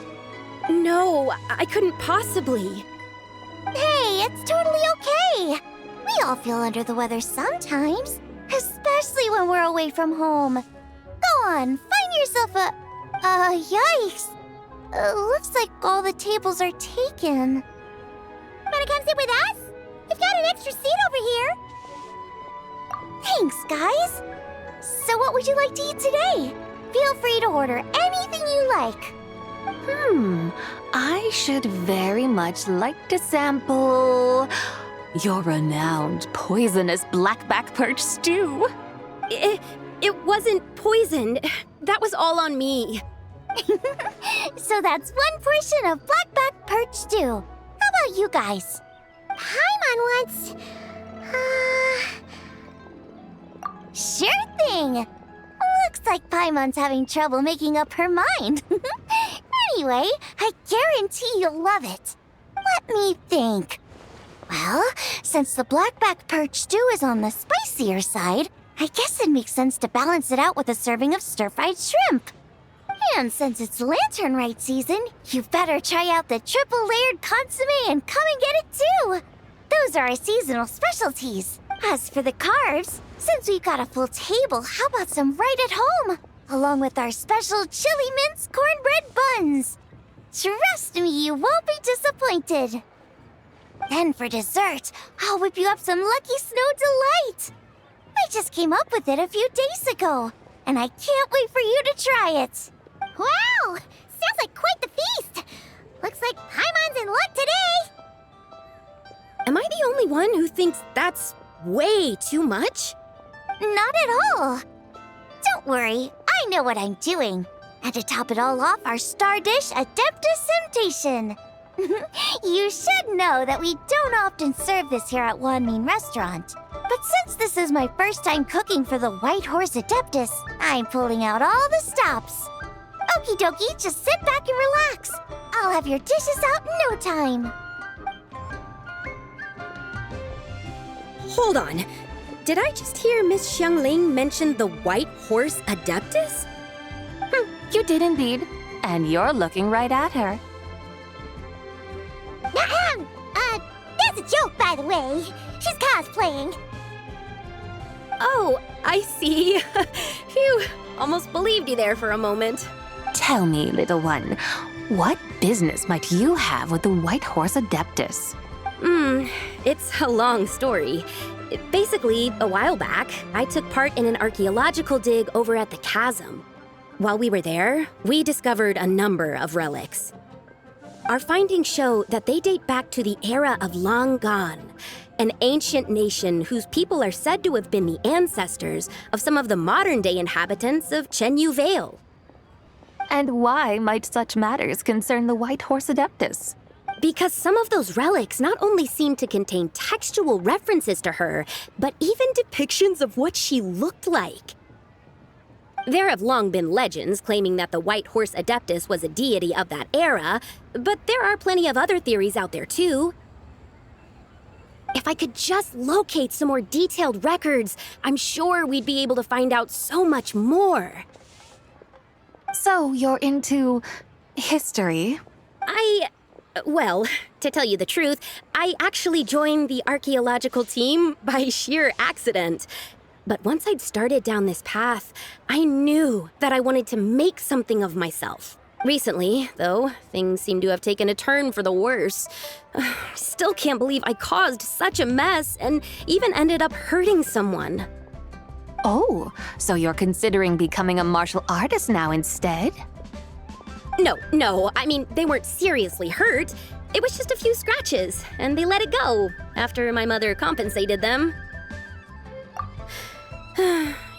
No, I couldn't possibly.
Hey, it's totally okay. We all feel under the weather sometimes, especially when we're away from home. Go on, find yourself a... yikes. Looks like all the tables are taken. Wanna come sit with us? We've got an extra seat over here. Thanks, guys. So what would you like to eat today? Feel free to order anything you like.
I should very much like to sample your renowned poisonous blackback perch stew.
It wasn't poisoned. That was all on me.
So that's one portion of blackback perch stew. How about you guys? Paimon wants... Sure thing! Looks like Paimon's having trouble making up her mind. Anyway, I guarantee you'll love it. Let me think. Well, since the blackback perch stew is on the spicier side, I guess it makes sense to balance it out with a serving of stir-fried shrimp. And since it's Lanternlit season, you better try out the triple-layered consomme and come and get it too! Those are our seasonal specialties. As for the carbs, since we've got a full table, how about some right at home? Along with our special chili mince cornbread buns. Trust me, you won't be disappointed. Then for dessert, I'll whip you up some Lucky Snow Delight. I just came up with it a few days ago, and I can't wait for you to try it. Wow! Sounds like quite the feast! Looks like Paimon's in luck today!
Am I the only one who thinks that's way too much?
Not at all. Don't worry, I know what I'm doing. And to top it all off, our star dish, Adeptus Temptation. You should know that we don't often serve this here at Wanmin Restaurant. But since this is my first time cooking for the Whitehorse Adeptus, I'm pulling out all the stops. Okie dokie, just sit back and relax. I'll have your dishes out in no time.
Hold on. Did I just hear Miss Xiongling mention the Whitehorse Adeptus?
You did indeed. And you're looking right at her.
That's a joke, by the way. She's cosplaying.
Oh, I see. Phew, almost believed you there for a moment.
Tell me, little one, what business might you have with the White Horse Adeptus?
It's a long story. Basically, a while back, I took part in an archaeological dig over at the chasm. While we were there, we discovered a number of relics. Our findings show that they date back to the era of Long Gone, an ancient nation whose people are said to have been the ancestors of some of the modern-day inhabitants of Chenyu Vale.
And why might such matters concern the White Horse Adeptus?
Because some of those relics not only seem to contain textual references to her, but even depictions of what she looked like. There have long been legends claiming that the White Horse Adeptus was a deity of that era, but there are plenty of other theories out there too. If I could just locate some more detailed records, I'm sure we'd be able to find out so much more.
So you're into history?
Well, to tell you the truth, I actually joined the archaeological team by sheer accident. But once I'd started down this path, I knew that I wanted to make something of myself. Recently, though, things seem to have taken a turn for the worse. Still can't believe I caused such a mess and even ended up hurting someone.
Oh, so you're considering becoming a martial artist now instead?
No, I mean, they weren't seriously hurt. It was just a few scratches, and they let it go after my mother compensated them.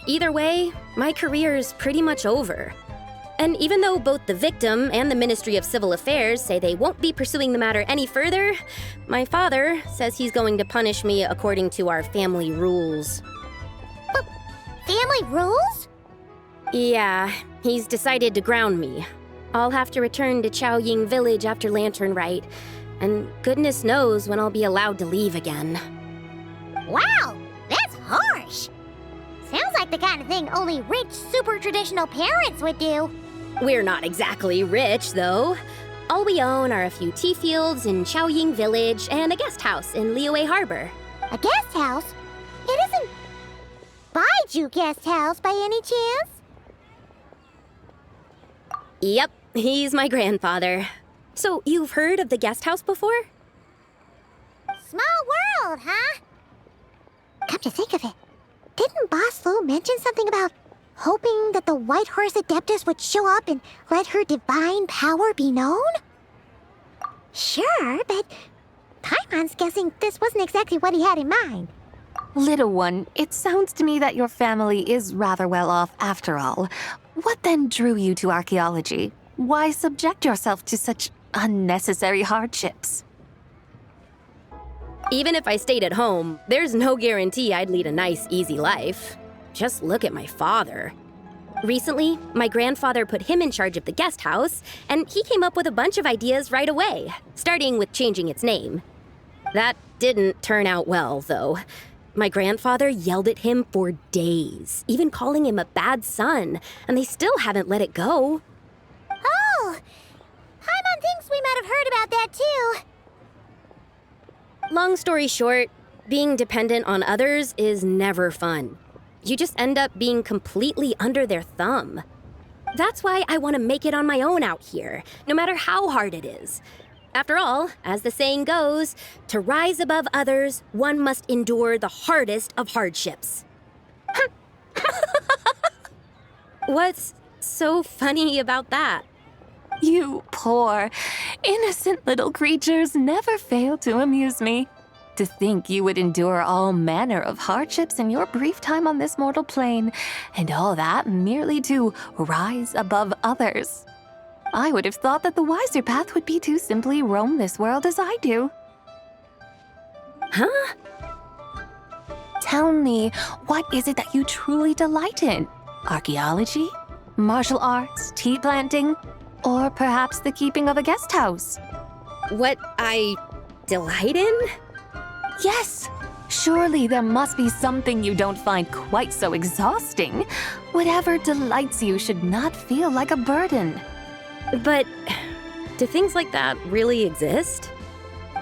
Either way, my career's pretty much over. And even though both the victim and the Ministry of Civil Affairs say they won't be pursuing the matter any further, my father says he's going to punish me according to our family rules.
Family rules?
Yeah, he's decided to ground me. I'll have to return to Xiaoying village after Lanternlit, and goodness knows when I'll be allowed to leave again.
Wow, that's harsh. Sounds like the kind of thing only rich, super traditional parents would do.
We're not exactly rich, though. All we own are a few tea fields in Xiaoying village and a guest house in Liyue Harbor.
A guest house? It isn't Baiju guest house by any chance?
Yep, he's my grandfather. So you've heard of the guest house before?
Small world, huh? Come to think of it, didn't Boss Lu mention something about hoping that the White Horse Adeptus would show up and let her divine power be known? Sure, but Paimon's guessing this wasn't exactly what he had in mind.
Little one, it sounds to me that your family is rather well off after all. What then drew you to archaeology? Why subject yourself to such unnecessary hardships?
Even if I stayed at home, there's no guarantee I'd lead a nice, easy life. Just look at my father. Recently, my grandfather put him in charge of the guest house, and he came up with a bunch of ideas right away, starting with changing its name. That didn't turn out well, though. My grandfather yelled at him for days, even calling him a bad son, and they still haven't let it go.
Oh, Paimon thinks we might have heard about that too.
Long story short, being dependent on others is never fun. You just end up being completely under their thumb. That's why I want to make it on my own out here, no matter how hard it is. After all, as the saying goes, to rise above others, one must endure the hardest of hardships. What's so funny about that?
You poor, innocent little creatures never fail to amuse me. To think you would endure all manner of hardships in your brief time on this mortal plane, and all that merely to rise above others. I would have thought that the wiser path would be to simply roam this world as I do.
Huh?
Tell me, what is it that you truly delight in? Archaeology? Martial arts? Tea planting? Or perhaps the keeping of a guest house?
What I delight in?
Yes. Surely there must be something you don't find quite so exhausting. Whatever delights you should not feel like a burden.
But do things like that really exist?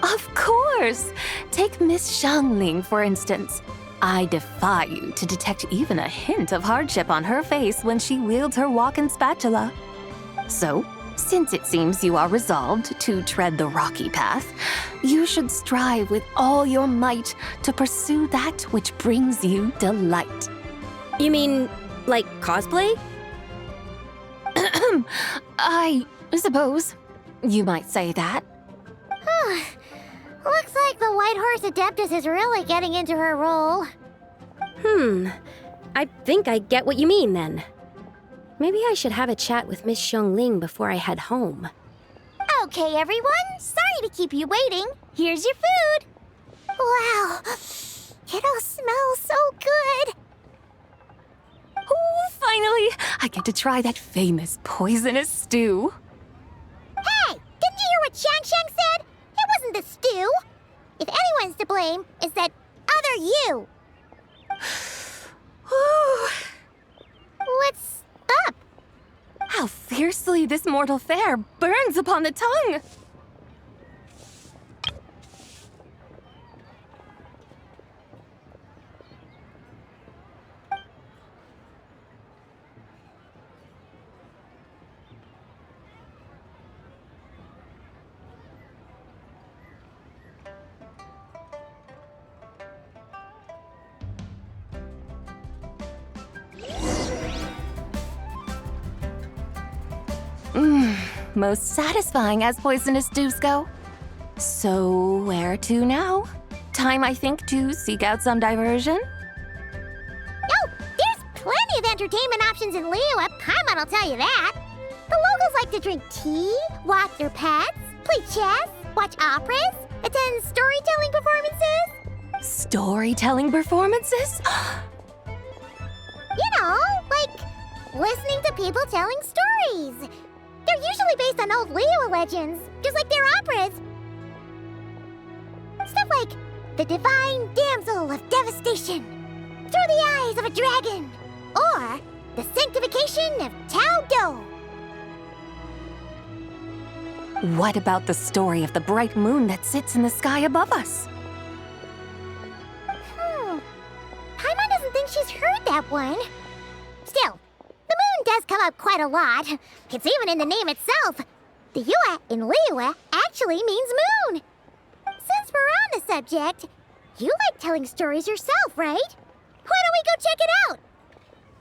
Of course! Take Miss Xiangling, for instance. I defy you to detect even a hint of hardship on her face when she wields her walking spatula. So, since it seems you are resolved to tread the rocky path, you should strive with all your might to pursue that which brings you delight.
You mean, like cosplay?
I suppose you might say that.
Looks like the White Horse Adeptus is really getting into her role.
I think I get what you mean then. Maybe I should have a chat with Miss Xiangling before I head home.
Okay, everyone. Sorry to keep you waiting. Here's your food. Wow. It all smells so good.
Oh, finally! I get to try that famous poisonous stew.
Hey! Didn't you hear what Shang said? It wasn't the stew. If anyone's to blame, it's that other you. What's up?
How fiercely this mortal fare burns upon the tongue! Most satisfying as poisonous stews go. So, where to now? Time, I think, to seek out some diversion?
Oh, there's plenty of entertainment options in Liyue. Paimon will tell you that. The locals like to drink tea, walk their pets, play chess, watch operas, attend storytelling performances.
Storytelling performances?
You know, like listening to people telling stories. They're usually based on old Liyue legends, just like their operas. Stuff like The Divine Damsel of Devastation, Through the Eyes of a Dragon, or The Sanctification of Tao Do.
What about the story of the bright moon that sits in the sky above us?
Paimon doesn't think she's heard that one. Still, the moon does come up quite a lot. It's even in the name itself. The Yue in Liyue actually means moon. Since we're on the subject, you like telling stories yourself, right? Why don't we go check it out?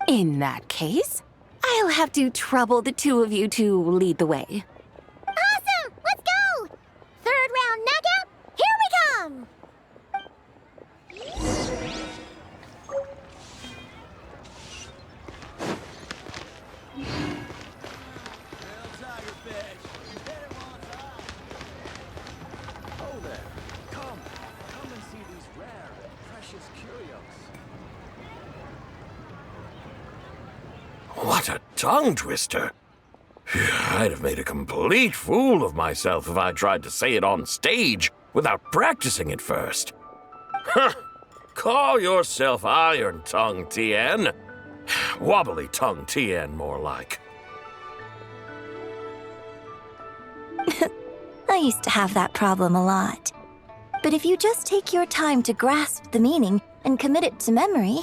In that case, I'll have to trouble the two of you to lead the way.
Awesome! Let's go! Third round knockout, here we come!
What a tongue twister! I'd have made a complete fool of myself if I tried to say it on stage without practicing it first. Huh! Call yourself Iron Tongue, Tien. Wobbly Tongue Tien, more like.
I used to have that problem a lot. But if you just take your time to grasp the meaning and commit it to memory,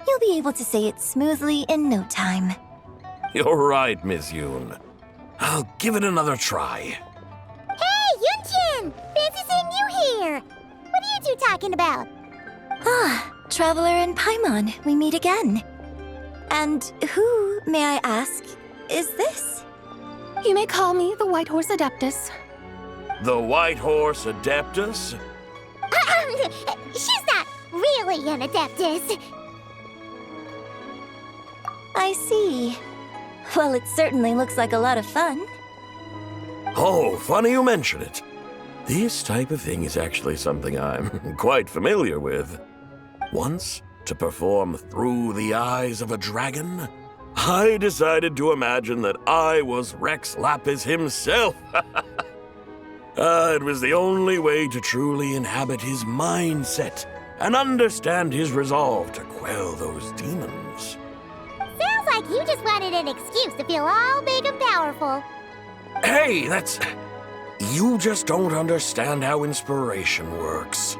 you'll be able to say it smoothly in no time.
You're right, Miss Yoon. I'll give it another try.
Hey, Yunjin! Fancy seeing you here! What are you two talking about?
Ah, Traveler and Paimon, we meet again. And who, may I ask, is this?
You may call me the White Horse Adeptus.
The White Horse Adeptus?
She's not really an Adeptus.
I see. Well, it certainly looks like a lot of fun.
Oh, funny you mention it. This type of thing is actually something I'm quite familiar with. Once, to perform Through the Eyes of a Dragon, I decided to imagine that I was Rex Lapis himself. It was the only way to truly inhabit his mindset and understand his resolve to quell those demons.
Sounds like you just wanted an excuse to feel all big and powerful.
Hey, that's...
You just don't understand how inspiration works.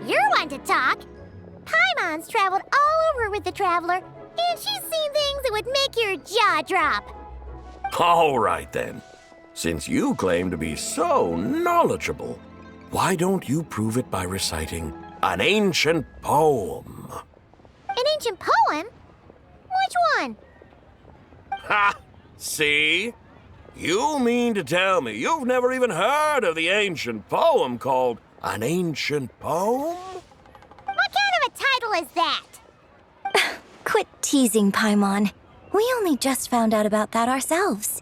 You're one to talk. Paimon's traveled all over with the Traveler, and she's seen things that would make your jaw drop.
All right, then. Since you claim to be so knowledgeable, why don't you prove it by reciting an ancient poem?
An ancient poem? Which one?
Ha! See? You mean to tell me you've never even heard of the ancient poem called An Ancient Poem?
What kind of a title is that?
Quit teasing, Paimon. We only just found out about that ourselves.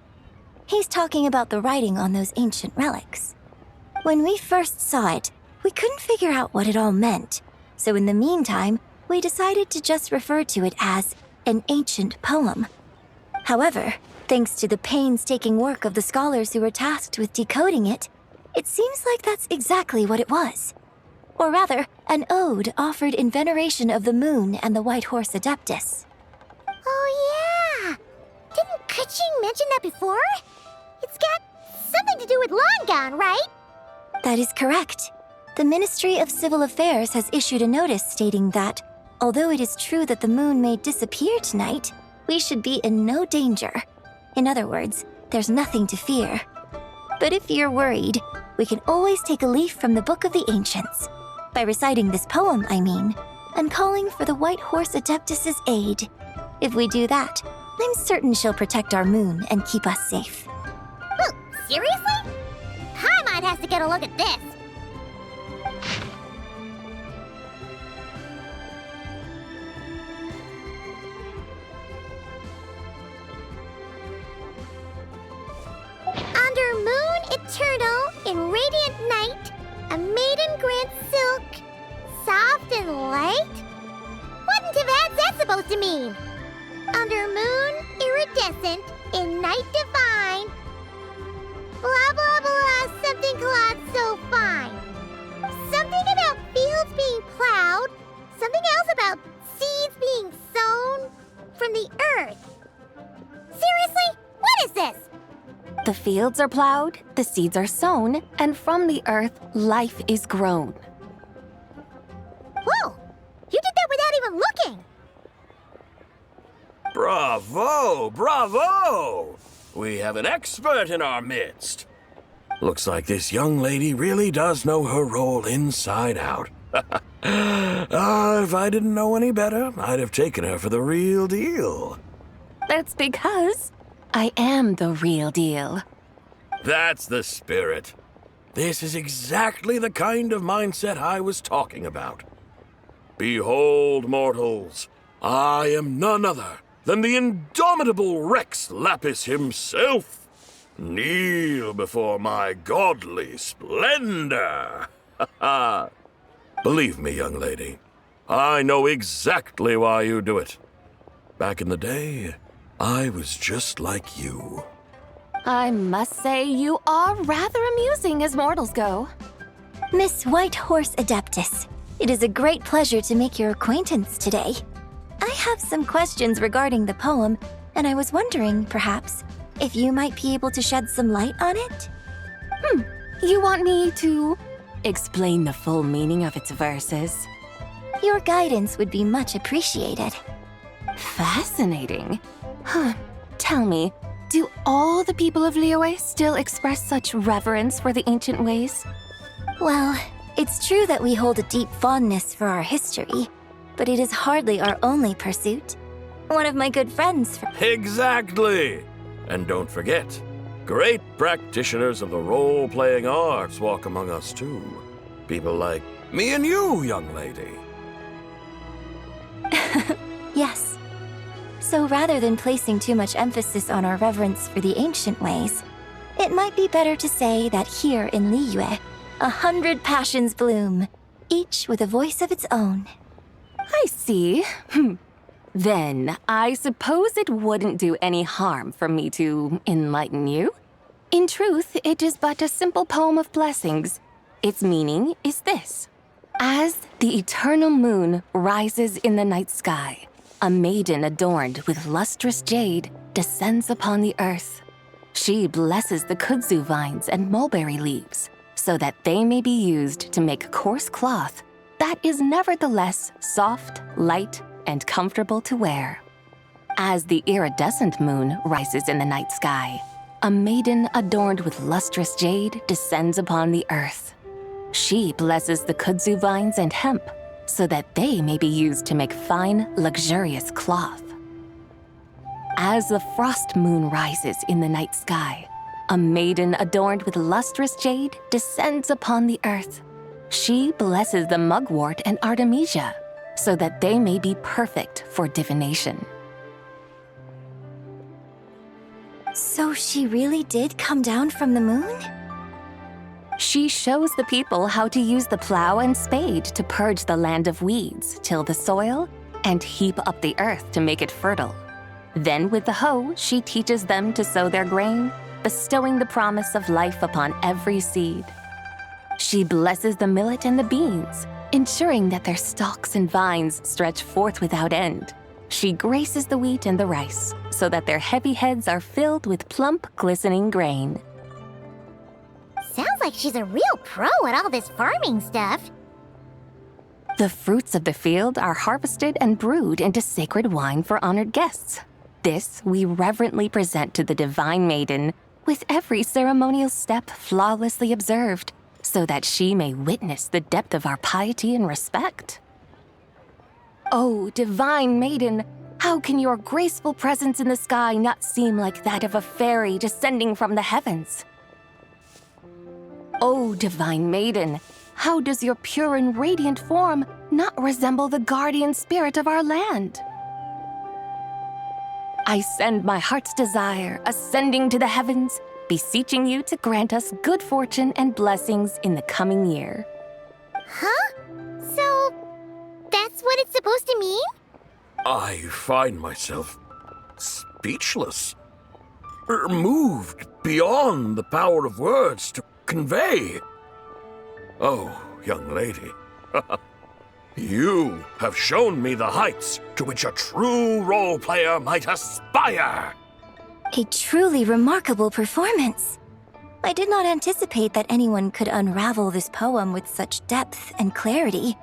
He's talking about the writing on those ancient relics. When we first saw it, we couldn't figure out what it all meant. So in the meantime, we decided to just refer to it as an ancient poem. However, thanks to the painstaking work of the scholars who were tasked with decoding it, it seems like that's exactly what it was. Or rather, an ode offered in veneration of the moon and the White Horse Adeptus.
Oh yeah! Didn't keqing mention that before? It's got something to do with Longon, right?
That is correct. The Ministry of Civil Affairs has issued a notice stating that, although it is true that the moon may disappear tonight, we should be in no danger. In other words, there's nothing to fear. But if you're worried, we can always take a leaf from the Book of the Ancients. By reciting this poem, I mean, and calling for the White Horse Adeptus's aid. If we do that, I'm certain she'll protect our moon and keep us safe.
Oh, seriously? Paimon has to get a look at this. Under moon eternal, in radiant night, a maiden grants silk, soft and light? What in Tibet's that supposed to mean? Under moon iridescent, in night divine, blah blah blah, something cloth so fine. Something about fields being plowed, something else about seeds being sown from the earth. Seriously? What is this?
The fields are plowed, the seeds are sown, and from the earth, life is grown.
Whoa! You did that without even looking!
Bravo! Bravo! We have an expert in our midst. Looks like this young lady really does know her role inside out. If I didn't know any better, I'd have taken her for the real deal.
That's because I am the real deal.
That's the spirit. This is exactly the kind of mindset I was talking about. Behold, mortals, I am none other than the indomitable Rex Lapis himself. Kneel before my godly splendor. Believe me, young lady, I know exactly why you do it. Back in the day, I was just like you.
I must say you are rather amusing as mortals go.
Miss White Horse Adeptus, it is a great pleasure to make your acquaintance today. I have some questions regarding the poem, and I was wondering, perhaps, if you might be able to shed some light on it?
You want me to explain the full meaning of its verses?
Your guidance would be much appreciated.
Fascinating. Tell me, do all the people of Liyue still express such reverence for the ancient ways?
Well, it's true that we hold a deep fondness for our history, but it is hardly our only pursuit. One of my good friends...
Exactly! And don't forget, great practitioners of the role-playing arts walk among us too. People like me and you, young lady.
Yes. So rather than placing too much emphasis on our reverence for the ancient ways, it might be better to say that here in Liyue, 100 passions bloom, each with a voice of its own.
I see. Then, I suppose it wouldn't do any harm for me to enlighten you. In truth, it is but a simple poem of blessings. Its meaning is this. As the eternal moon rises in the night sky, a maiden adorned with lustrous jade descends upon the earth. She blesses the kudzu vines and mulberry leaves so that they may be used to make coarse cloth that is nevertheless soft, light, and comfortable to wear. As the iridescent moon rises in the night sky, a maiden adorned with lustrous jade descends upon the earth. She blesses the kudzu vines and hemp so that they may be used to make fine, luxurious cloth. As the frost moon rises in the night sky, a maiden adorned with lustrous jade descends upon the earth. She blesses the mugwort and artemisia so that they may be perfect for divination.
So she really did come down from the moon?
She shows the people how to use the plow and spade to purge the land of weeds, till the soil, and heap up the earth to make it fertile. Then with the hoe, she teaches them to sow their grain, bestowing the promise of life upon every seed. She blesses the millet and the beans, ensuring that their stalks and vines stretch forth without end. She graces the wheat and the rice, so that their heavy heads are filled with plump, glistening grain.
Sounds like she's a real pro at all this farming stuff.
The fruits of the field are harvested and brewed into sacred wine for honored guests. This we reverently present to the divine maiden, with every ceremonial step flawlessly observed, so that she may witness the depth of our piety and respect. Oh, divine maiden, how can your graceful presence in the sky not seem like that of a fairy descending from the heavens? Oh, divine maiden, how does your pure and radiant form not resemble the guardian spirit of our land? I send my heart's desire, ascending to the heavens, beseeching you to grant us good fortune and blessings in the coming year.
Huh? So, that's what it's supposed to mean?
I find myself speechless, moved beyond the power of words to convey. Oh, young lady, you have shown me the heights to which a true role player might aspire.
A truly remarkable performance. I did not anticipate that anyone could unravel this poem with such depth and clarity,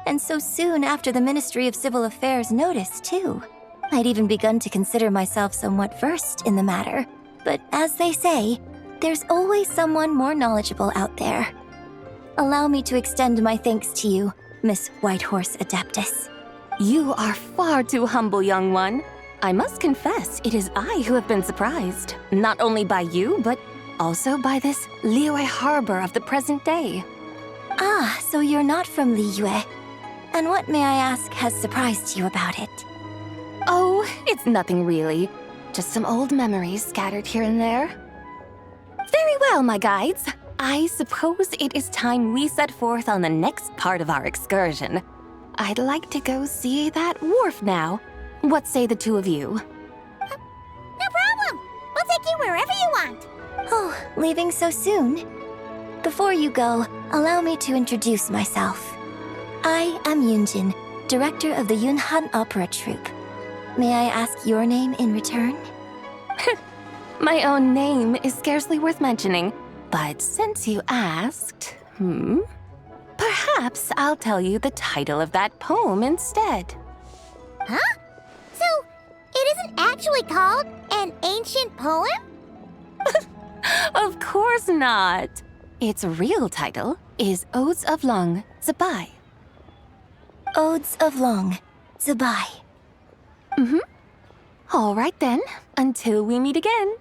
and so soon after the Ministry of Civil Affairs noticed, too. I'd even begun to consider myself somewhat versed in the matter, but as they say, there's always someone more knowledgeable out there. Allow me to extend my thanks to you, Miss Whitehorse Adeptus.
You are far too humble, young one. I must confess, it is I who have been surprised, not only by you, but also by this Liyue harbor of the present day.
Ah, so you're not from Liyue. And what, may I ask, has surprised you about it?
Oh, it's nothing really. Just some old memories scattered here and there. Very well, my guides. I suppose it is time we set forth on the next part of our excursion. I'd like to go see that wharf now. What say the two of you?
No problem! We'll take you wherever you want.
Oh, leaving so soon? Before you go, allow me to introduce myself. I am Yunjin, director of the Yunhan Opera Troupe. May I ask your name in return?
My own name is scarcely worth mentioning, but since you asked, perhaps I'll tell you the title of that poem instead.
Huh? So, it isn't actually called an ancient poem?
Of course not. Its real title is Odes of Long Zibai.
Odes of Long Zibai.
All right then, until we meet again.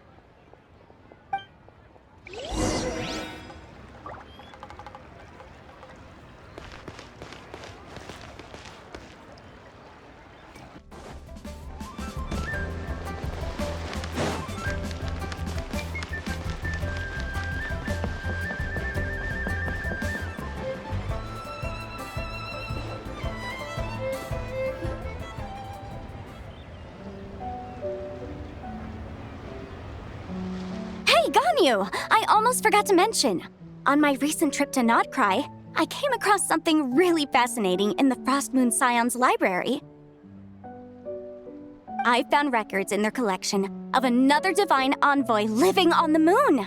Ganyu! I almost forgot to mention. On my recent trip to Notcry, I came across something really fascinating in the Frost Moon Scion's library. I found records in their collection of another divine envoy living on the moon.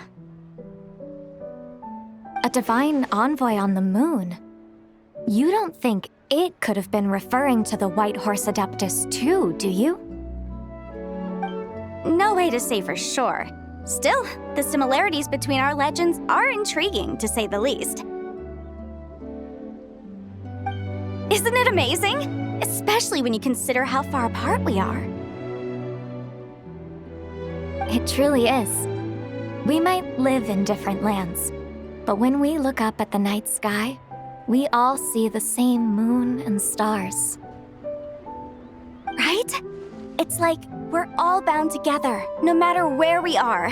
A divine envoy on the moon? You don't think it could have been referring to the White Horse Adeptus too, do you?
No way to say for sure. Still, the similarities between our legends are intriguing, to say the least. Isn't it amazing? Especially when you consider how far apart we are.
It truly is. We might live in different lands, but when we look up at the night sky, we all see the same moon and stars.
Right? It's like we're all bound together, no matter where we are.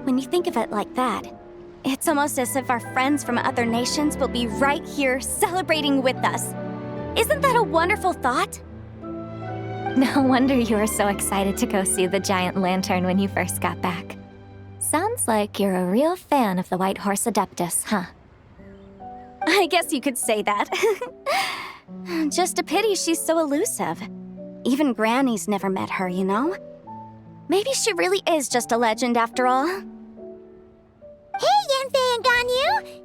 When you think of it like that, it's almost as if our friends from other nations will be right here celebrating with us. Isn't that a wonderful thought?
No wonder you were so excited to go see the giant lantern when you first got back. Sounds like you're a real fan of the White Horse Adeptus, huh?
I guess you could say that. Just a pity she's so elusive. Even Granny's never met her, you know? Maybe she really is just a legend after all.
Hey, Yanfei and Ganyu!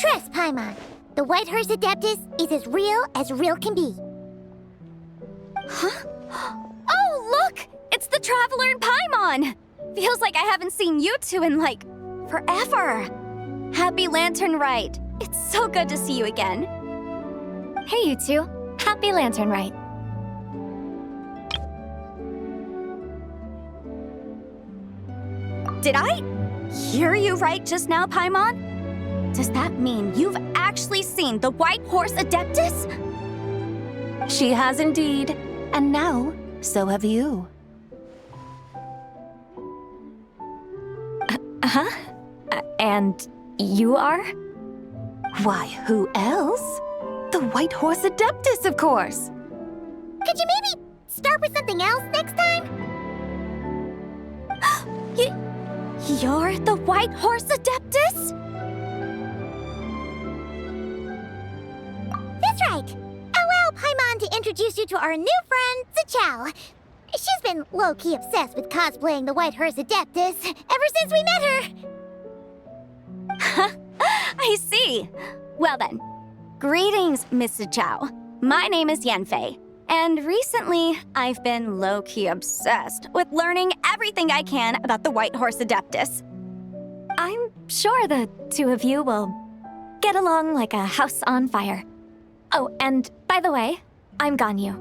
Trust, Paimon. The White Horse Adeptus is as real can be.
Huh? Oh, look! It's the Traveler and Paimon! Feels like I haven't seen you two in, like, forever. Happy Lantern Rite. It's so good to see you again.
Hey, you two. Happy Lantern Rite.
Did I hear you right just now, Paimon? Does that mean you've actually seen the White Horse Adeptus?
She has indeed. And now, so have you.
Huh? And you are?
Why, who else? The White Horse Adeptus, of course.
Could you maybe start with something else next time?
You're the White Horse Adeptus?
That's right. Allow Paimon to introduce you to our new friend, Zichao. She's been low-key obsessed with cosplaying the White Horse Adeptus ever since we met her.
I see. Well then, greetings, Miss Zichao. My name is Yanfei, and recently I've been low-key obsessed with learning everything I can about the White Horse Adeptus.
I'm sure the two of you will get along like a house on fire. Oh, and by the way, I'm Ganyu.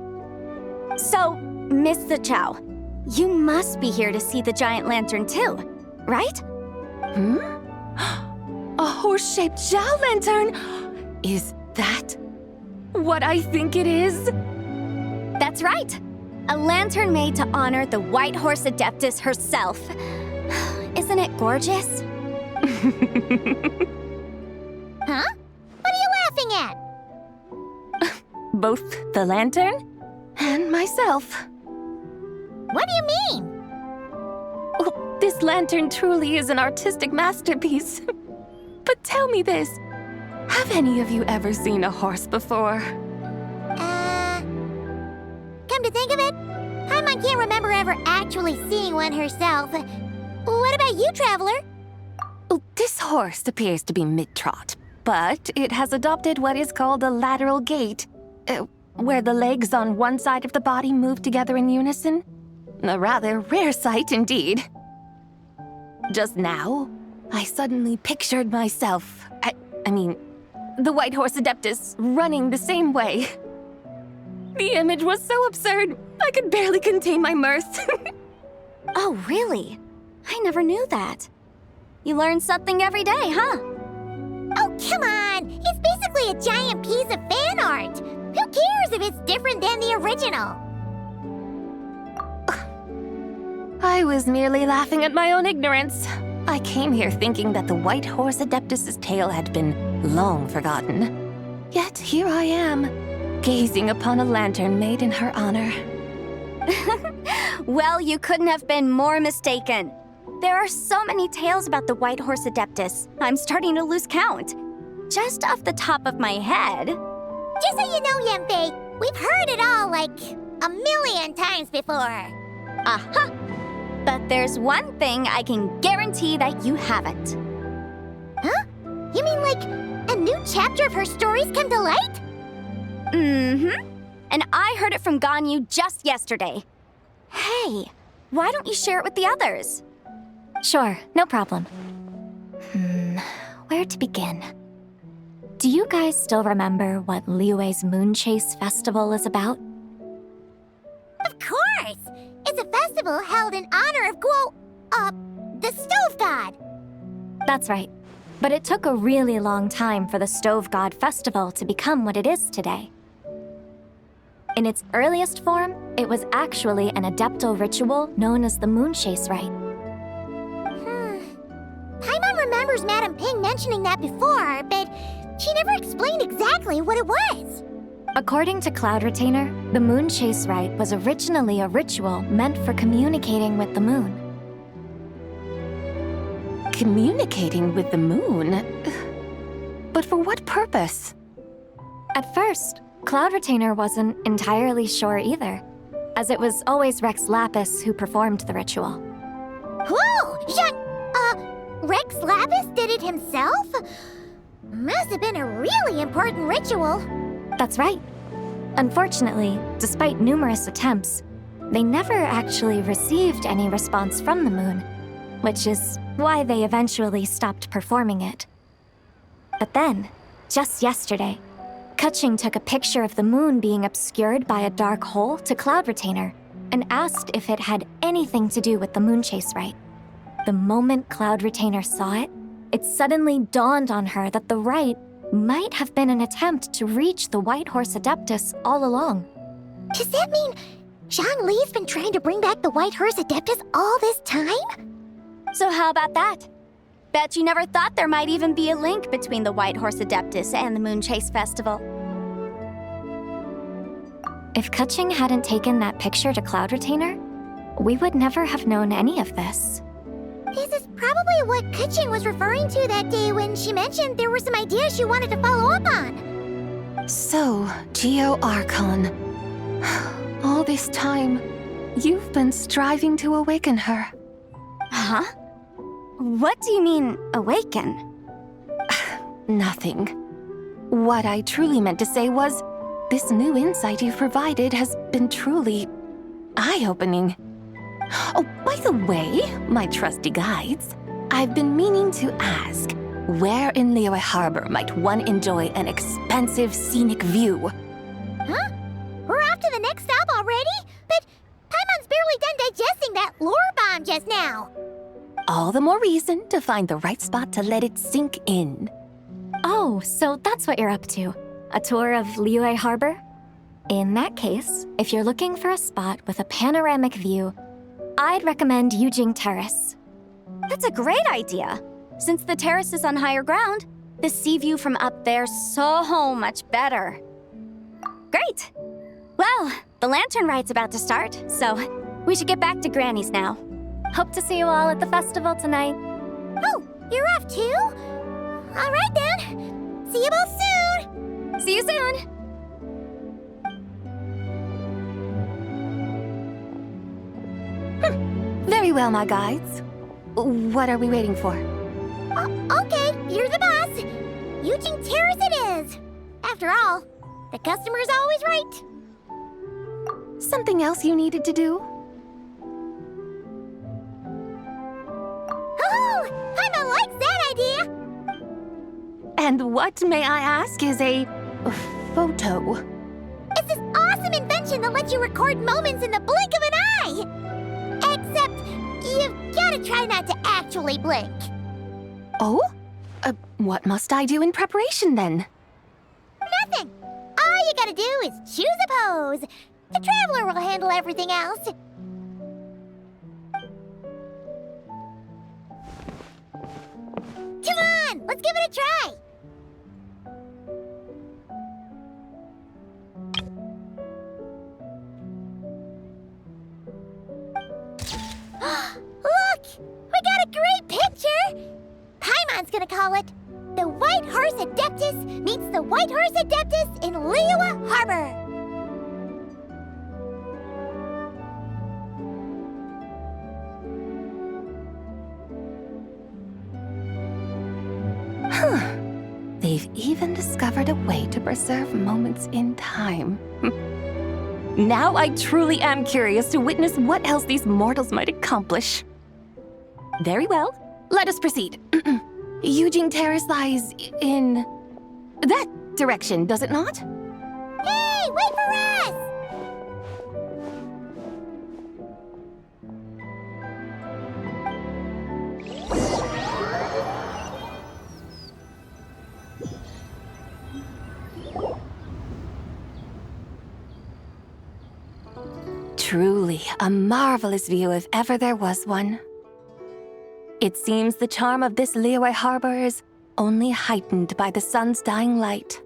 So, Miss Zichao, you must be here to see the giant lantern too, right?
A horse-shaped Zhao lantern? Is that what I think it is?
That's right. A lantern made to honor the White Horse Adeptus herself. Isn't it gorgeous?
Huh? What are you laughing at?
Both the lantern and myself.
What do you mean?
Oh, this lantern truly is an artistic masterpiece. But tell me this, have any of you ever seen a horse before?
Come to think of it, Paimon can't remember ever actually seeing one herself. What about you, Traveler?
Oh, this horse appears to be mid-trot, but it has adopted what is called a lateral gait, where the legs on one side of the body move together in unison. A rather rare sight indeed. Just now, I suddenly pictured myself, I mean, the White Horse Adeptus running the same way. The image was so absurd, I could barely contain my mirth.
Oh, really? I never knew that. You learn something every day, huh?
Oh, come on! It's basically a giant piece of fan art! Who cares if it's different than the original?
I was merely laughing at my own ignorance. I came here thinking that the White Horse Adeptus's tale had been long forgotten. Yet here I am, gazing upon a lantern made in her honor.
Well, you couldn't have been more mistaken. There are so many tales about the White Horse Adeptus, I'm starting to lose count. Just off the top of my head...
Just so you know, Yanfei, we've heard it all like a million times before.
Aha! But there's one thing I can guarantee that you haven't.
Huh? You mean like a new chapter of her stories come to light?
Mm-hmm. And I heard it from Ganyu just yesterday. Hey, why don't you share it with the others?
Sure, no problem. Where to begin? Do you guys still remember what Liyue's Moon Chase Festival is about?
Of course! It's a festival held in honor of the Stove God.
That's right. But it took a really long time for the Stove God Festival to become what it is today. In its earliest form, it was actually an adeptal ritual known as the Moon Chase Rite.
Paimon remembers Madame Ping mentioning that before, but she never explained exactly what it was.
According to Cloud Retainer, the Moon Chase Rite was originally a ritual meant for communicating with the moon.
Communicating with the moon? But for what purpose?
At first, Cloud Retainer wasn't entirely sure either, as it was always Rex Lapis who performed the ritual.
Whoa! Rex Lapis did it himself? Must have been a really important ritual.
That's right. Unfortunately, despite numerous attempts, they never actually received any response from the moon, which is why they eventually stopped performing it. But then, just yesterday, Keqing took a picture of the moon being obscured by a dark hole to Cloud Retainer and asked if it had anything to do with the Moon Chase Rite. The moment Cloud Retainer saw it, it suddenly dawned on her that the rite might have been an attempt to reach the White Horse Adeptus all along.
Does that mean Zhongli's been trying to bring back the White Horse Adeptus all this time?
So how about that? Bet you never thought there might even be a link between the White Horse Adeptus and the Moon Chase Festival.
If Keqing hadn't taken that picture to Cloud Retainer, we would never have known any of this.
This is probably what Keqing was referring to that day when she mentioned there were some ideas she wanted to follow up on.
So, Geo Archon. All this time, you've been striving to awaken her.
Huh? What do you mean, awaken?
Nothing. What I truly meant to say was, this new insight you've provided has been truly eye-opening. Oh, by the way, my trusty guides, I've been meaning to ask, where in Liyue Harbor might one enjoy an expansive scenic view?
Huh? We're off to the next stop already? But Paimon's barely done digesting that lore bomb just now.
All the more reason to find the right spot to let it sink in.
Oh, so that's what you're up to. A tour of Liyue Harbor? In that case, if you're looking for a spot with a panoramic view, I'd recommend Yujing Terrace.
That's a great idea. Since the terrace is on higher ground, the sea view from up there's so much better. Great! Well, the Lantern Rite's about to start, so we should get back to Granny's now.
Hope to see you all at the festival tonight.
Oh, you're off too? All right then. See you both soon.
See you soon.
Very well, my guides. What are we waiting for?
Okay, you're the boss. Yujing Terrace it is. After all, the customer's always right.
Something else you needed to do?
Oh, Paimon likes that idea.
And what, may I ask, is a photo?
It's this awesome invention that lets you record moments in the blink of an eye. Except, you've gotta try not to actually blink.
Oh? What must I do in preparation then?
Nothing. All you gotta do is choose a pose. The Traveler will handle everything else. Come on, let's give it a try. Look! We got a great picture! Paimon's gonna call it The White Horse Adeptus Meets the White Horse Adeptus in Liyue Harbor.
They've even discovered a way to preserve moments in time. Now I truly am curious to witness what else these mortals might accomplish. Very well, let us proceed. Eugene Terrace lies in that direction, does it not?
Hey, wait for us!
Truly a marvelous view if ever there was one. It seems the charm of this Liyue harbor is only heightened by the sun's dying light.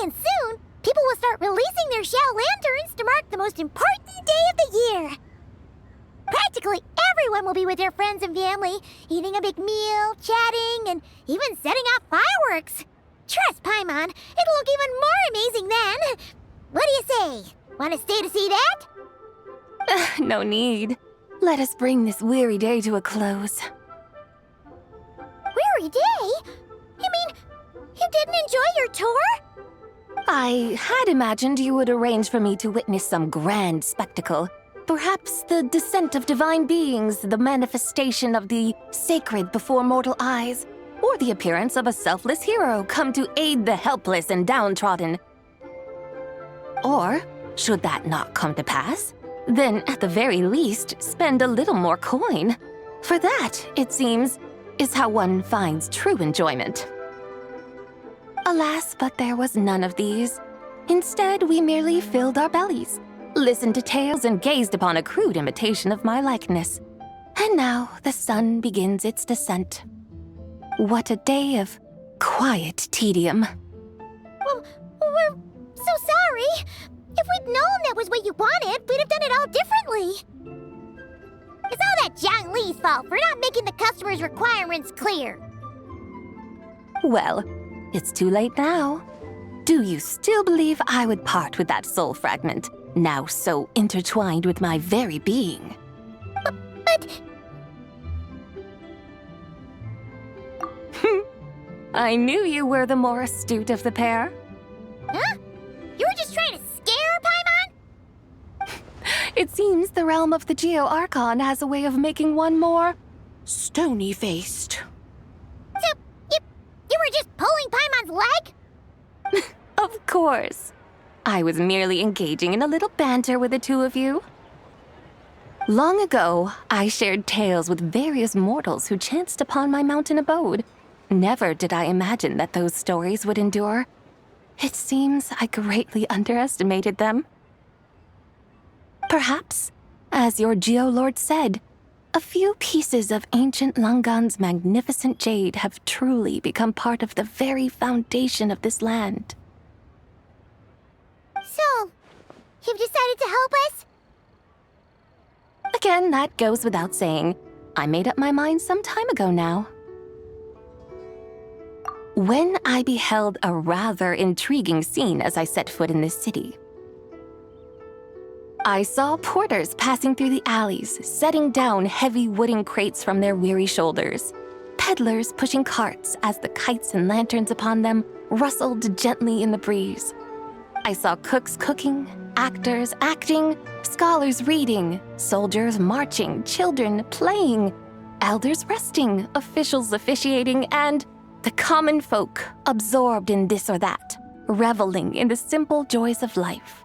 And soon, people will start releasing their Xiao lanterns to mark the most important day of the year. Practically everyone will be with their friends and family, eating a big meal, chatting, and even setting off fireworks. Trust Paimon, it'll look even more amazing then. What do you say? Want to stay to see that?
No need. Let us bring this weary day to a close.
Weary day? You mean you didn't enjoy your tour?
I had imagined you would arrange for me to witness some grand spectacle. Perhaps the descent of divine beings, the manifestation of the sacred before mortal eyes, or the appearance of a selfless hero come to aid the helpless and downtrodden. Or, should that not come to pass, then at the very least spend a little more coin. For that, it seems, is how one finds true enjoyment. Alas, but there was none of these. Instead, we merely filled our bellies, listened to tales, and gazed upon a crude imitation of my likeness. And now the sun begins its descent. What a day of quiet tedium.
Well, we're so sorry. If we'd known that was what you wanted, we'd have done it all differently. It's all that Jiang Li's fault for not making the customer's requirements clear.
Well, it's too late now. Do you still believe I would part with that soul fragment, now so intertwined with my very being?
But...
I knew you were the more astute of the pair.
Huh? You were just trying to scare Paimon?
It seems the realm of the Geo-Archon has a way of making one more stony-faced.
So, you were just pulling Paimon's leg?
Of course. I was merely engaging in a little banter with the two of you. Long ago, I shared tales with various mortals who chanced upon my mountain abode. Never did I imagine that those stories would endure. It seems I greatly underestimated them. Perhaps, as your Geolord said, a few pieces of ancient Langan's magnificent jade have truly become part of the very foundation of this land.
So, you've decided to help us?
Again, that goes without saying. I made up my mind some time ago now. When I beheld a rather intriguing scene as I set foot in this city. I saw porters passing through the alleys, setting down heavy wooden crates from their weary shoulders. Peddlers pushing carts as the kites and lanterns upon them rustled gently in the breeze. I saw cooks cooking, actors acting, scholars reading, soldiers marching, children playing, elders resting, officials officiating, and the common folk absorbed in this or that, reveling in the simple joys of life.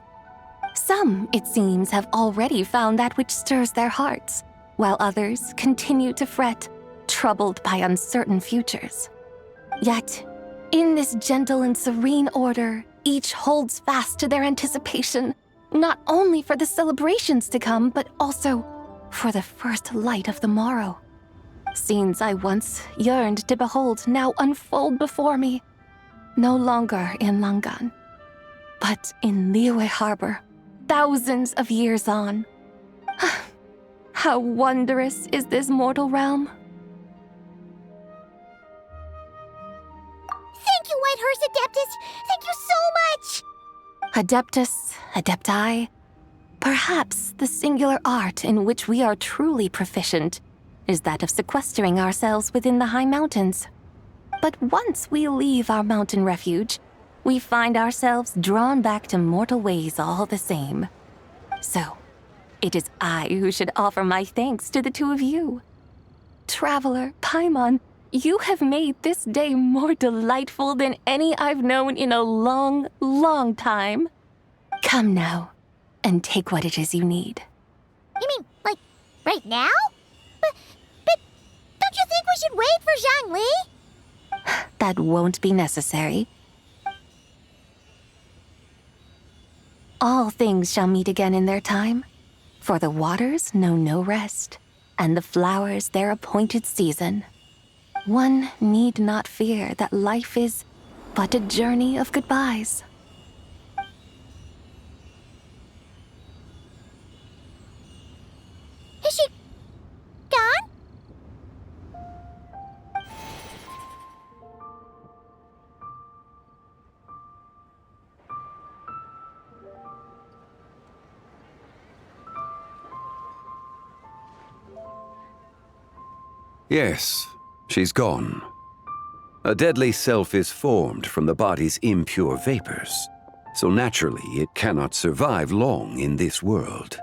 Some, it seems, have already found that which stirs their hearts, while others continue to fret, troubled by uncertain futures. Yet, in this gentle and serene order, each holds fast to their anticipation, not only for the celebrations to come, but also for the first light of the morrow. Scenes I once yearned to behold now unfold before me, no longer in Langan, but in Liyue Harbor, thousands of years on. How wondrous is this mortal realm!
Thank you, Whitehorse Adeptus! Thank you so much!
Adeptus, Adepti, perhaps the singular art in which we are truly proficient is that of sequestering ourselves within the high mountains. But once we leave our mountain refuge, we find ourselves drawn back to mortal ways all the same. So, it is I who should offer my thanks to the two of you. Traveler, Paimon, you have made this day more delightful than any I've known in a long, long time. Come now, and take what it is you need.
You mean, like, right now? But don't you think we should wait for Zhangli?
That won't be necessary. All things shall meet again in their time, for the waters know no rest, and the flowers their appointed season. One need not fear that life is but a journey of goodbyes.
Is she gone?
Yes, she's gone. A deadly self is formed from the body's impure vapors, so naturally it cannot survive long in this world.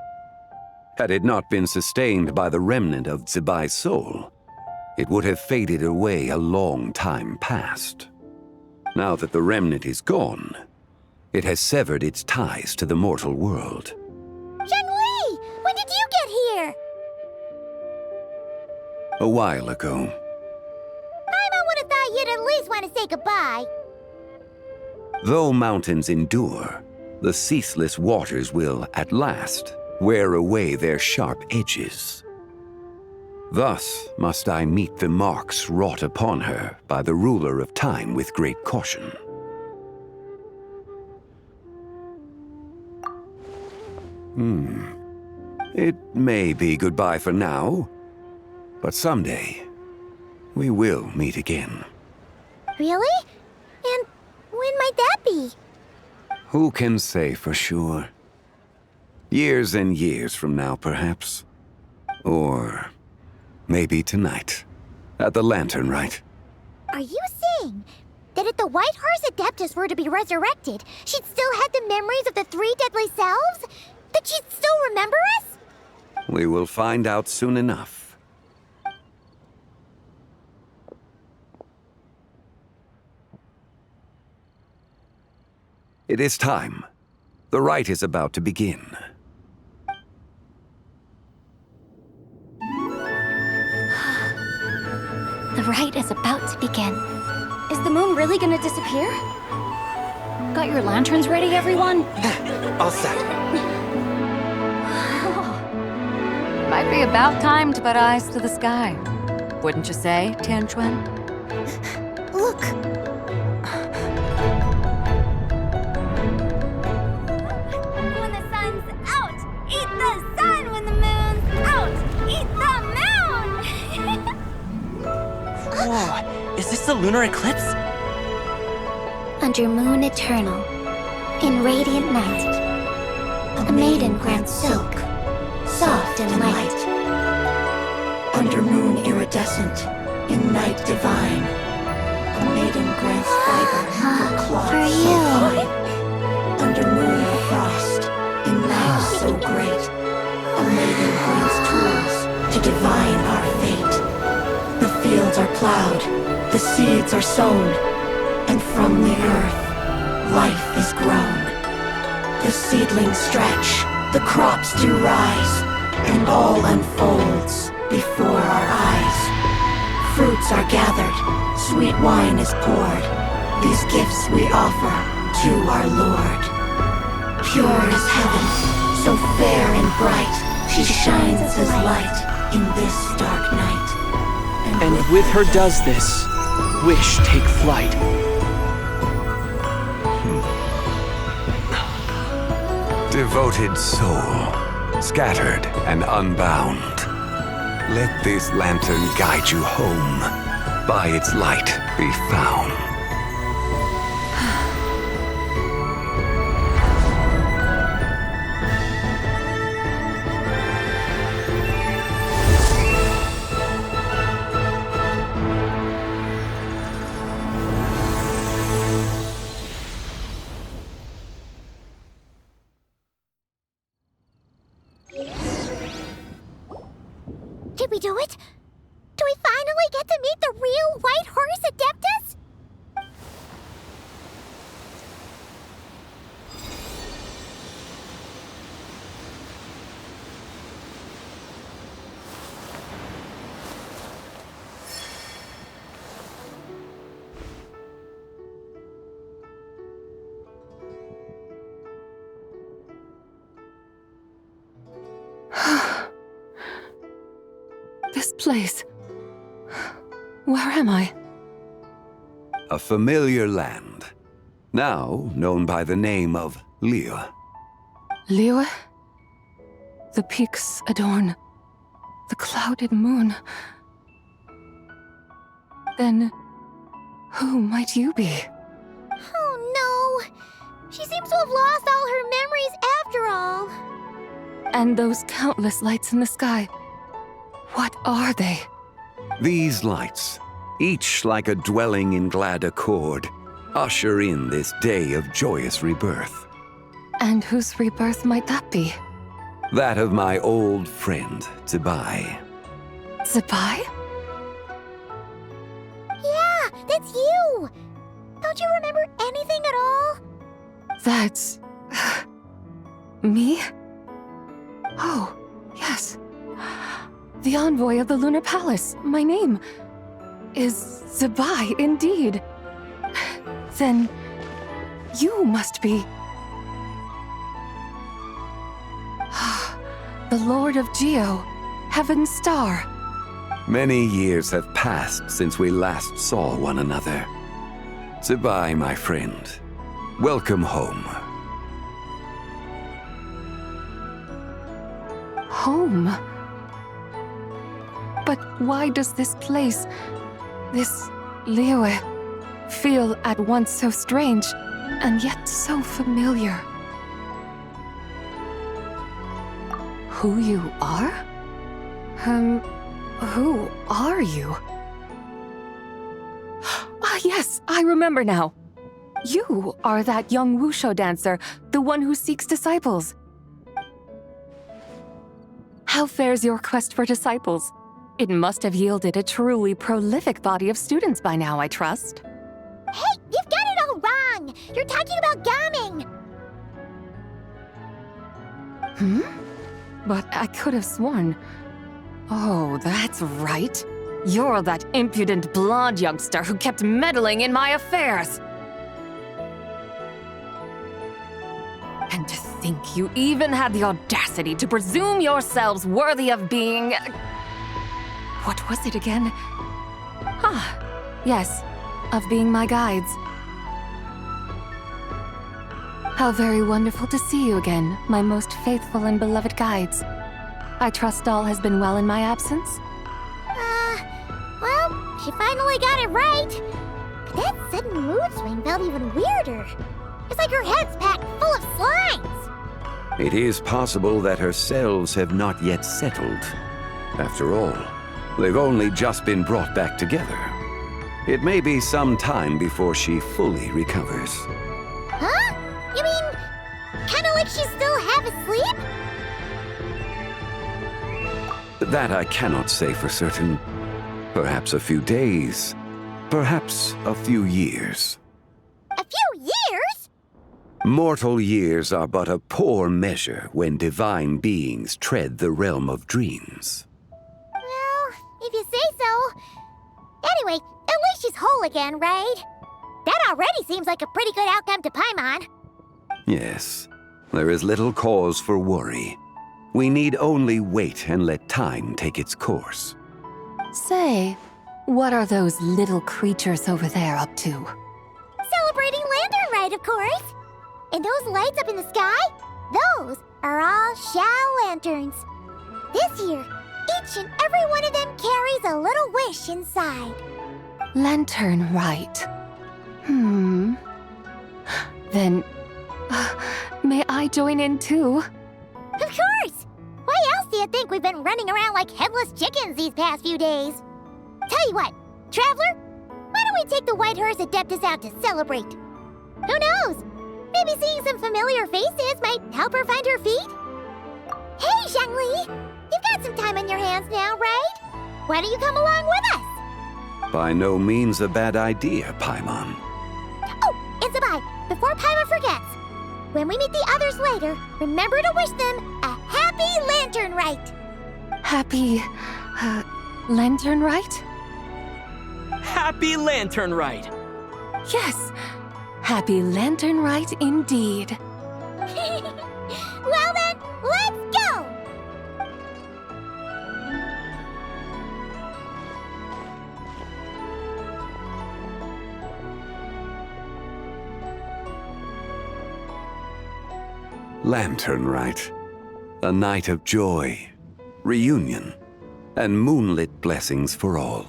Had it not been sustained by the remnant of Zibai's soul, it would have faded away a long time past. Now that the remnant is gone, it has severed its ties to the mortal world.
Zhangli! When did you get here?
A while ago.
I would have thought you'd at least want to say goodbye.
Though mountains endure, the ceaseless waters will, at last, wear away their sharp edges. Thus must I meet the marks wrought upon her by the ruler of time with great caution. It may be goodbye for now, but someday we will meet again.
Really? And when might that be?
Who can say for sure? Years and years from now, perhaps. Or maybe tonight, at the Lanternlit.
Are you saying that if the White Horse Adeptus were to be resurrected, she'd still have the memories of the three deadly selves? That she'd still remember us?
We will find out soon enough. It is time. The rite is about to begin.
The rite is about to begin.
Is the moon really gonna disappear? Got your lanterns ready, everyone?
All set.
Might be about time to put eyes to the sky. Wouldn't you say, Tianchuan?
Look!
When the sun's out, eat the sun. When the moon's out, eat the moon!
Whoa, is this the lunar eclipse?
Under moon eternal, in radiant night, a maiden grants silk, soft and light.
Under moon iridescent, in night divine, a maiden grants fiber for cloth
For
so
you.
fine. Under moon of frost, in night so great, a maiden grants tools to divine our fate. The fields are plowed, the seeds are sown, and from the earth, life is grown. The seedlings stretch, the crops do rise, and all unfolds before our eyes. Fruits are gathered, sweet wine is poured. These gifts we offer to our Lord. Pure is heaven, so fair and bright. She shines as light in this dark night.
And with her does this, wish take flight.
Devoted soul, scattered and unbound. Let this lantern guide you home. By its light be found.
Do we finally get to meet the real White Horse Adeptus?
This place. Where am I?
A familiar land, now known by the name of Liyue.
Liyue? The peaks adorn the clouded moon. Then, who might you be?
Oh no! She seems to have lost all her memories after all.
And those countless lights in the sky. What are they?
These lights, each like a dwelling in glad accord, usher in this day of joyous rebirth.
And whose rebirth might that be?
That of my old friend, Zibai.
Zibai?
Yeah, that's you! Don't you remember anything at all?
That's... me? Oh, yes. The envoy of the Lunar Palace. My name is Zibai, indeed. Then you must be... the Lord of Geo, Heaven's Star.
Many years have passed since we last saw one another. Zibai, my friend, welcome home.
Home? But why does this place, this Liyue, feel at once so strange and yet so familiar? Who you are? Who are you? Ah, yes, I remember now. You are that young wushu dancer, the one who seeks disciples. How fares your quest for disciples? It must have yielded a truly prolific body of students by now, I trust.
Hey, you've got it all wrong! You're talking about gaming!
But I could have sworn... Oh, that's right. You're that impudent blonde youngster who kept meddling in my affairs. And to think you even had the audacity to presume yourselves worthy of being... What was it again? Ah, yes, of being my guides. How very wonderful to see you again, my most faithful and beloved guides. I trust all has been well in my absence?
Well, she finally got it right. But that sudden mood swing felt even weirder. It's like her head's packed full of slimes.
It is possible that her cells have not yet settled. After all, they've only just been brought back together. It may be some time before she fully recovers.
Huh? You mean, kinda like she's still half asleep?
That I cannot say for certain. Perhaps a few days, perhaps a few years.
A few years?
Mortal years are but a poor measure when divine beings tread the realm of dreams.
Well, if you say so. Anyway, at least she's whole again, right? That already seems like a pretty good outcome to Paimon.
Yes, there is little cause for worry. We need only wait and let time take its course.
Say, what are those little creatures over there up to?
Celebrating Lanternlit, of course. And those lights up in the sky? Those are all Xiao lanterns. This year, each and every one of them carries a little wish inside.
Lanternlit. Then, may I join in too?
Of course! Why else do you think we've been running around like headless chickens these past few days? Tell you what, Traveler, why don't we take the White Horse Adeptus out to celebrate? Who knows? Maybe seeing some familiar faces might help her find her feet? Hey, Zhangli! You've got some time on your hands now, right? Why don't you come along with us?
By no means a bad idea, Paimon.
Oh, and zibai, before Paimon forgets, when we meet the others later, remember to wish them a happy lantern rite.
Happy, lantern rite?
Happy Lanternlit!
Yes, happy lantern rite indeed.
Well then, let's go!
Lanternlit. A night of joy, reunion, and moonlit blessings for all.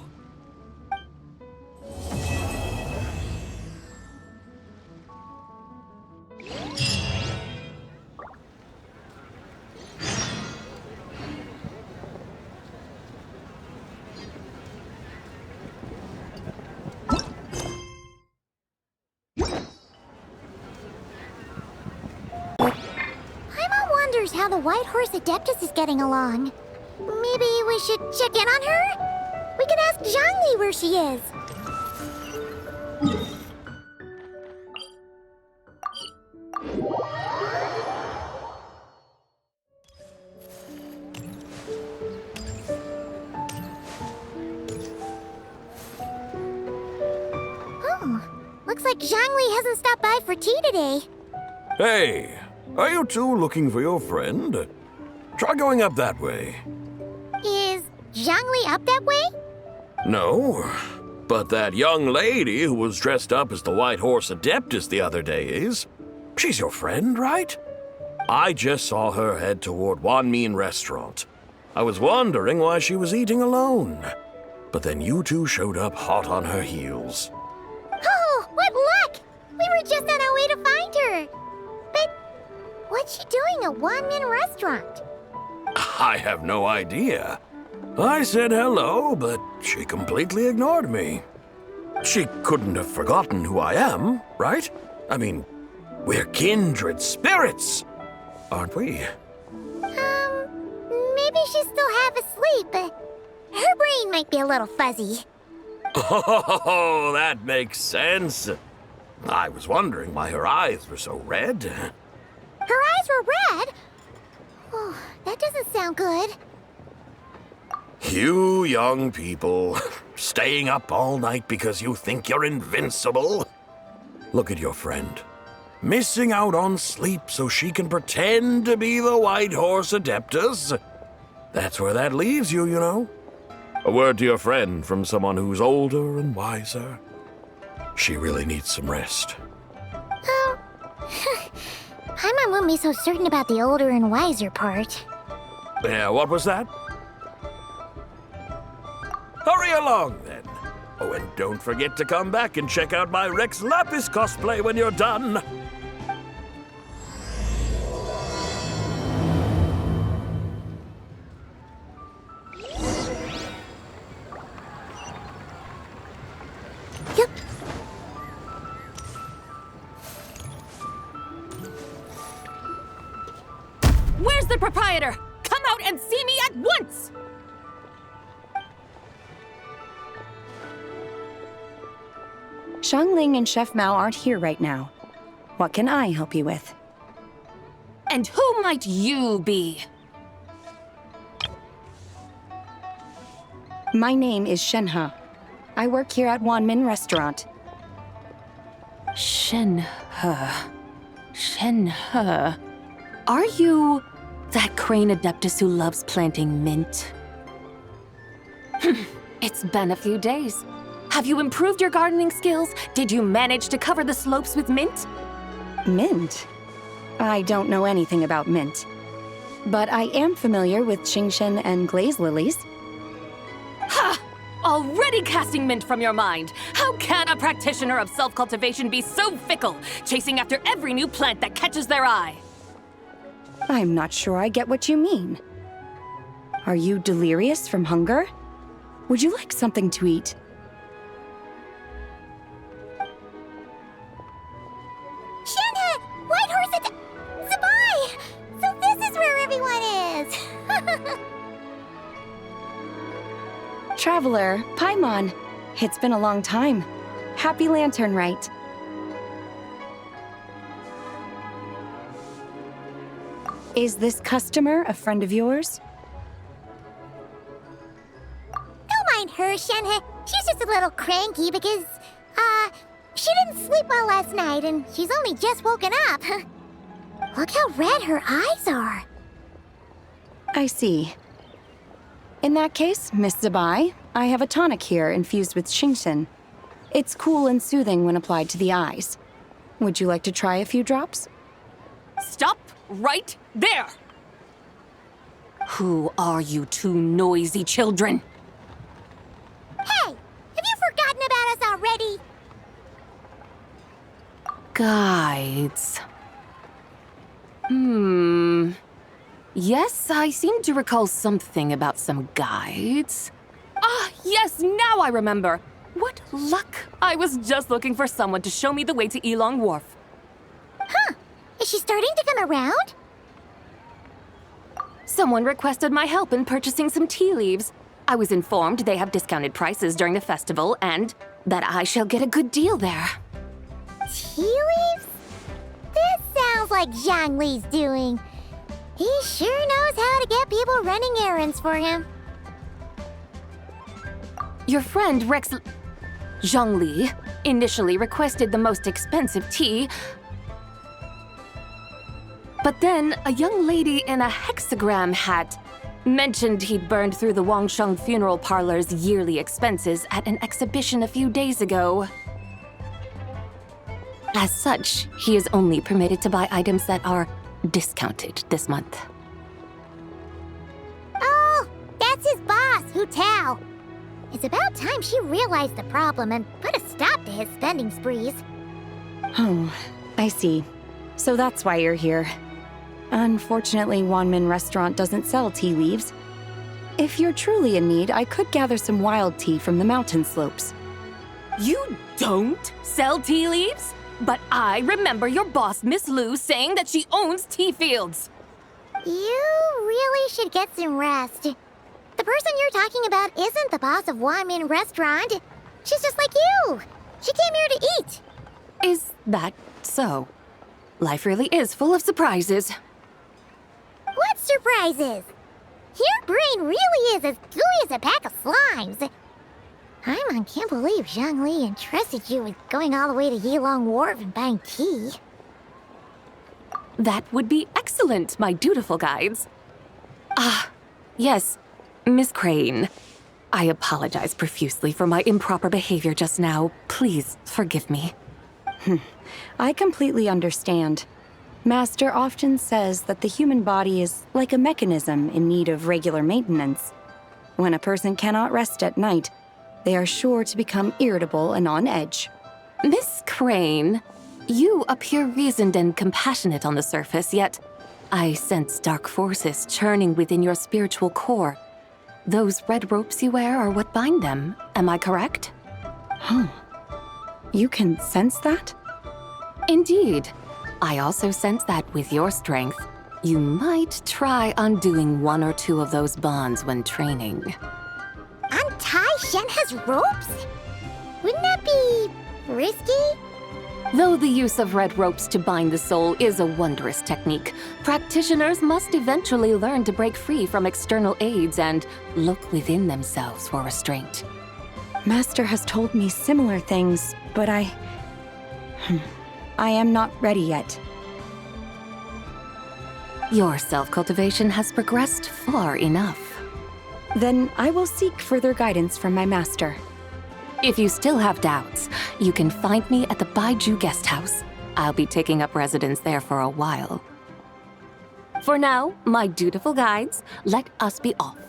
How the White Horse Adeptus is getting along. Maybe we should check in on her? We can ask Zhangli where she is. Oh, looks like Zhangli hasn't stopped by for tea today.
Hey! Are you two looking for your friend? Try going up that way.
Is Zhangli up that way?
No, but that young lady who was dressed up as the White Horse Adeptus the other day is. She's your friend, right? I just saw her head toward Wanmin Restaurant. I was wondering why she was eating alone. But then you two showed up hot on her heels.
Oh, what luck! We were just on our way to find her. But what's she doing at Wanmin Restaurant?
I have no idea. I said hello, but she completely ignored me. She couldn't have forgotten who I am, right? I mean, we're kindred spirits, aren't we?
Maybe she's still half asleep, but her brain might be a little fuzzy.
Oh, that makes sense. I was wondering why her eyes were so red.
Her eyes were red? Oh, that doesn't sound good.
You young people, staying up all night because you think you're invincible. Look at your friend, missing out on sleep so she can pretend to be the White Horse Adeptus. That's where that leaves you, you know. A word to your friend from someone who's older and wiser. She really needs some rest.
Paimon wouldn't be so certain about the older and wiser part.
Yeah, what was that? Hurry along, then. Oh, and don't forget to come back and check out my Rex Lapis cosplay when you're done.
Where's the proprietor? Come out and see me at once!
Xiangling and Chef Mao aren't here right now. What can I help you with?
And who might you be?
My name is Shenhe. I work here at Wanmin Restaurant.
Shenhe. Shenhe. Are you that crane adeptus who loves planting mint? It's been a few days. Have you improved your gardening skills? Did you manage to cover the slopes with mint?
Mint? I don't know anything about mint. But I am familiar with Qingshen and glaze lilies.
Ha! Already casting mint from your mind. How can a practitioner of self-cultivation be so fickle, chasing after every new plant that catches their eye?
I'm not sure I get what you mean. Are you delirious from hunger? Would you like something to eat?
Shenhe! White Horse zibai! So this is where everyone is!
traveler, Paimon. It's been a long time. Happy Lanternlit. Is this customer a friend of yours?
Don't mind her, Shenhe. She's just a little cranky because, she didn't sleep well last night and she's only just woken up. Look how red her eyes are.
I see. In that case, Miss Zibai, I have a tonic here infused with xianyun. It's cool and soothing when applied to the eyes. Would you like to try a few drops?
Stop right there! Who are you two noisy children?
Hey, have you forgotten about us already?
Guides. Yes, I seem to recall something about some guides. Ah, yes, now I remember. What luck! I was just looking for someone to show me the way to Elong Wharf.
Huh. Is she starting to come around?
Someone requested my help in purchasing some tea leaves. I was informed they have discounted prices during the festival and that I shall get a good deal there.
Tea leaves? This sounds like Zhongli's doing. He sure knows how to get people running errands for him.
Your friend Rex Zhongli initially requested the most expensive tea, but then a young lady in a hexagram hat mentioned he'd burned through the Wangsheng funeral parlor's yearly expenses at an exhibition a few days ago. As such, he is only permitted to buy items that are discounted this month.
Oh, that's his boss, Hu Tao. It's about time she realized the problem and put a stop to his spending sprees.
Oh, I see. So that's why you're here. Unfortunately, Wanmin Restaurant doesn't sell tea leaves. If you're truly in need, I could gather some wild tea from the mountain slopes.
You don't sell tea leaves? But I remember your boss, Miss Lu, saying that she owns tea fields.
You really should get some rest. The person you're talking about isn't the boss of Wanmin Restaurant. She's just like you. She came here to eat.
Is that so? Life really is full of surprises.
What surprises? Your brain really is as gooey as a pack of slimes. I can't believe Zhongli entrusted you with going all the way to Yilong Wharf and buying tea.
That would be excellent, my dutiful guides. Ah, yes, Miss Crane. I apologize profusely for my improper behavior just now. Please forgive me.
I completely understand. Master often says that the human body is like a mechanism in need of regular maintenance. When a person cannot rest at night, they are sure to become irritable and on edge.
Miss Crane, you appear reasoned and compassionate on the surface, yet I sense dark forces churning within your spiritual core. Those red ropes you wear are what bind them, am I correct?
Oh, you can sense that?
Indeed. I also sense that with your strength, you might try undoing one or two of those bonds when training.
Untie Shenhe's ropes? Wouldn't that be risky?
Though the use of red ropes to bind the soul is a wondrous technique, practitioners must eventually learn to break free from external aids and look within themselves for restraint.
Master has told me similar things, but I am not ready yet.
Your self-cultivation has progressed far enough.
Then I will seek further guidance from my master.
If you still have doubts, you can find me at the Baiju Guest House. I'll be taking up residence there for a while. For now, my dutiful guides, let us be off.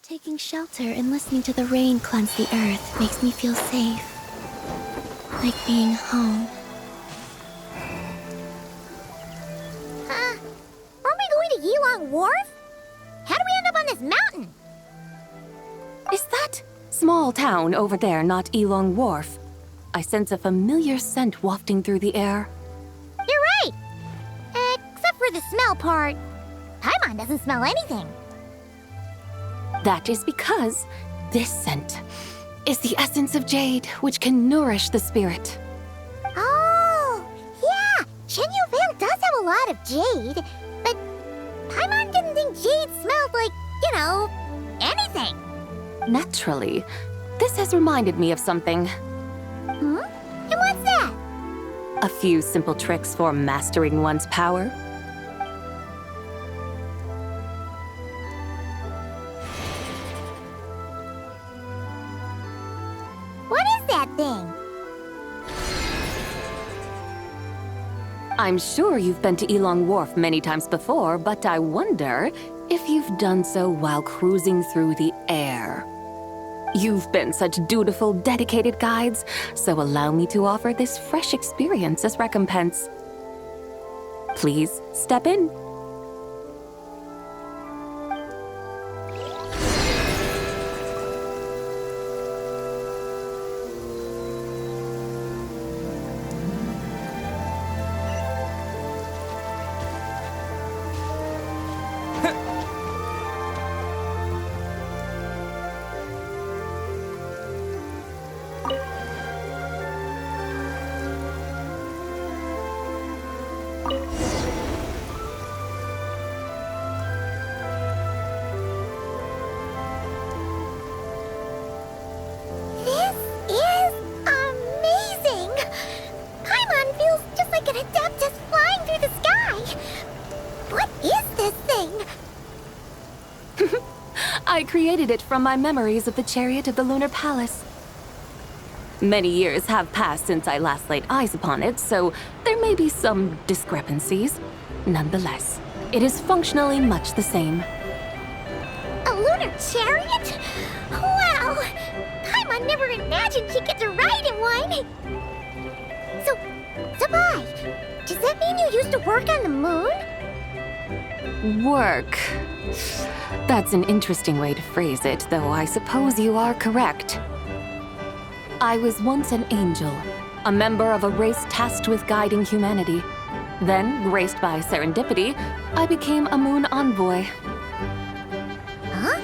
Taking shelter and listening to the rain cleanse the earth makes me feel safe. Like being home. Aren't we going to Yilong Wharf? How do we end up on this mountain?
Small town over there, not Elong Wharf. I sense a familiar scent wafting through the air.
You're right! Except for the smell part. Paimon doesn't smell anything.
That is because this scent is the essence of jade, which can nourish the spirit.
Oh, yeah! Shenhe Vale does have a lot of jade, but Paimon didn't think jade smelled like, anything.
Naturally, this has reminded me of something.
Hmm? And what's that?
A few simple tricks for mastering one's power.
What is that thing?
I'm sure you've been to Elong Wharf many times before, but I wonder if you've done so while cruising through the air. You've been such dutiful, dedicated guides, so allow me to offer this fresh experience as recompense. Please step in. I created it from my memories of the chariot of the Lunar Palace. Many years have passed since I last laid eyes upon it, so there may be some discrepancies. Nonetheless, it is functionally much the same.
A lunar chariot? Wow! Paimon never imagined she'd get to ride in one! So, zibai, does that mean you used to work on the moon?
Work. That's an interesting way to phrase it, though I suppose you are correct. I was once an angel, a member of a race tasked with guiding humanity. Then, graced by serendipity, I became a moon envoy.
Huh?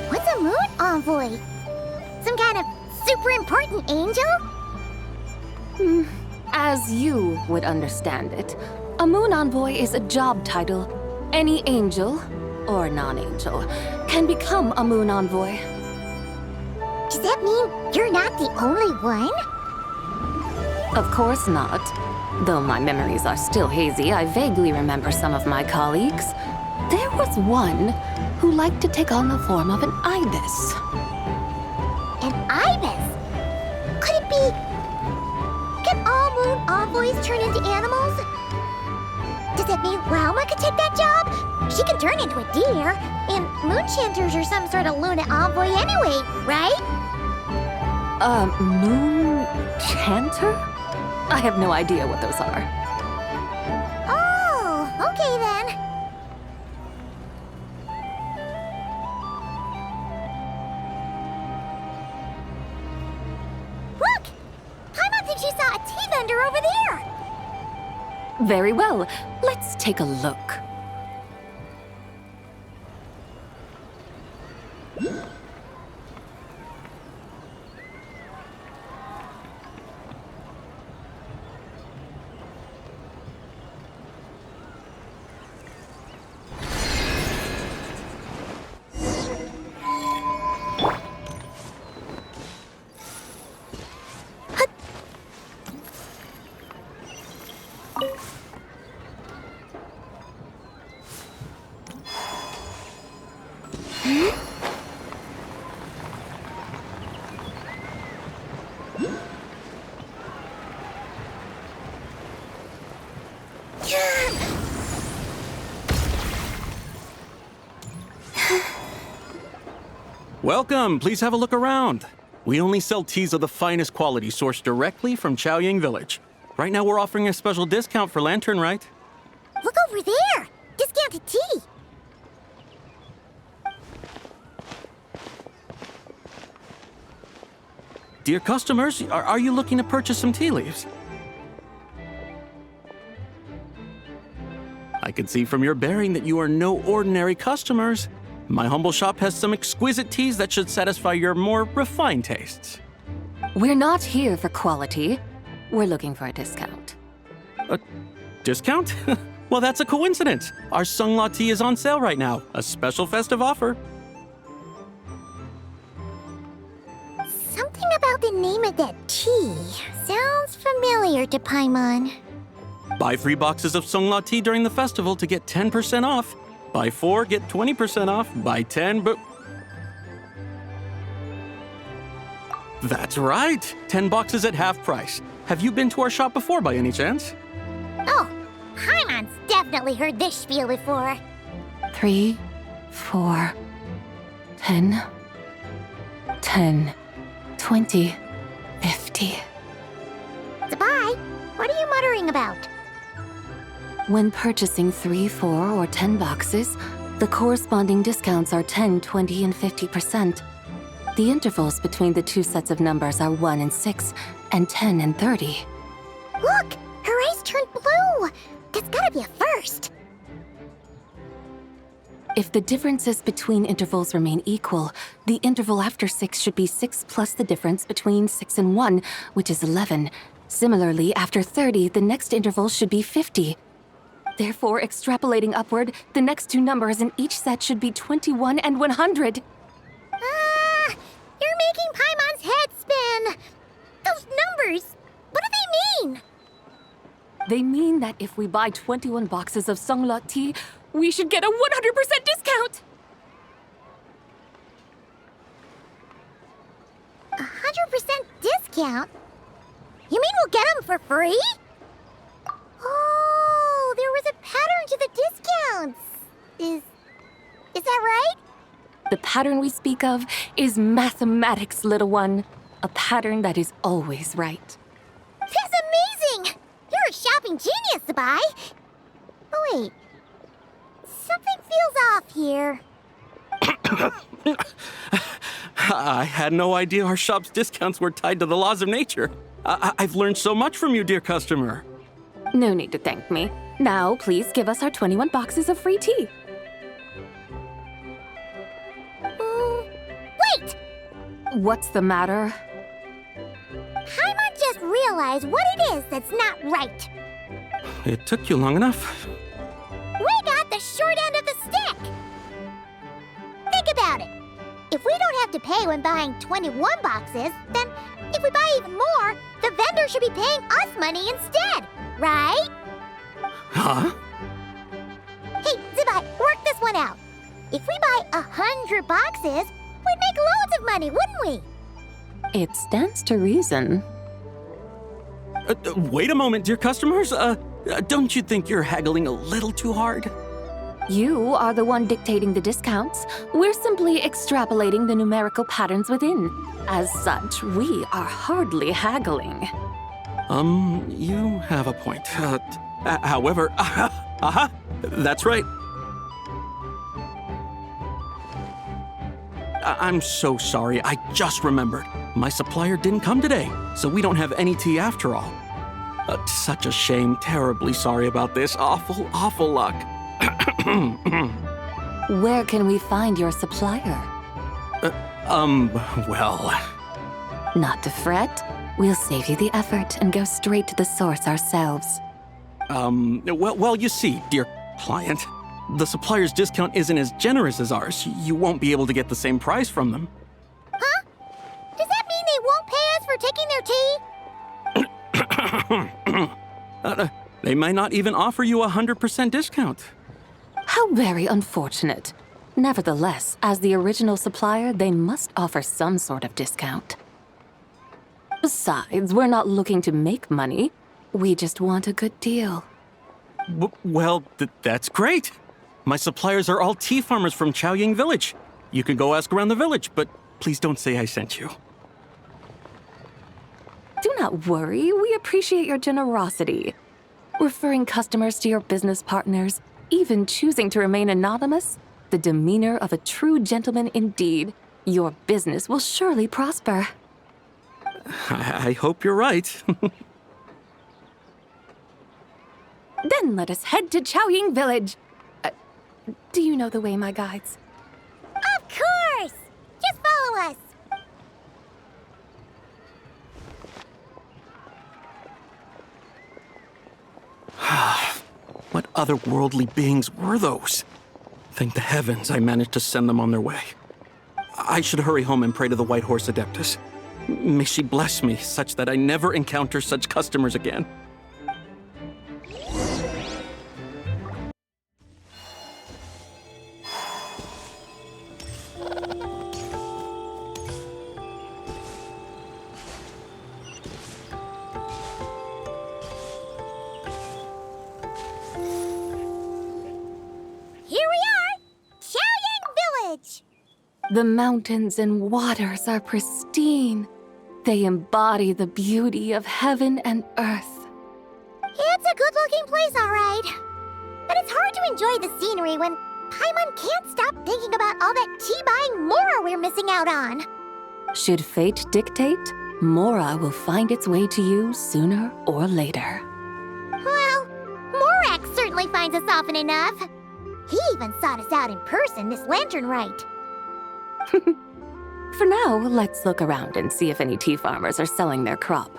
What's a moon envoy? Some kind of super important angel?
As you would understand it, a moon envoy is a job title. Any angel, or non-angel, can become a moon envoy.
Does that mean you're not the only one?
Of course not. Though my memories are still hazy, I vaguely remember some of my colleagues. There was one who liked to take on the form of an ibis.
An ibis? Could it be... Can all moon envoys turn into animals? Does that mean Rauma could take that job? She can turn into a deer, and moon chanters are some sort of Luna envoy anyway, right?
Moon chanter? I have no idea what those are.
Oh, okay then. Look! Paimon thinks she saw a tea vendor over there!
Very well. Let's take a look.
Welcome, please have a look around. We only sell teas of the finest quality sourced directly from Xianyun Village. Right now we're offering a special discount for Lanternlit.
Look over there! Discounted tea!
dear customers, are you looking to purchase some tea leaves? I can see from your bearing that you are no ordinary customers. My humble shop has some exquisite teas that should satisfy your more refined tastes.
We're not here for quality. We're looking for a discount.
A discount? Well, that's a coincidence. Our Sungla tea is on sale right now. A special festive offer.
Something about the name of that tea sounds familiar to Paimon.
Buy 3 boxes of Sungla tea during the festival to get 10% off. Buy 4, get 20% off. Buy 10, but... That's right! 10 boxes at half price. Have you been to our shop before by any chance?
Oh, Paimon's definitely heard this spiel before.
3, 4, 10, 10, 20, 50.
Zibai, what are you muttering about?
When purchasing 3, 4, or 10 boxes, the corresponding discounts are 10, 20, and 50%. The intervals between the two sets of numbers are 1 and 6, and 10 and 30.
Look! Her eyes turned blue! That's gotta be a first!
If the differences between intervals remain equal, the interval after 6 should be 6 plus the difference between 6 and 1, which is 11. Similarly, after 30, the next interval should be 50. Therefore, extrapolating upward, the next two numbers in each set should be 21 and 100.
You're making Paimon's head spin! Those numbers, what do they mean?
They mean that if we buy 21 boxes of Sungla tea, we should get a 100% discount!
100% discount? You mean we'll get them for free? Oh, there was a pattern to the discounts. Is that right?
The pattern we speak of is mathematics, little one. A pattern that is always right.
That's amazing! You're a shopping genius, Zibai. Oh, wait. Something feels off here.
I had no idea our shop's discounts were tied to the laws of nature. I've learned so much from you, dear customer.
No need to thank me. Now, please give us our 21 boxes of free tea.
Wait!
What's the matter?
Paimon just realized what it is that's not right.
It took you long enough.
We got the short end of the stick! Think about it. If we don't have to pay when buying 21 boxes, then if we buy even more, the vendor should be paying us money instead, right?
Huh?
Hey, Zibai, work this one out. If we buy 100 boxes, we'd make loads of money, wouldn't we?
It stands to reason.
Wait a moment, dear customers. Don't you think you're haggling a little too hard?
You are the one dictating the discounts. We're simply extrapolating the numerical patterns within. As such, we are hardly haggling.
You have a point. However, that's right. I'm so sorry. I just remembered. My supplier didn't come today, so we don't have any tea after all. Such a shame. Terribly sorry about this. Awful luck.
Where can we find your supplier?
Well...
Not to fret. We'll save you the effort and go straight to the source ourselves.
Well, you see, dear client, the supplier's discount isn't as generous as ours. You won't be able to get the same price from them.
Huh? Does that mean they won't pay us for taking their tea?
They might not even offer you a 100% discount.
How very unfortunate. Nevertheless, as the original supplier, they must offer some sort of discount. Besides, we're not looking to make money. We just want a good deal.
Well, that's great. My suppliers are all tea farmers from Xianyun village. You can go ask around the village, but please don't say I sent you.
Do not worry, we appreciate your generosity. Referring customers to your business partners, even choosing to remain anonymous, the demeanor of a true gentleman indeed. Your business will surely prosper.
I hope you're right.
Then let us head to Xiaoying Village. Do you know the way, my guides?
Of course! Just follow us!
What otherworldly beings were those? Thank the heavens I managed to send them on their way. I should hurry home and pray to the White Horse Adeptus. May she bless me such that I never encounter such customers again.
The mountains and waters are pristine. They embody the beauty of heaven and earth.
It's a good-looking place, all right. But it's hard to enjoy the scenery when Paimon can't stop thinking about all that tea-buying Mora we're missing out on.
Should fate dictate, Mora will find its way to you sooner or later.
Well, Morak certainly finds us often enough. He even sought us out in person this lantern rite.
For now, let's look around and see if any tea farmers are selling their crop.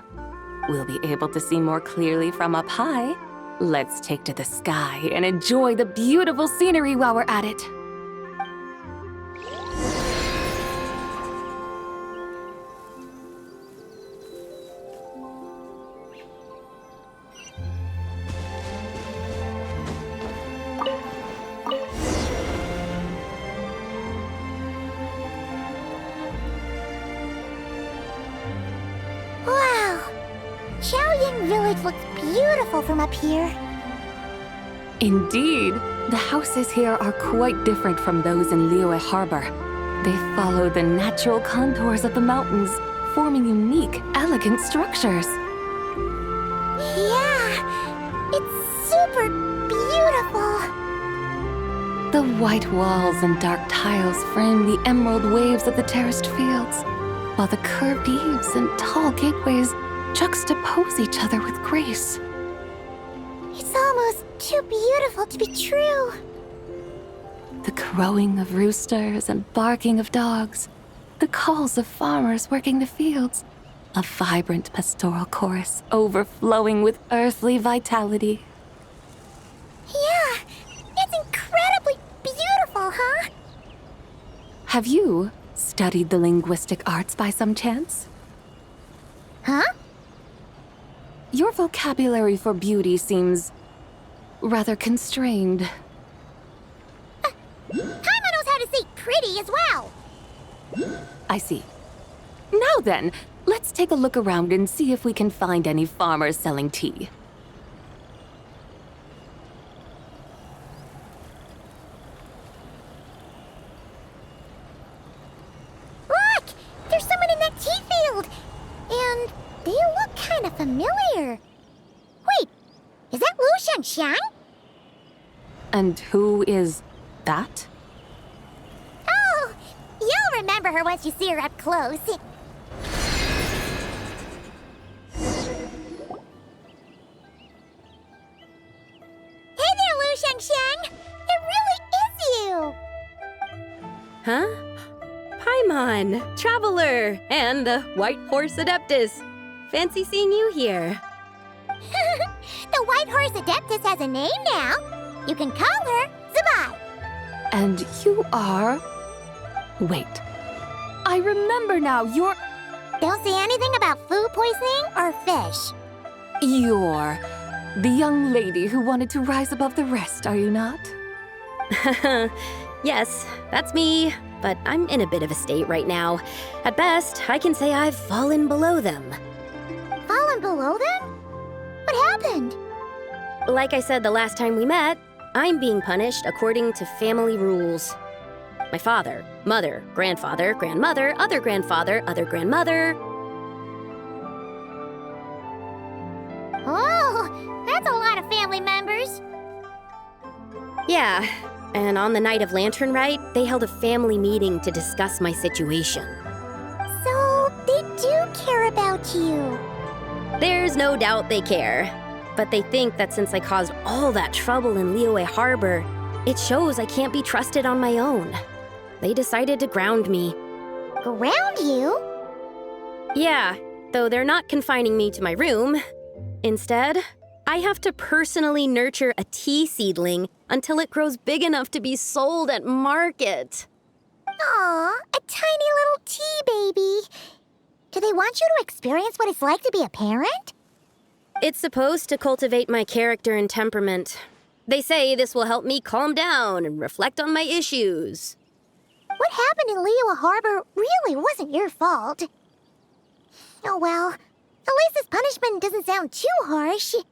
We'll be able to see more clearly from up high. Let's take to the sky and enjoy the beautiful scenery while we're at it.
Xiaoying Village looks beautiful from up here.
Indeed, the houses here are quite different from those in Liyue Harbor. They follow the natural contours of the mountains, forming unique, elegant structures.
Yeah, it's super beautiful.
The white walls and dark tiles frame the emerald waves of the terraced fields, while the curved eaves and tall gateways juxtapose each other with grace.
It's almost too beautiful to be true.
The crowing of roosters and barking of dogs, the calls of farmers working the fields, a vibrant pastoral chorus overflowing with earthly vitality.
Yeah, it's incredibly beautiful, huh?
Have you studied the linguistic arts by some chance?
Huh?
Your vocabulary for beauty seems rather constrained.
Paimon knows how to say pretty as well.
I see. Now then, let's take a look around and see if we can find any farmers selling tea.
Look! There's someone in that tea field! And they look kind of familiar. Wait, is that Lu Shenxiang?
And who is that?
Oh, you'll remember her once you see her up close. Hey there, Lu Shenxiang! It really is you!
Huh? Paimon, Traveler, and the White Horse Adeptus. Fancy seeing you here.
The White Horse Adeptus has a name now. You can call her Zibai.
And you are... Wait. I remember now, you're...
Don't say anything about food poisoning or fish.
You're the young lady who wanted to rise above the rest, are you not?
Yes, that's me, but I'm in a bit of a state right now. At best, I can say I've fallen below them.
Fallen below them? What happened?
Like I said the last time we met, I'm being punished according to family rules. My father, mother, grandfather, grandmother, other grandfather, other grandmother.
Oh, that's a lot of family members.
Yeah, and on the night of Lantern Rite, they held a family meeting to discuss my situation.
So, they do care care about you.
There's no doubt they care. But they think that since I caused all that trouble in Liyue Harbor, it shows I can't be trusted on my own. They decided to ground me.
Ground you?
Yeah, though they're not confining me to my room. Instead, I have to personally nurture a tea seedling until it grows big enough to be sold at market.
Aw, a tiny little tea baby. Do they want you to experience what it's like to be a parent?
It's supposed to cultivate my character and temperament. They say this will help me calm down and reflect on my issues.
What happened in Liyue Harbor really wasn't your fault. Oh well, at least this punishment doesn't sound too harsh. So,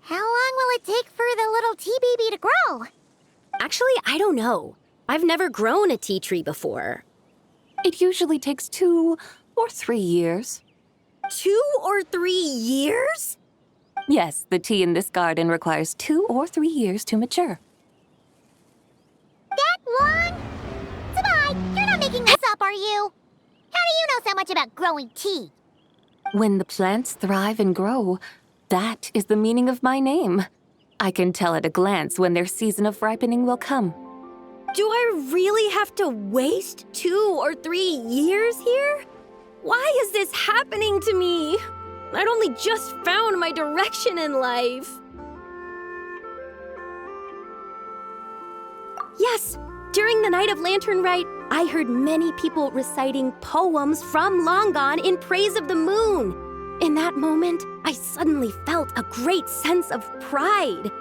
how long will it take for the little tea baby to grow?
Actually, I don't know. I've never grown a tea tree before.
It usually takes 2 or 3 years.
2 or 3 years?
Yes, the tea in this garden requires 2 or 3 years to mature.
That long? Zibai, you're not making this up, are you? How do you know so much about growing tea?
When the plants thrive and grow, that is the meaning of my name. I can tell at a glance when their season of ripening will come.
Do I really have to waste 2 or 3 years here? Why is this happening to me? I'd only just found my direction in life. Yes, during the night of Lanternlit, I heard many people reciting poems from long gone in praise of the moon. In that moment, I suddenly felt a great sense of pride.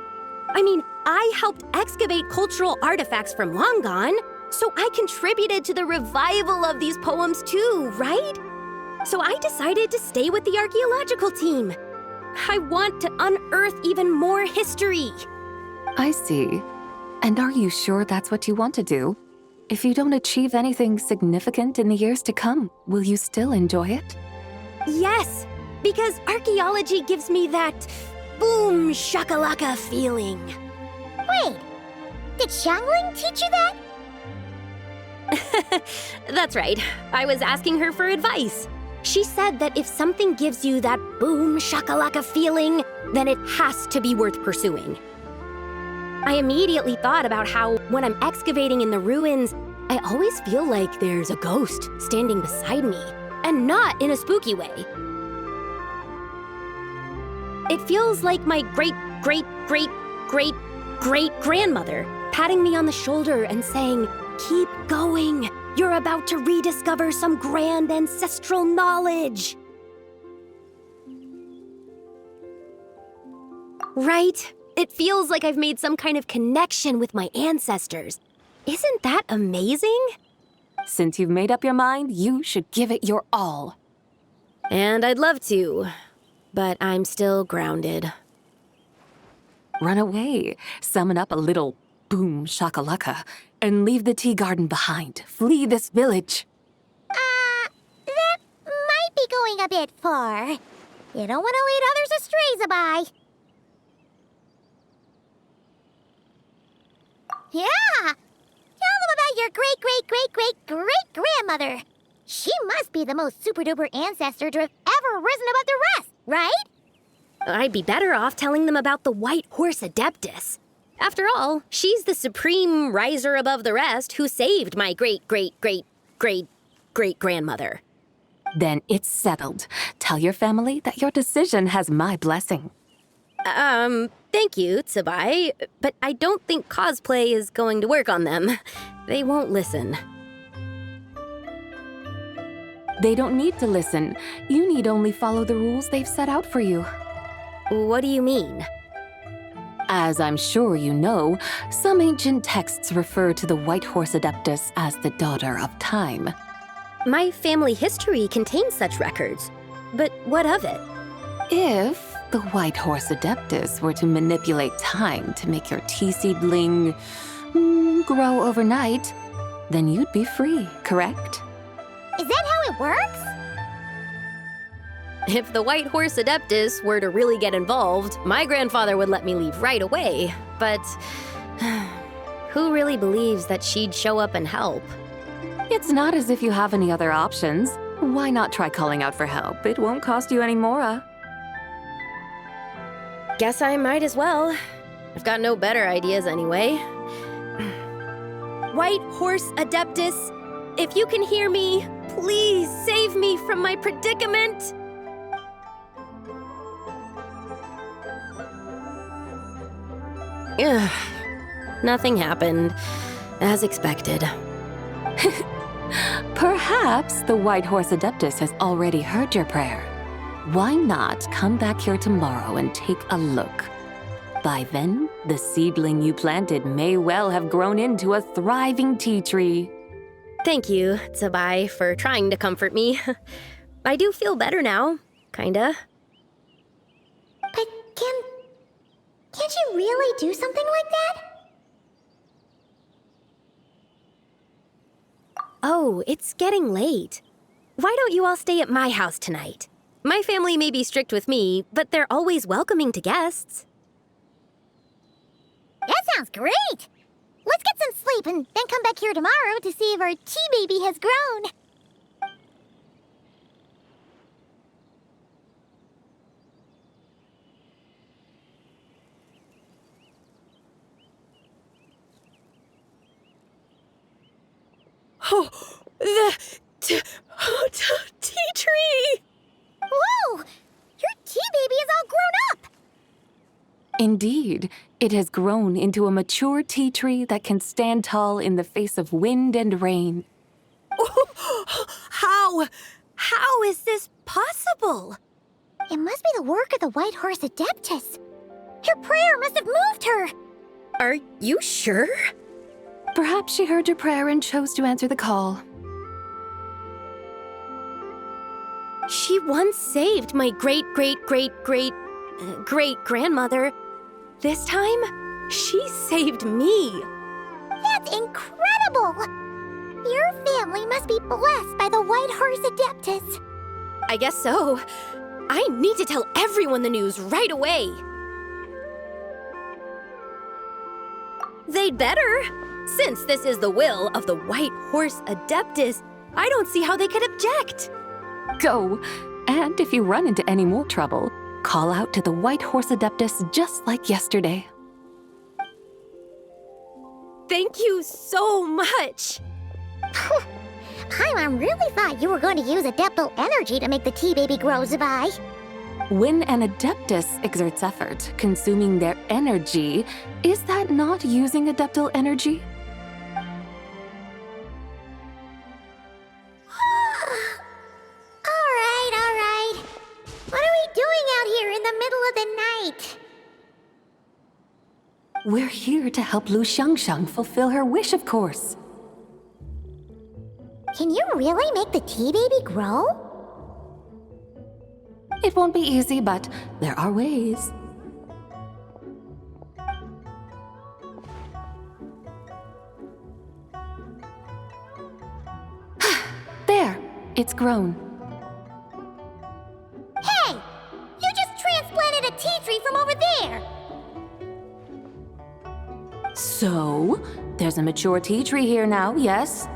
I mean, I helped excavate cultural artifacts from long gone, so I contributed to the revival of these poems too, right? So I decided to stay with the archaeological team. I want to unearth even more history.
I see. And are you sure that's what you want to do? If you don't achieve anything significant in the years to come, will you still enjoy it?
Yes, because archaeology gives me that boom shakalaka feeling.
Wait, did Xianyun teach you that?
That's right. I was asking her for advice. She said that if something gives you that boom shakalaka feeling, then it has to be worth pursuing. I immediately thought about how when I'm excavating in the ruins, I always feel like there's a ghost standing beside me, and not in a spooky way. It feels like my great-great-great-great-great-grandmother patting me on the shoulder and saying, "Keep going. You're about to rediscover some grand ancestral knowledge." Right? It feels like I've made some kind of connection with my ancestors. Isn't that amazing?
Since you've made up your mind, you should give it your all.
And I'd love to, but I'm still grounded.
Run away, summon up a little boom shakalaka, and leave the tea garden behind. Flee this village.
That might be going a bit far. You don't want to lead others astray, Zibai. Yeah! Tell them about your great-great-great-great-great-grandmother. She must be the most super-duper ancestor to have ever risen above the rest, right?
I'd be better off telling them about the White Horse Adeptus. After all, she's the supreme riser above the rest who saved my great-great-great-great-great-grandmother.
Then it's settled. Tell your family that your decision has my blessing.
Thank you, Zibai, but I don't think cosplay is going to work on them. They won't listen.
They don't need to listen. You need only follow the rules they've set out for you.
What do you mean?
As I'm sure you know, some ancient texts refer to the White Horse Adeptus as the Daughter of Time.
My family history contains such records, but what of it?
If the White Horse Adeptus were to manipulate time to make your tea seedling grow overnight, then you'd be free, correct?
Is that how it works?
If the White Horse Adeptus were to really get involved, my grandfather would let me leave right away, but who really believes that she'd show up and help?
It's not as if you have any other options.
Why not try calling out for help? It won't cost you any more.
Guess I might as well. I've got no better ideas anyway. White Horse Adeptus, if you can hear me, please save me from my predicament. Ugh. Nothing happened, as expected.
Perhaps the White Horse Adeptus has already heard your prayer. Why not come back here tomorrow and take a look? By then, the seedling you planted may well have grown into a thriving tea tree.
Thank you, Zibai, for trying to comfort me. I do feel better now, kinda.
But can't you really do something like that?
Oh, it's getting late. Why don't you all stay at my house tonight? My family may be strict with me, but they're always welcoming to guests.
That sounds great! Let's get some sleep and then come back here tomorrow to see if our tea baby has grown.
Oh, the tea tree!
Whoa! Your tea baby is all grown up!
Indeed, it has grown into a mature tea tree that can stand tall in the face of wind and rain.
How is this possible?
It must be the work of the White Horse Adeptus. Her prayer must have moved her.
Are you sure?
Perhaps she heard your prayer and chose to answer the call.
She once saved my great-great-great-great-great-grandmother. This time, she saved me.
That's incredible! Your family must be blessed by the White Horse Adeptus.
I guess so. I need to tell everyone the news right away. They'd better. Since this is the will of the White Horse Adeptus, I don't see how they could object.
Go, and if you run into any more trouble, call out to the White Horse Adeptus just like yesterday.
Thank you so much.
Paimon really thought you were going to use Adeptal energy to make the tea baby grow, Zibai.
When an Adeptus exerts effort, consuming their energy, is that not using Adeptal energy?
All right. What are we doing out here in the middle of the night?
We're here to help Lu Xiangxiang fulfill her wish, of course.
Can you really make the tea baby grow?
It won't be easy, but there are ways. There, it's grown.
Hey! You just transplanted a tea tree from over there!
So, there's a mature tea tree here now, yes?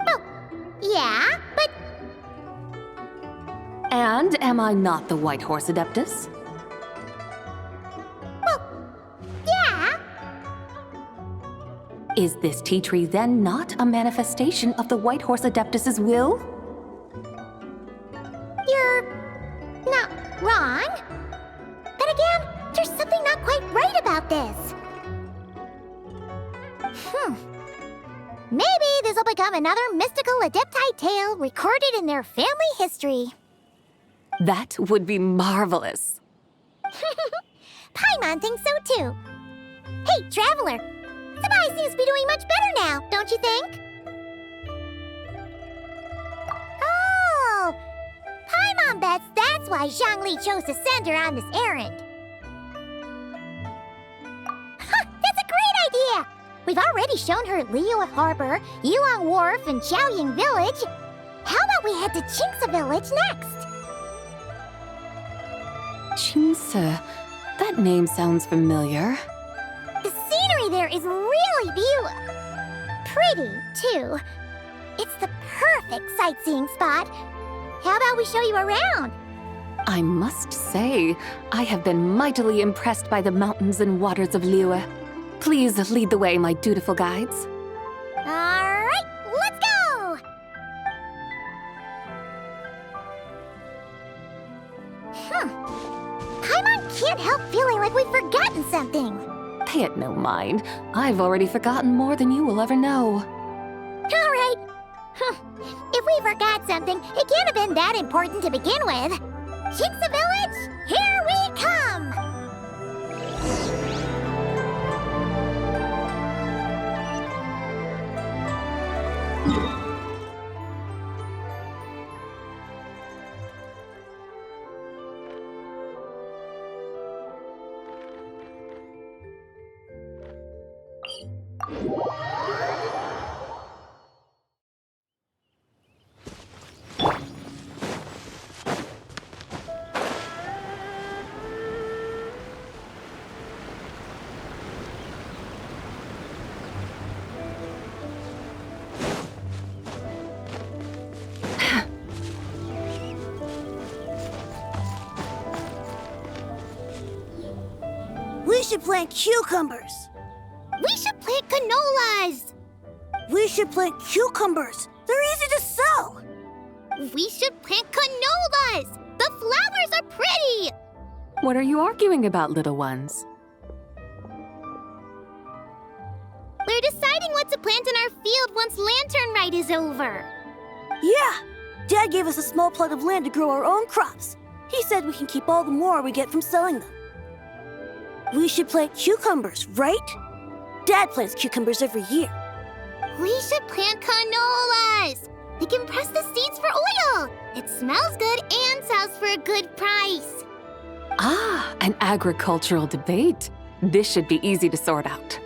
Well, yeah, but...
And am I not the White Horse Adeptus?
Well, yeah.
Is this tea tree then not a manifestation of the White Horse Adeptus's will?
You're not wrong. But again, there's something not quite right about this. Maybe this will become another mystical Adepti tale recorded in their family history.
That would be marvelous.
Paimon thinks so too. Hey, Traveler! Zibai seems to be doing much better now, don't you think? Oh! Paimon bets that's why Zhongli chose to send her on this errand. That's a great idea! We've already shown her Liyue Harbor, Yuan Wharf, and Xiaoying Village. How about we head to Qingce Village next?
Qingce, that name sounds familiar.
The scenery there is really pretty, too. It's the perfect sightseeing spot. How about we show you around?
I must say, I have been mightily impressed by the mountains and waters of Liyue. Please lead the way, my dutiful guides.
All right, let's go! Paimon can't help feeling like we've forgotten something.
Pay it no mind. I've already forgotten more than you will ever know.
All right. If we forgot something, it can't have been that important to begin with. Jinxa Village, here we come!
We should plant cucumbers.
We should plant canolas.
We should plant cucumbers. They're easy to sell.
We should plant canolas. The flowers are pretty.
What are you arguing about, little ones?
We're deciding what to plant in our field once Lanternlit is over.
Yeah. Dad gave us a small plot of land to grow our own crops. He said we can keep all the more we get from selling them. We should plant cucumbers, right? Dad plants cucumbers every year.
We should plant canolas. We can press the seeds for oil. It smells good and sells for a good price.
Ah, an agricultural debate. This should be easy to sort out.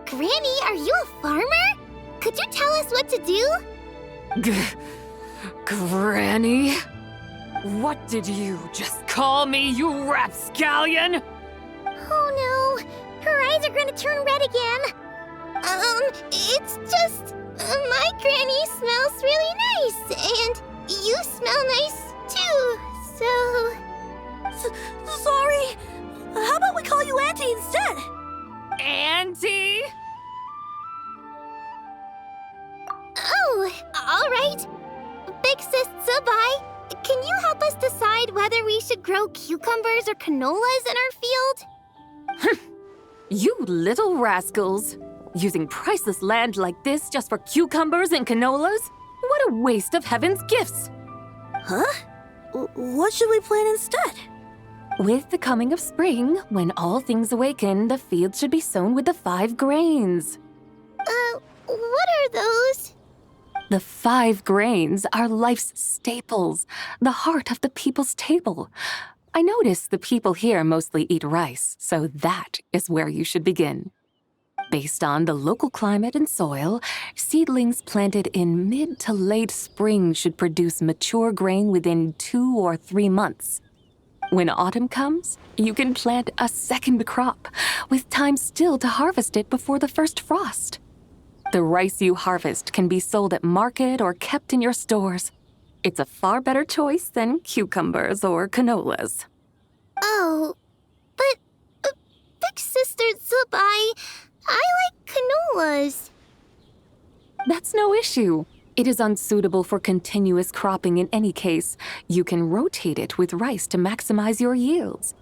Granny, are you a farmer? Could you tell us what to do?
Granny? What did you just call me, you rapscallion?
Oh no, her eyes are gonna turn red again. It's just, my granny smells really nice, and you smell nice too, so...
Sorry. How about we call you Auntie instead?
Auntie?
Oh, all right. Big sis Zibai, can you help us decide whether we should grow cucumbers or canolas in our field?
You little rascals! Using priceless land like this just for cucumbers and canolas? What a waste of heaven's gifts!
Huh? What should we plant instead?
With the coming of spring, when all things awaken, the field should be sown with the 5 grains.
What are those?
The 5 grains are life's staples, the heart of the people's table. I notice the people here mostly eat rice, so that is where you should begin. Based on the local climate and soil, seedlings planted in mid to late spring should produce mature grain within 2 or 3 months. When autumn comes, you can plant a second crop, with time still to harvest it before the first frost. The rice you harvest can be sold at market or kept in your stores. It's a far better choice than cucumbers or canolas.
Oh, but Big Sister Zibai, I like canolas.
That's no issue. It is unsuitable for continuous cropping in any case. You can rotate it with rice to maximize your yields.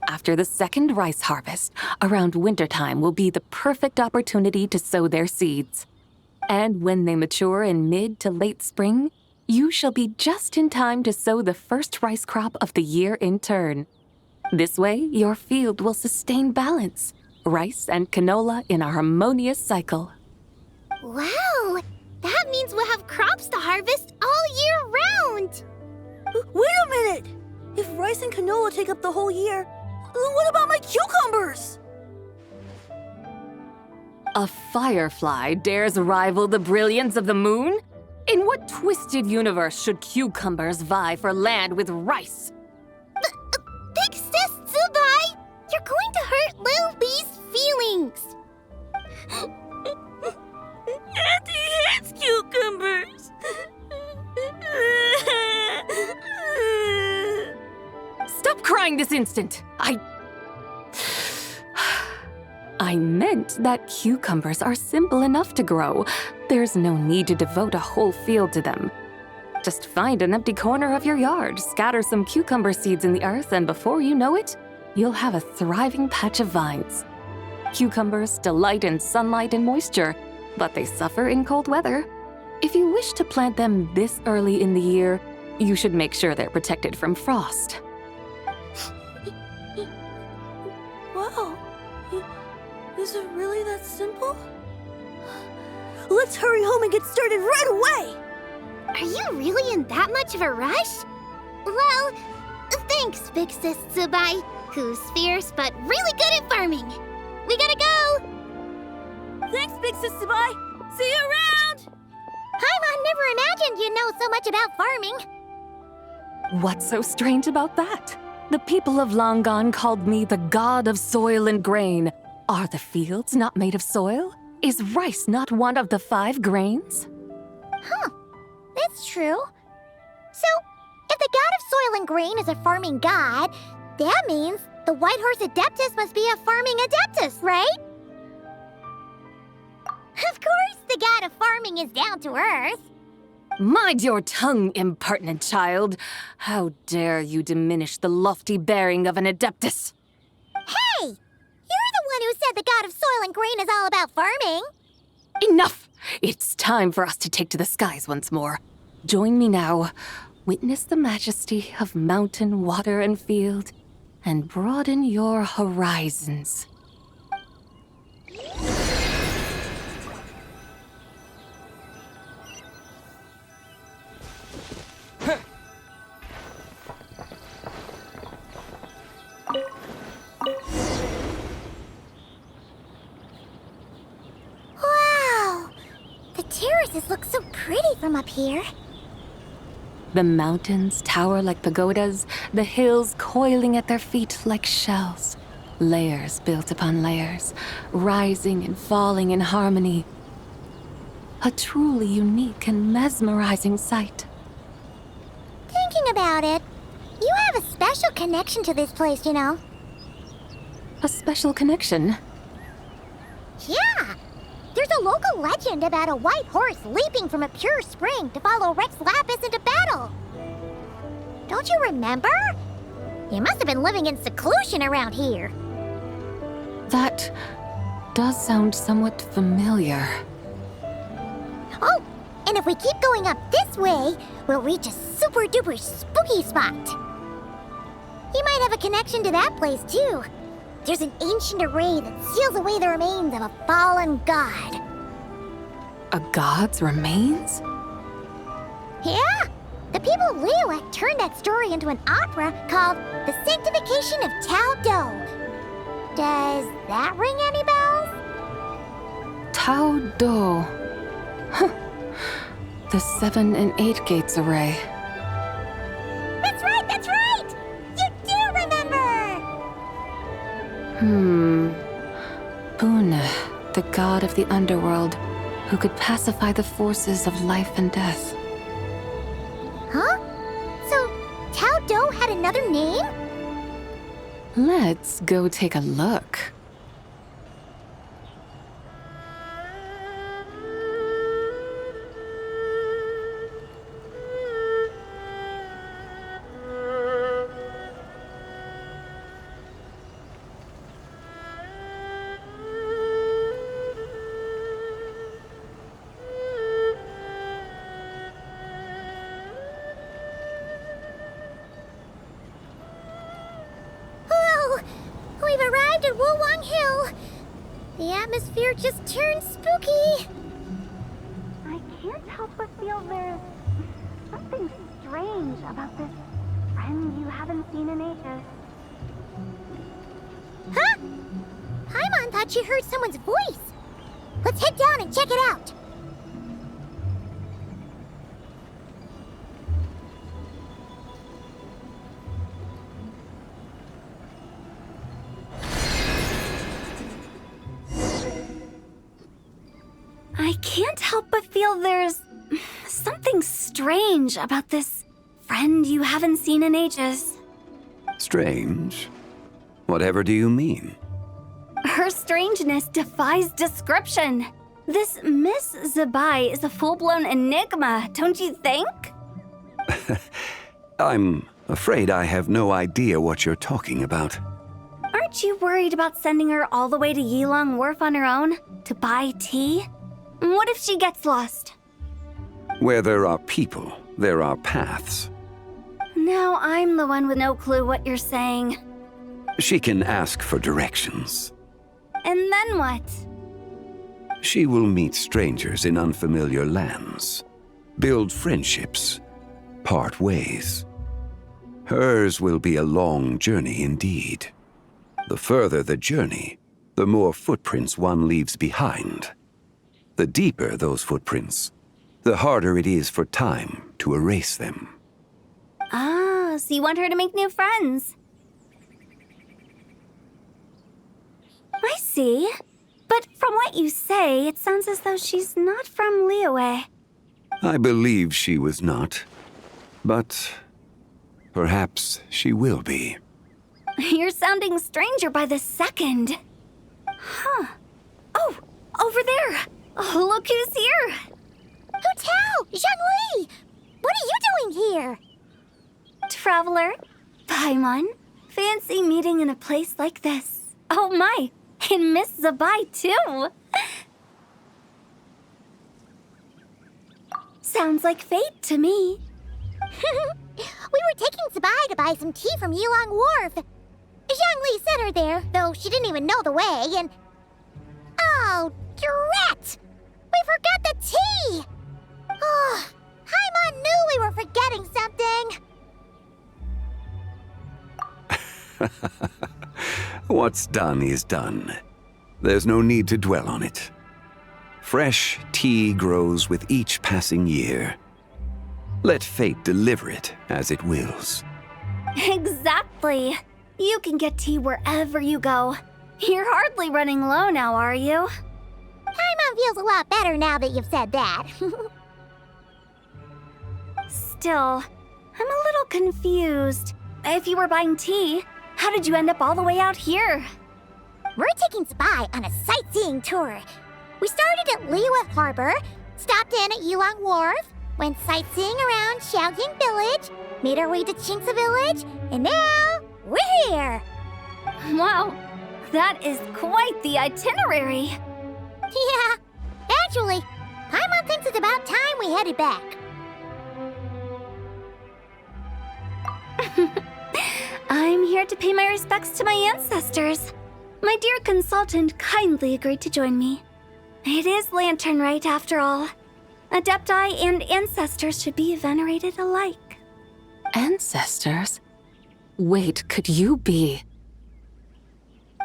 After the second rice harvest, around wintertime will be the perfect opportunity to sow their seeds. And when they mature in mid to late spring, you shall be just in time to sow the first rice crop of the year in turn. This way, your field will sustain balance, rice and canola in a harmonious cycle.
Wow! That means we'll have crops to harvest all year round!
Wait a minute! If rice and canola take up the whole year, what about my cucumbers?
A firefly dares rival the brilliance of the moon? In what twisted universe should cucumbers vie for land with rice?
Big Sis Zibai, you're going to hurt Lil Lee's feelings.
Auntie hits
leaving this instant. I meant that cucumbers are simple enough to grow. There's no need to devote a whole field to them. Just find an empty corner of your yard, scatter some cucumber seeds in the earth, and before you know it, you'll have a thriving patch of vines. Cucumbers delight in sunlight and moisture, but they suffer in cold weather. If you wish to plant them this early in the year, you should make sure they're protected from frost.
Wow. Is it really that simple? Let's hurry home and get started right away!
Are you really in that much of a rush? Well, thanks, Big Sis Zibai, who's fierce but really good at farming. We gotta go!
Thanks, Big Sis Zibai! See you around!
Paimon never imagined you'd know so much about farming.
What's so strange about that? The people of Longon called me the god of soil and grain. Are the fields not made of soil? Is rice not one of the 5 grains?
Huh. That's true. So, if the god of soil and grain is a farming god, that means the White Horse Adeptus must be a farming adeptus, right? Of course the god of farming is down to earth.
Mind your tongue, impertinent child. How dare you diminish the lofty bearing of an adeptus?
Hey! You're the one who said the god of soil and grain is all about farming.
Enough! It's time for us to take to the skies once more. Join me now. Witness the majesty of mountain, water, and field, and broaden your horizons.
Wow! The terraces look so pretty from up here.
The mountains tower like pagodas, the hills coiling at their feet like shells. Layers built upon layers, rising and falling in harmony. A truly unique and mesmerizing sight.
Thinking about it, you have a special connection to this place, you know.
A special connection?
Yeah! There's a local legend about a white horse leaping from a pure spring to follow Rex Lapis into battle. Don't you remember? You must have been living in seclusion around here.
That does sound somewhat familiar.
Oh, and if we keep going up this way, we'll reach a super-duper spooky spot. You might have a connection to that place, too. There's an ancient array that seals away the remains of a fallen god.
A god's remains?
Yeah! The people of Liyue turned that story into an opera called The Sanctification of Tao Do. Does that ring any bells?
Tao Do. Huh. The 7 and 8 gates array.
That's right, that's right! You do remember!
Bune, the god of the underworld, who could pacify the forces of life and death.
Huh? So, Tao Do had another name?
Let's go take a look.
The atmosphere just turned spooky.
I can't help but feel there's something strange about this friend you haven't seen in ages.
Huh? Paimon thought she heard someone's voice. Let's head down and check it out.
I can't help but feel there's something strange about this friend you haven't seen in ages.
Strange? Whatever do you mean?
Her strangeness defies description. This Miss Zibai is a full-blown enigma, don't you think?
I'm afraid I have no idea what you're talking about.
Aren't you worried about sending her all the way to Yilong Wharf on her own to buy tea? What if she gets lost?
Where there are people, there are paths.
Now I'm the one with no clue what you're saying.
She can ask for directions.
And then what?
She will meet strangers in unfamiliar lands, build friendships, part ways. Hers will be a long journey indeed. The further the journey, the more footprints one leaves behind. The deeper those footprints, the harder it is for time to erase them.
Ah, so you want her to make new friends. I see. But from what you say, it sounds as though she's not from Liyue.
I believe she was not, but perhaps she will be.
You're sounding stranger by the second. Huh. Oh, over there. Oh, look who's here.
Hu Tao! Zhongli! What are you doing here?
Traveler, Paimon, fancy meeting in a place like this. Oh my, and Miss Zibai too. Sounds like fate to me.
We were taking Zibai to buy some tea from Yilong Wharf. Zhongli sent her there, though she didn't even know the way, and... Oh, drat! We forgot the tea! Oh, Paimon knew we were forgetting something!
What's done is done. There's no need to dwell on it. Fresh tea grows with each passing year. Let fate deliver it as it wills.
Exactly. You can get tea wherever you go. You're hardly running low now, are you?
Paimon feels a lot better now that you've said that.
Still, I'm a little confused. If you were buying tea, how did you end up all the way out here?
We're taking Zibai on a sightseeing tour. We started at Liyue Harbor, stopped in at Yilong Wharf, went sightseeing around Xianyun Village, made our way to Qingce Village, and now we're here.
Wow, that is quite the itinerary.
Yeah, actually, Paimon thinks it's about time we headed back.
I'm here to pay my respects to my ancestors. My dear consultant kindly agreed to join me. It is Lanternlit after all. Adepti and ancestors should be venerated alike.
Ancestors? Wait, could you be?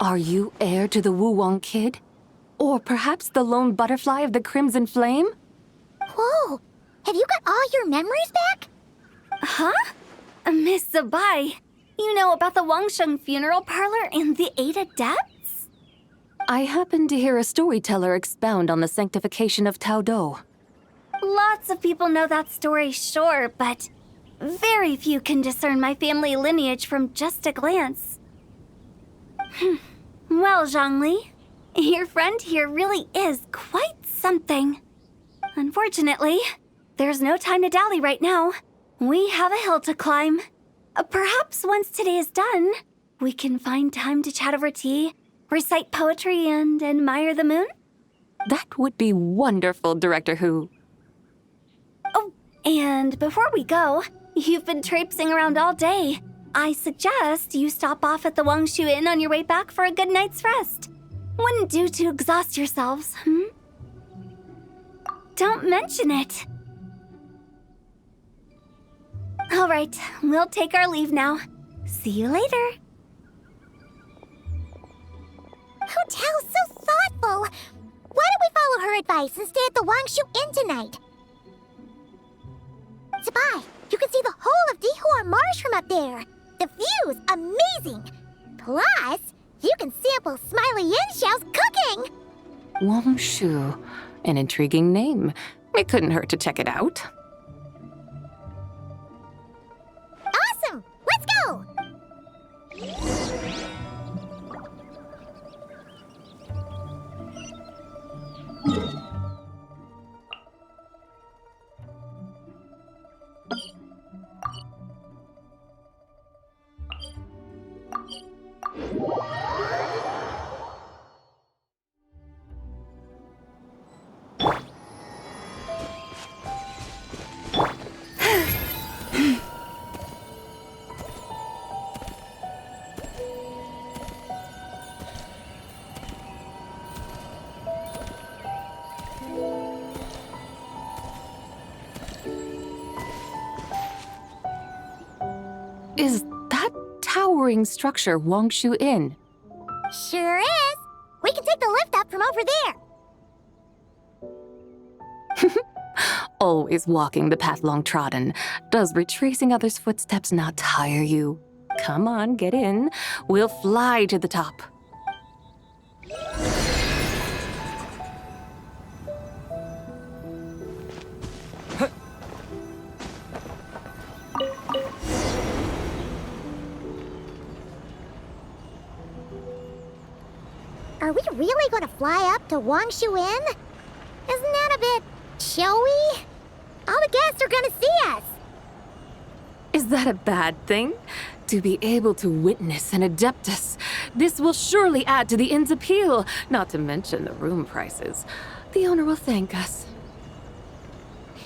Are you heir to the Wu-Wong kid? Or perhaps the lone butterfly of the Crimson Flame?
Whoa, have you got all your memories back?
Huh? Miss Zibai, you know about the Wangsheng funeral parlor and the 8 adepts?
I happened to hear a storyteller expound on the sanctification of Tao Do.
Lots of people know that story, sure, but very few can discern my family lineage from just a glance. Well, Zhongli, your friend here really is quite something. Unfortunately, there's no time to dally right now. We have a hill to climb. Perhaps once today is done, we can find time to chat over tea, recite poetry, and admire the moon?
That would be wonderful, Director Hu.
Oh, and before we go, you've been traipsing around all day. I suggest you stop off at the Wangshu Inn on your way back for a good night's rest. Wouldn't do to exhaust yourselves, Don't mention it. All right, we'll take our leave now. See you later.
Hu Tao's so thoughtful. Why don't we follow her advice and stay at the Wangshu Inn tonight? Zibai, you can see the whole of Dihua Marsh from up there. The view's amazing. Plus, you can sample Smiley Yin-Xiao's cooking.
Wangshu, an intriguing name. It couldn't hurt to check it out.
Awesome! Let's go!
Is that towering structure Wangshu Inn?
Sure is. We can take the lift up from over there.
Always walking the path long trodden. Does retracing others' footsteps not tire you? Come on, get in. We'll fly to the top.
Are we really going to fly up to Wangshu Inn? Isn't that a bit showy? All the guests are going to see us.
Is that a bad thing? To be able to witness an Adeptus. This will surely add to the inn's appeal, not to mention the room prices. The owner will thank us.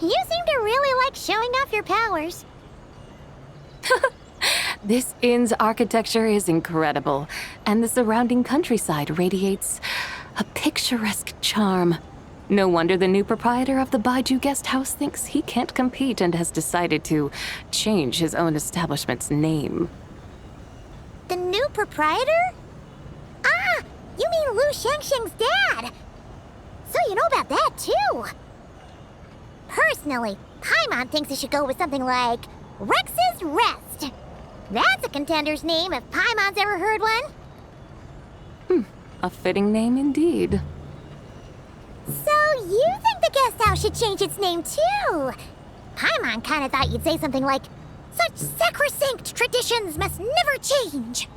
You seem to really like showing off your powers.
This inn's architecture is incredible, and the surrounding countryside radiates a picturesque charm. No wonder the new proprietor of the Baiju guest house thinks he can't compete and has decided to change his own establishment's name.
The new proprietor? Ah, you mean Lu Shengsheng's dad. So you know about that, too. Personally, Paimon thinks it should go with something like Rex's Rest. That's a contender's name if Paimon's ever heard one.
A fitting name indeed.
So you think the guest house should change its name too? Paimon kinda thought you'd say something like, "Such sacrosanct traditions must never change."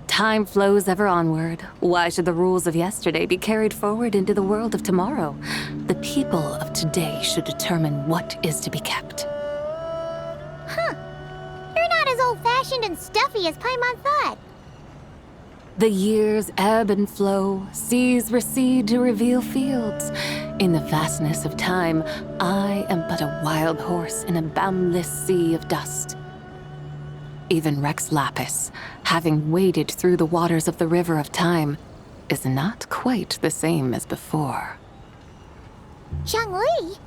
Time flows ever onward. Why should the rules of yesterday be carried forward into the world of tomorrow? The people of today should determine what is to be kept.
Huh. You're not as old-fashioned and stuffy as Paimon thought.
The years ebb and flow, seas recede to reveal fields. In the vastness of time, I am but a wild horse in a boundless sea of dust. Even Rex Lapis, having waded through the waters of the river of time, is not quite the same as before.
Zhongli?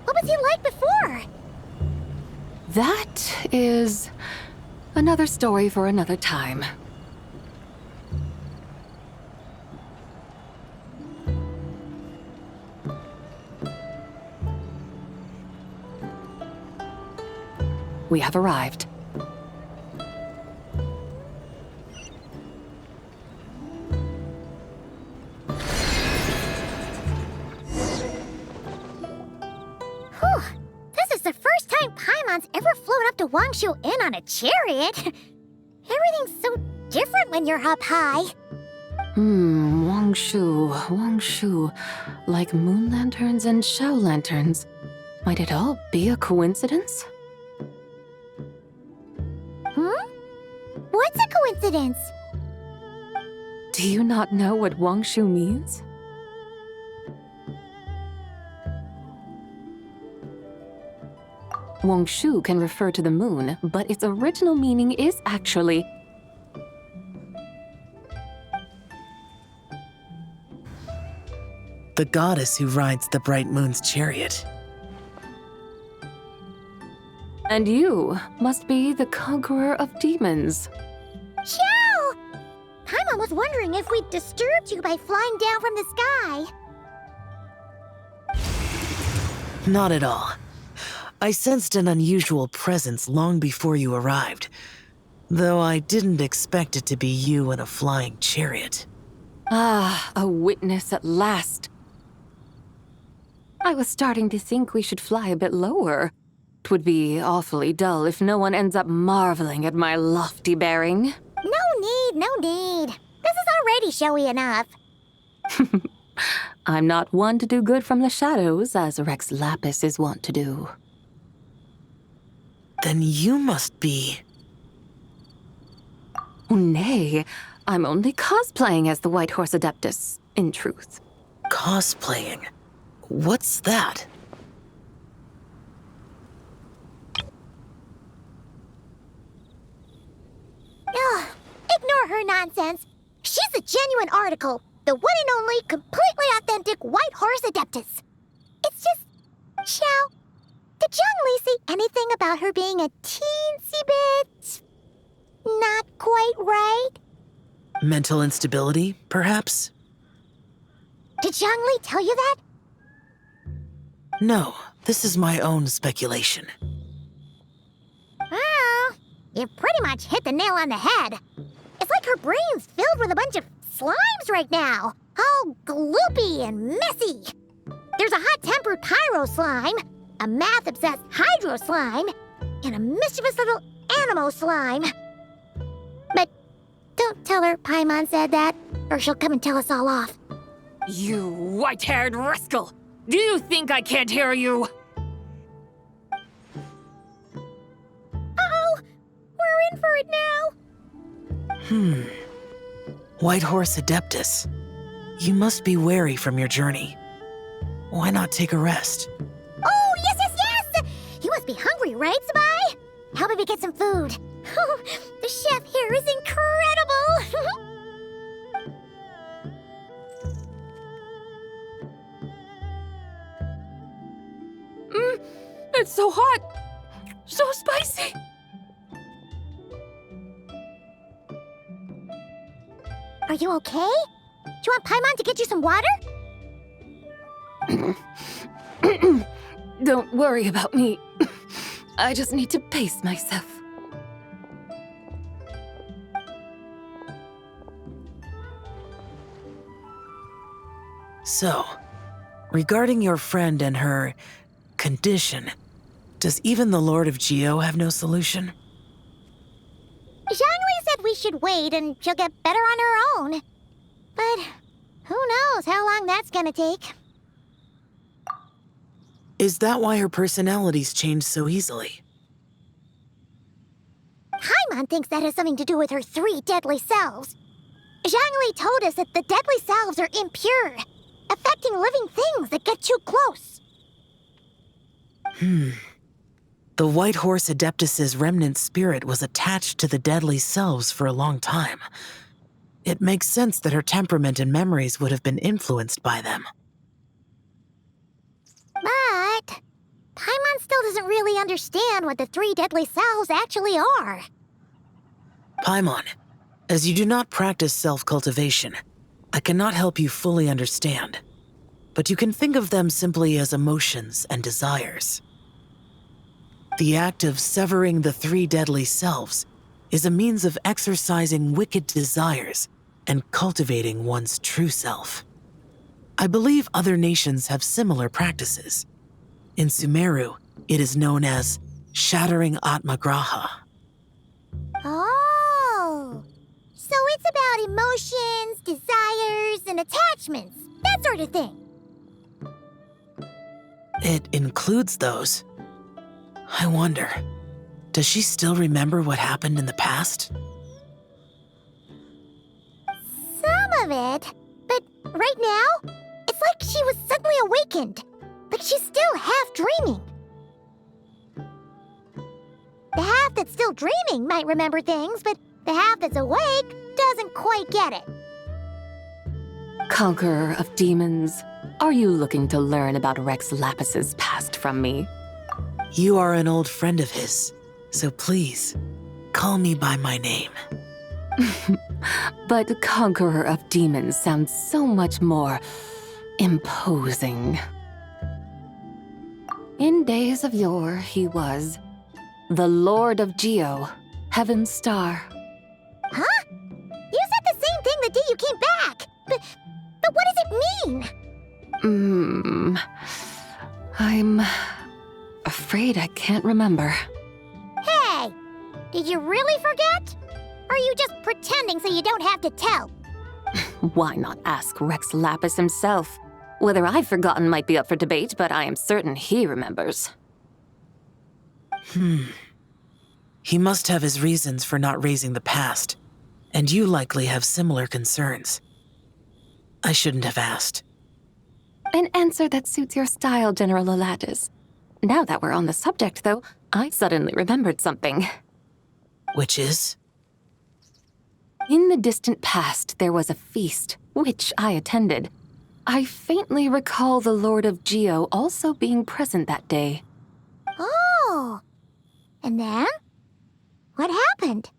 What was he like before?
That is another story for another time. We have arrived.
Whew. This is the first time Paimon's ever flown up to Wangshu Inn on a chariot. Everything's so different when you're up high.
Wangshu. Like moon lanterns and shell lanterns. Might it all be a coincidence?
What's a coincidence?
Do you not know what Wangshu means? Wangshu can refer to the moon, but its original meaning is actually
the goddess who rides the bright moon's chariot.
And you must be the conqueror of demons.
Xiao! Paimon was wondering if we'd disturbed you by flying down from the sky.
Not at all. I sensed an unusual presence long before you arrived, though I didn't expect it to be you in a flying chariot.
Ah, a witness at last. I was starting to think we should fly a bit lower. 'Twould be awfully dull if no one ends up marveling at my lofty bearing.
no need. This is already showy enough.
I'm not one to do good from the shadows, as Rex Lapis is wont to do.
Then you must be...
Nay, I'm only cosplaying as the White Horse Adeptus, in truth.
Cosplaying? What's that?
Ugh, ignore her nonsense. She's a genuine article. The one and only, completely authentic White Horse Adeptus. It's just... Xiao, did Zhongli say anything about her being a teensy bit... not quite right?
Mental instability, perhaps?
Did Zhongli tell you that?
No, this is my own speculation.
Well, you pretty much hit the nail on the head. It's like her brain's filled with a bunch of slimes right now. All gloopy and messy. There's a hot-tempered pyro slime, a math-obsessed hydro slime, and a mischievous little animo slime. But don't tell her Paimon said that, or she'll come and tell us all off.
You white-haired rascal! Do you think I can't hear you?
Uh-oh! We're in for it now!
White Horse Adeptus. You must be weary from your journey. Why not take a rest?
Oh, yes, yes, yes! You must be hungry, right, Zibai? How about we get some food? Oh, the chef here is incredible!
It's so hot! So spicy!
Are you okay? Do you want Paimon to get you some water?
Don't worry about me. I just need to pace myself.
So, regarding your friend and her condition, does even the Lord of Geo have no solution?
Zhongli said we should wait and she'll get better on her own. But who knows how long that's gonna take.
Is that why her personalities change so easily?
Paimon thinks that has something to do with her 3 deadly selves. Zhongli told us that the deadly selves are impure, affecting living things that get too close.
The White Horse Adeptus's remnant spirit was attached to the deadly selves for a long time. It makes sense that her temperament and memories would have been influenced by them.
But Paimon still doesn't really understand what the 3 deadly selves actually are.
Paimon, as you do not practice self-cultivation, I cannot help you fully understand. But you can think of them simply as emotions and desires. The act of severing the 3 deadly selves is a means of exercising wicked desires and cultivating one's true self. I believe other nations have similar practices. In Sumeru, it is known as shattering Atmagraha.
Oh, so it's about emotions, desires, and attachments, that sort of thing.
It includes those. I wonder, does she still remember what happened in the past?
Some of it, but right now, it's like she was suddenly awakened. Like she's still half dreaming. The half that's still dreaming might remember things, but the half that's awake doesn't quite get it.
Conqueror of demons, are you looking to learn about Rex Lapis's past from me?
You are an old friend of his, so please, call me by my name.
But Conqueror of Demons sounds so much more imposing. In days of yore, he was the Lord of Geo, Heaven's Star.
Huh? You said the same thing the day you came back, but what does it mean?
I'm afraid I can't remember.
Hey, did you really forget? Or are you just pretending so you don't have to tell?
Why not ask Rex Lapis himself? Whether I've forgotten might be up for debate, but I am certain he remembers.
He must have his reasons for not raising the past, and you likely have similar concerns. I shouldn't have asked.
An answer that suits your style, General Elatis. Now that we're on the subject, though, I suddenly remembered something.
Which is?
In the distant past, there was a feast, which I attended. I faintly recall the Lord of Geo also being present that day.
Oh! And then? What happened?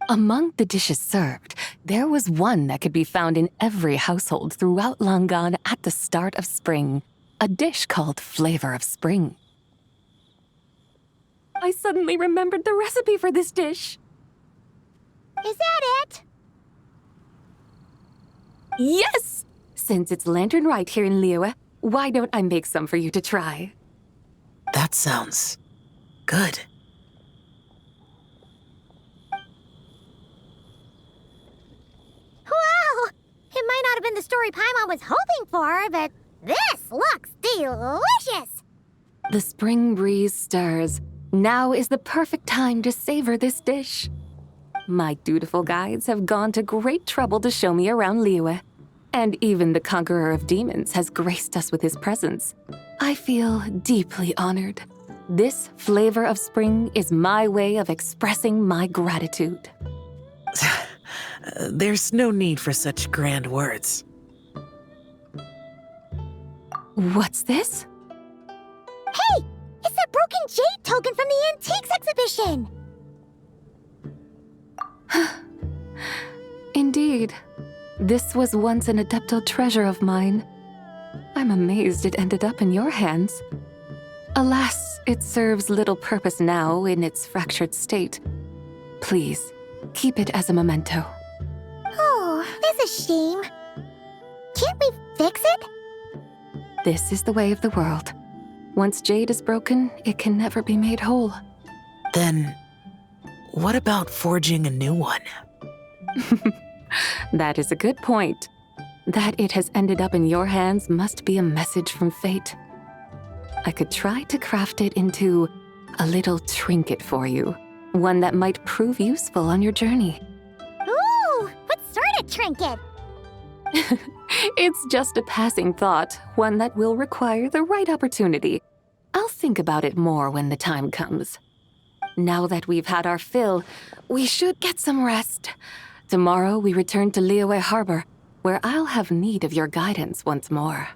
Among the dishes served, there was one that could be found in every household throughout Langan at the start of spring. A dish called Flavor of Spring. I suddenly remembered the recipe for this dish.
Is that it?
Yes! Since it's Lanternlit here in Liyue, why don't I make some for you to try?
That sounds good.
Wow! It might not have been the story Paimon was hoping for, but this looks delicious!
The spring breeze stirs. Now is the perfect time to savor this dish. My dutiful guides have gone to great trouble to show me around Liyue, and even the Conqueror of Demons has graced us with his presence. I feel deeply honored. This Flavor of Spring is my way of expressing my gratitude.
There's no need for such grand words.
What's this?
Hey! It's that broken jade token from the Antiques exhibition!
Indeed. This was once an Adeptal treasure of mine. I'm amazed it ended up in your hands. Alas, it serves little purpose now in its fractured state. Please, keep it as a memento.
Oh, that's a shame. Can't we fix it?
This is the way of the world. Once jade is broken, it can never be made whole.
Then, what about forging a new one?
That is a good point. That it has ended up in your hands must be a message from fate. I could try to craft it into a little trinket for you. One that might prove useful on your journey.
Ooh, what sort of trinket?
It's just a passing thought, one that will require the right opportunity. I'll think about it more when the time comes. Now that we've had our fill, we should get some rest. Tomorrow we return to Liyue Harbor, where I'll have need of your guidance once more.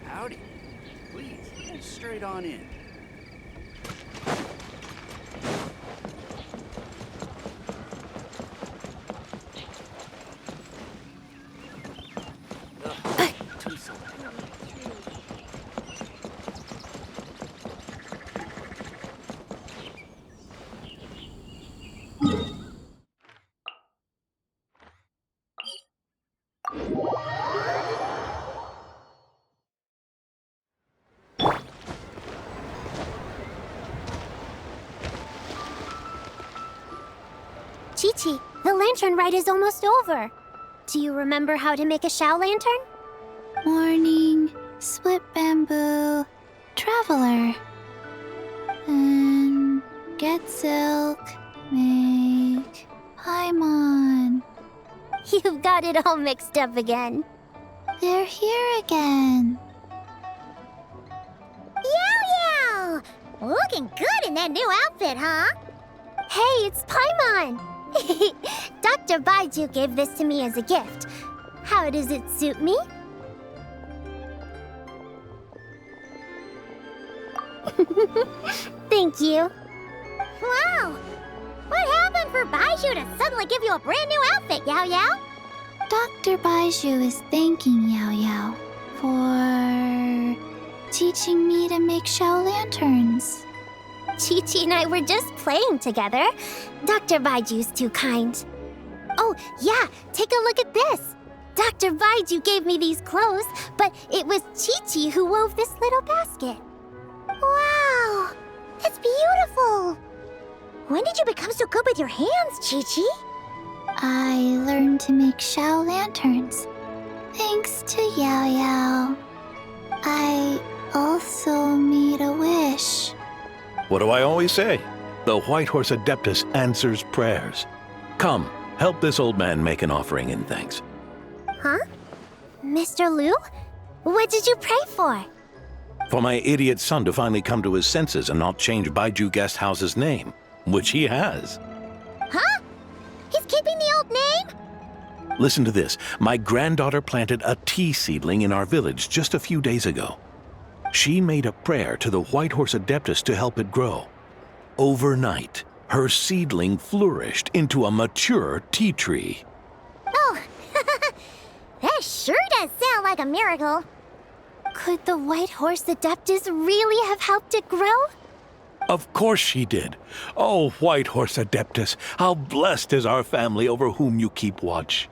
Howdy. Please, go straight on in.
Chi-Chi, the lantern rite is almost over. Do you remember how to make a Xiao lantern?
Morning, split bamboo, traveler. And get silk, make Paimon.
You've got it all mixed up again.
They're here again.
Yaoyao! Looking good in that new outfit, huh? Hey, it's Paimon! Dr. Baiju gave this to me as a gift. How does it suit me? Thank you. Wow! What happened for Baiju to suddenly give you a brand new outfit, Yaoyao?
Dr. Baiju is thanking Yaoyao For teaching me to make shell lanterns.
Chi-Chi and I were just playing together. Dr. Baiju's too kind. Oh, yeah, take a look at this. Dr. Baiju gave me these clothes, but it was Chi-Chi who wove this little basket. Wow, that's beautiful. When did you become so good with your hands, Chi-Chi?
I learned to make shell lanterns, thanks to Yaoyao. I also made a wish.
What do I always say? The White Horse Adeptus answers prayers. Come, help this old man make an offering in thanks.
Huh? Mr. Liu? What did you pray for?
For my idiot son to finally come to his senses and not change Baiju Guest House's name, which he has.
Huh? He's keeping the old name?
Listen to this. My granddaughter planted a tea seedling in our village just a few days ago. She made a prayer to the White Horse Adeptus to help it grow. Overnight, her seedling flourished into a mature tea tree.
Oh, that sure does sound like a miracle. Could the White Horse Adeptus really have helped it grow?
Of course she did. Oh, White Horse Adeptus, how blessed is our family over whom you keep watch.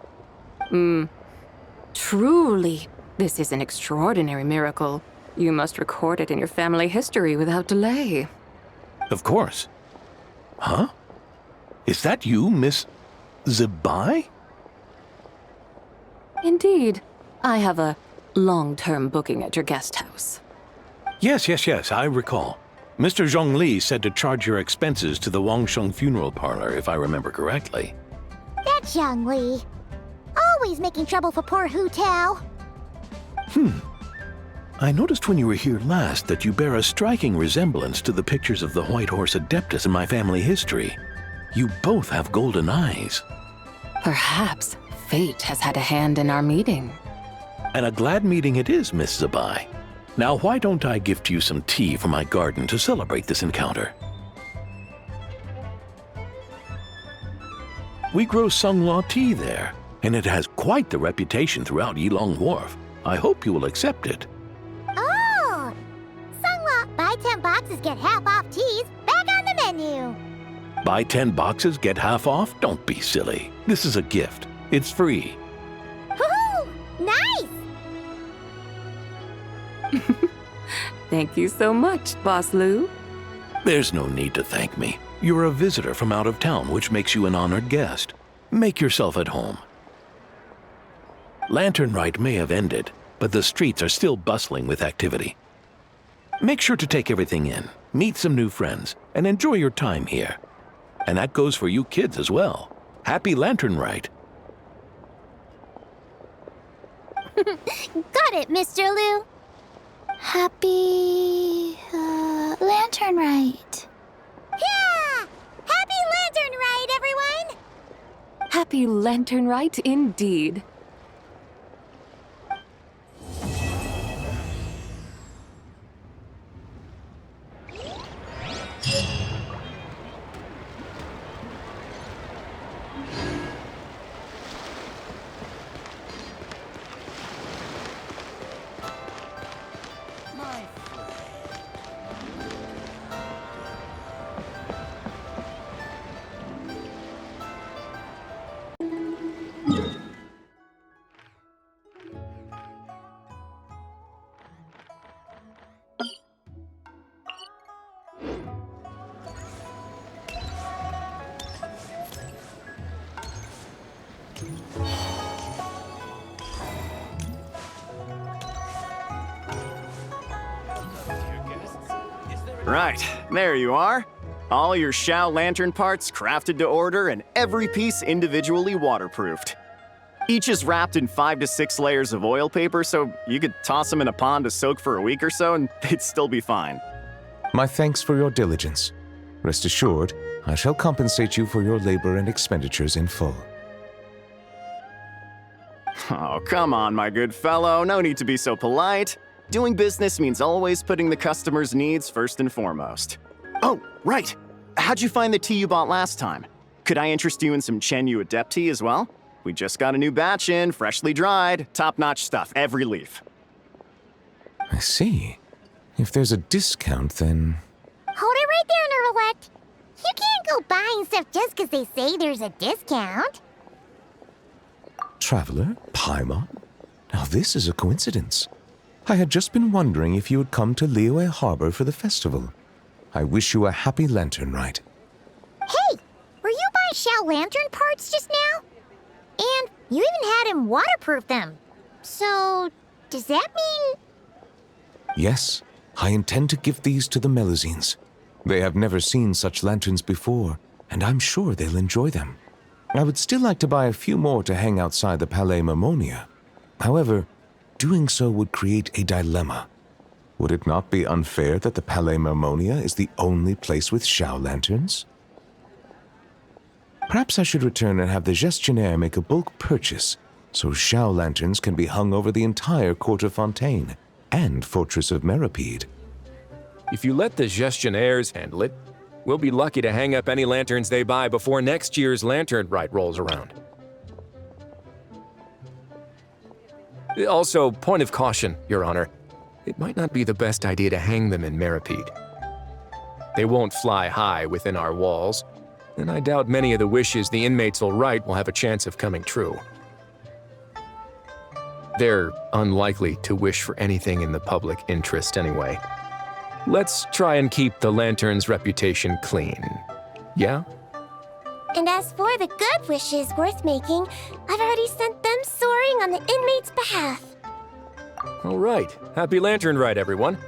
Truly, this is an extraordinary miracle. You must record it in your family history without delay.
Of course. Huh? Is that you, Miss Zibai?
Indeed. I have a long-term booking at your guest house.
Yes, I recall. Mr. Zhongli said to charge your expenses to the Wangsheng funeral parlor, if I remember correctly.
That's Zhongli. Always making trouble for poor Hu Tao.
I noticed when you were here last that you bear a striking resemblance to the pictures of the White Horse Adeptus in my family history. You both have golden eyes.
Perhaps fate has had a hand in our meeting.
And a glad meeting it is, Miss Zibai. Now, why don't I gift you some tea from my garden to celebrate this encounter? We grow Sunglaw tea there, and it has quite the reputation throughout Yilong Wharf. I hope you will accept it.
Oh! Sunglaw, buy 10 boxes, get half off teas, back on the menu.
Buy 10 boxes, get half off? Don't be silly. This is a gift. It's free.
Woohoo! Nice!
Thank you so much, Boss Liu.
There's no need to thank me. You're a visitor from out of town, which makes you an honored guest. Make yourself at home. Lanternlit may have ended, but the streets are still bustling with activity. Make sure to take everything in, meet some new friends, and enjoy your time here. And that goes for you kids as well. Happy Lanternlit.
Got it, Mr. Liu.
Happy... Lanternlit.
Yeah! Happy Lanternlit, everyone!
Happy Lanternlit indeed.
Right, there you are. All your Xiao lantern parts crafted to order and every piece individually waterproofed. Each is wrapped in 5 to 6 layers of oil paper, so you could toss them in a pond to soak for a week or so and they'd still be fine.
My thanks for your diligence. Rest assured, I shall compensate you for your labor and expenditures in full.
Oh, come on, my good fellow. No need to be so polite. Doing business means always putting the customer's needs first and foremost. Oh, right. How'd you find the tea you bought last time? Could I interest you in some Chenyu Adept tea as well? We just got a new batch in, freshly dried, top-notch stuff, every leaf.
I see. If there's a discount, then...
Hold it right there, Neuvillette. You can't go buying stuff just because they say there's a discount.
Traveler? Paimon? Now this is a coincidence. I had just been wondering if you would come to Liyue Harbor for the festival. I wish you a happy lantern ride.
Hey, were you buying Xiao Lantern parts just now? And you even had him waterproof them. So, does that mean...
Yes, I intend to give these to the Melusines. They have never seen such lanterns before, and I'm sure they'll enjoy them. I would still like to buy a few more to hang outside the Palais Mermonia. However, doing so would create a dilemma. Would it not be unfair that the Palais Mermonia is the only place with Xiao lanterns? Perhaps I should return and have the gestionnaire make a bulk purchase, so Xiao lanterns can be hung over the entire Court of Fontaine and Fortress of Meripede.
If you let the gestionnaires handle it, we'll be lucky to hang up any lanterns they buy before next year's Lanternlit rolls around. Also, point of caution, Your Honor. It might not be the best idea to hang them in Meripede. They won't fly high within our walls, and I doubt many of the wishes the inmates will write will have a chance of coming true. They're unlikely to wish for anything in the public interest anyway. Let's try and keep the Lantern's reputation clean, yeah?
And as for the good wishes worth making, I've already sent them soaring on the inmates' behalf.
All right, happy Lanternlit, everyone.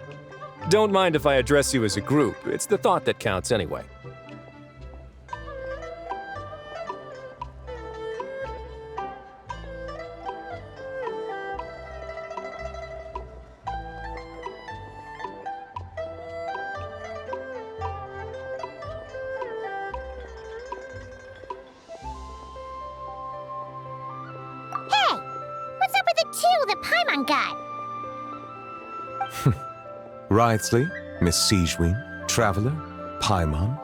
Don't mind if I address you as a group. It's the thought that counts anyway.
Hey! What's up with the two that Paimon got?
Writhely, Miss Xianyun, Traveler, Paimon,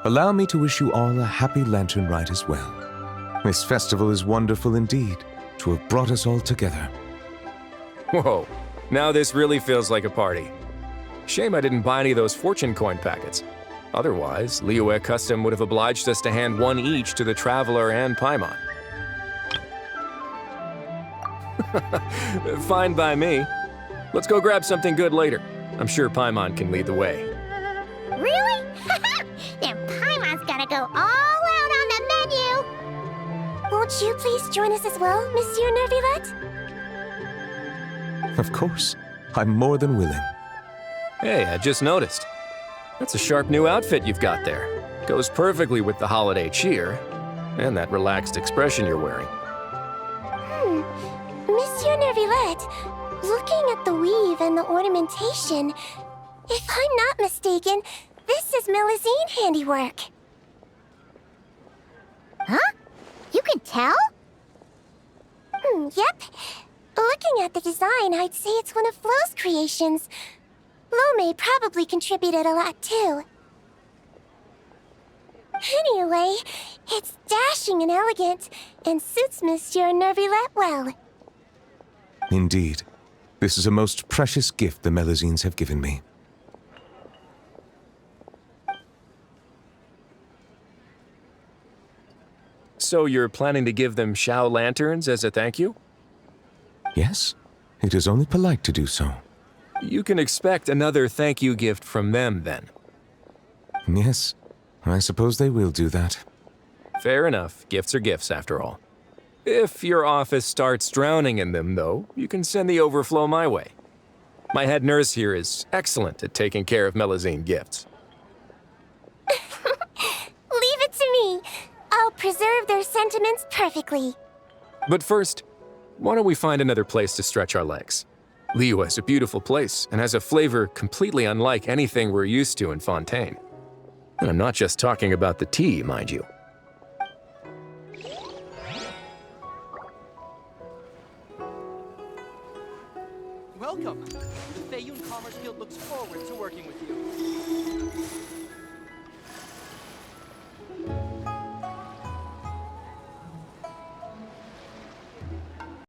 allow me to wish you all a happy lantern rite as well. This festival is wonderful indeed, to have brought us all together.
Whoa, now this really feels like a party. Shame I didn't buy any of those fortune coin packets. Otherwise, Liyue Custom would have obliged us to hand one each to the Traveler and Paimon. Fine by me. Let's go grab something good later. I'm sure Paimon can lead the way.
Really? Then Paimon's gonna go all out on the menu! Won't you please join us as well, Monsieur Neuvillette?
Of course, I'm more than willing.
Hey, I just noticed. That's a sharp new outfit you've got there. Goes perfectly with the holiday cheer, and that relaxed expression you're wearing.
Monsieur Neuvillette, looking at the weave and the ornamentation, if I'm not mistaken, this is Melusine handiwork. Huh? You can tell? Yep. Looking at the design, I'd say it's one of Flo's creations. Lome probably contributed a lot too. Anyway, it's dashing and elegant, and suits Monsieur Neuvillette well.
Indeed. This is a most precious gift the Melusines have given me.
So you're planning to give them Xiao lanterns as a thank you?
Yes, it is only polite to do so.
You can expect another thank you gift from them then.
Yes, I suppose they will do that.
Fair enough. Gifts are gifts after all. If your office starts drowning in them, though, you can send the overflow my way. My head nurse here is excellent at taking care of Melusine gifts.
Leave it to me. I'll preserve their sentiments perfectly.
But first, why don't we find another place to stretch our legs? Liyue is a beautiful place and has a flavor completely unlike anything we're used to in Fontaine. And I'm not just talking about the tea, mind you.
Welcome. The Feiyun Commerce Guild looks forward to working with you.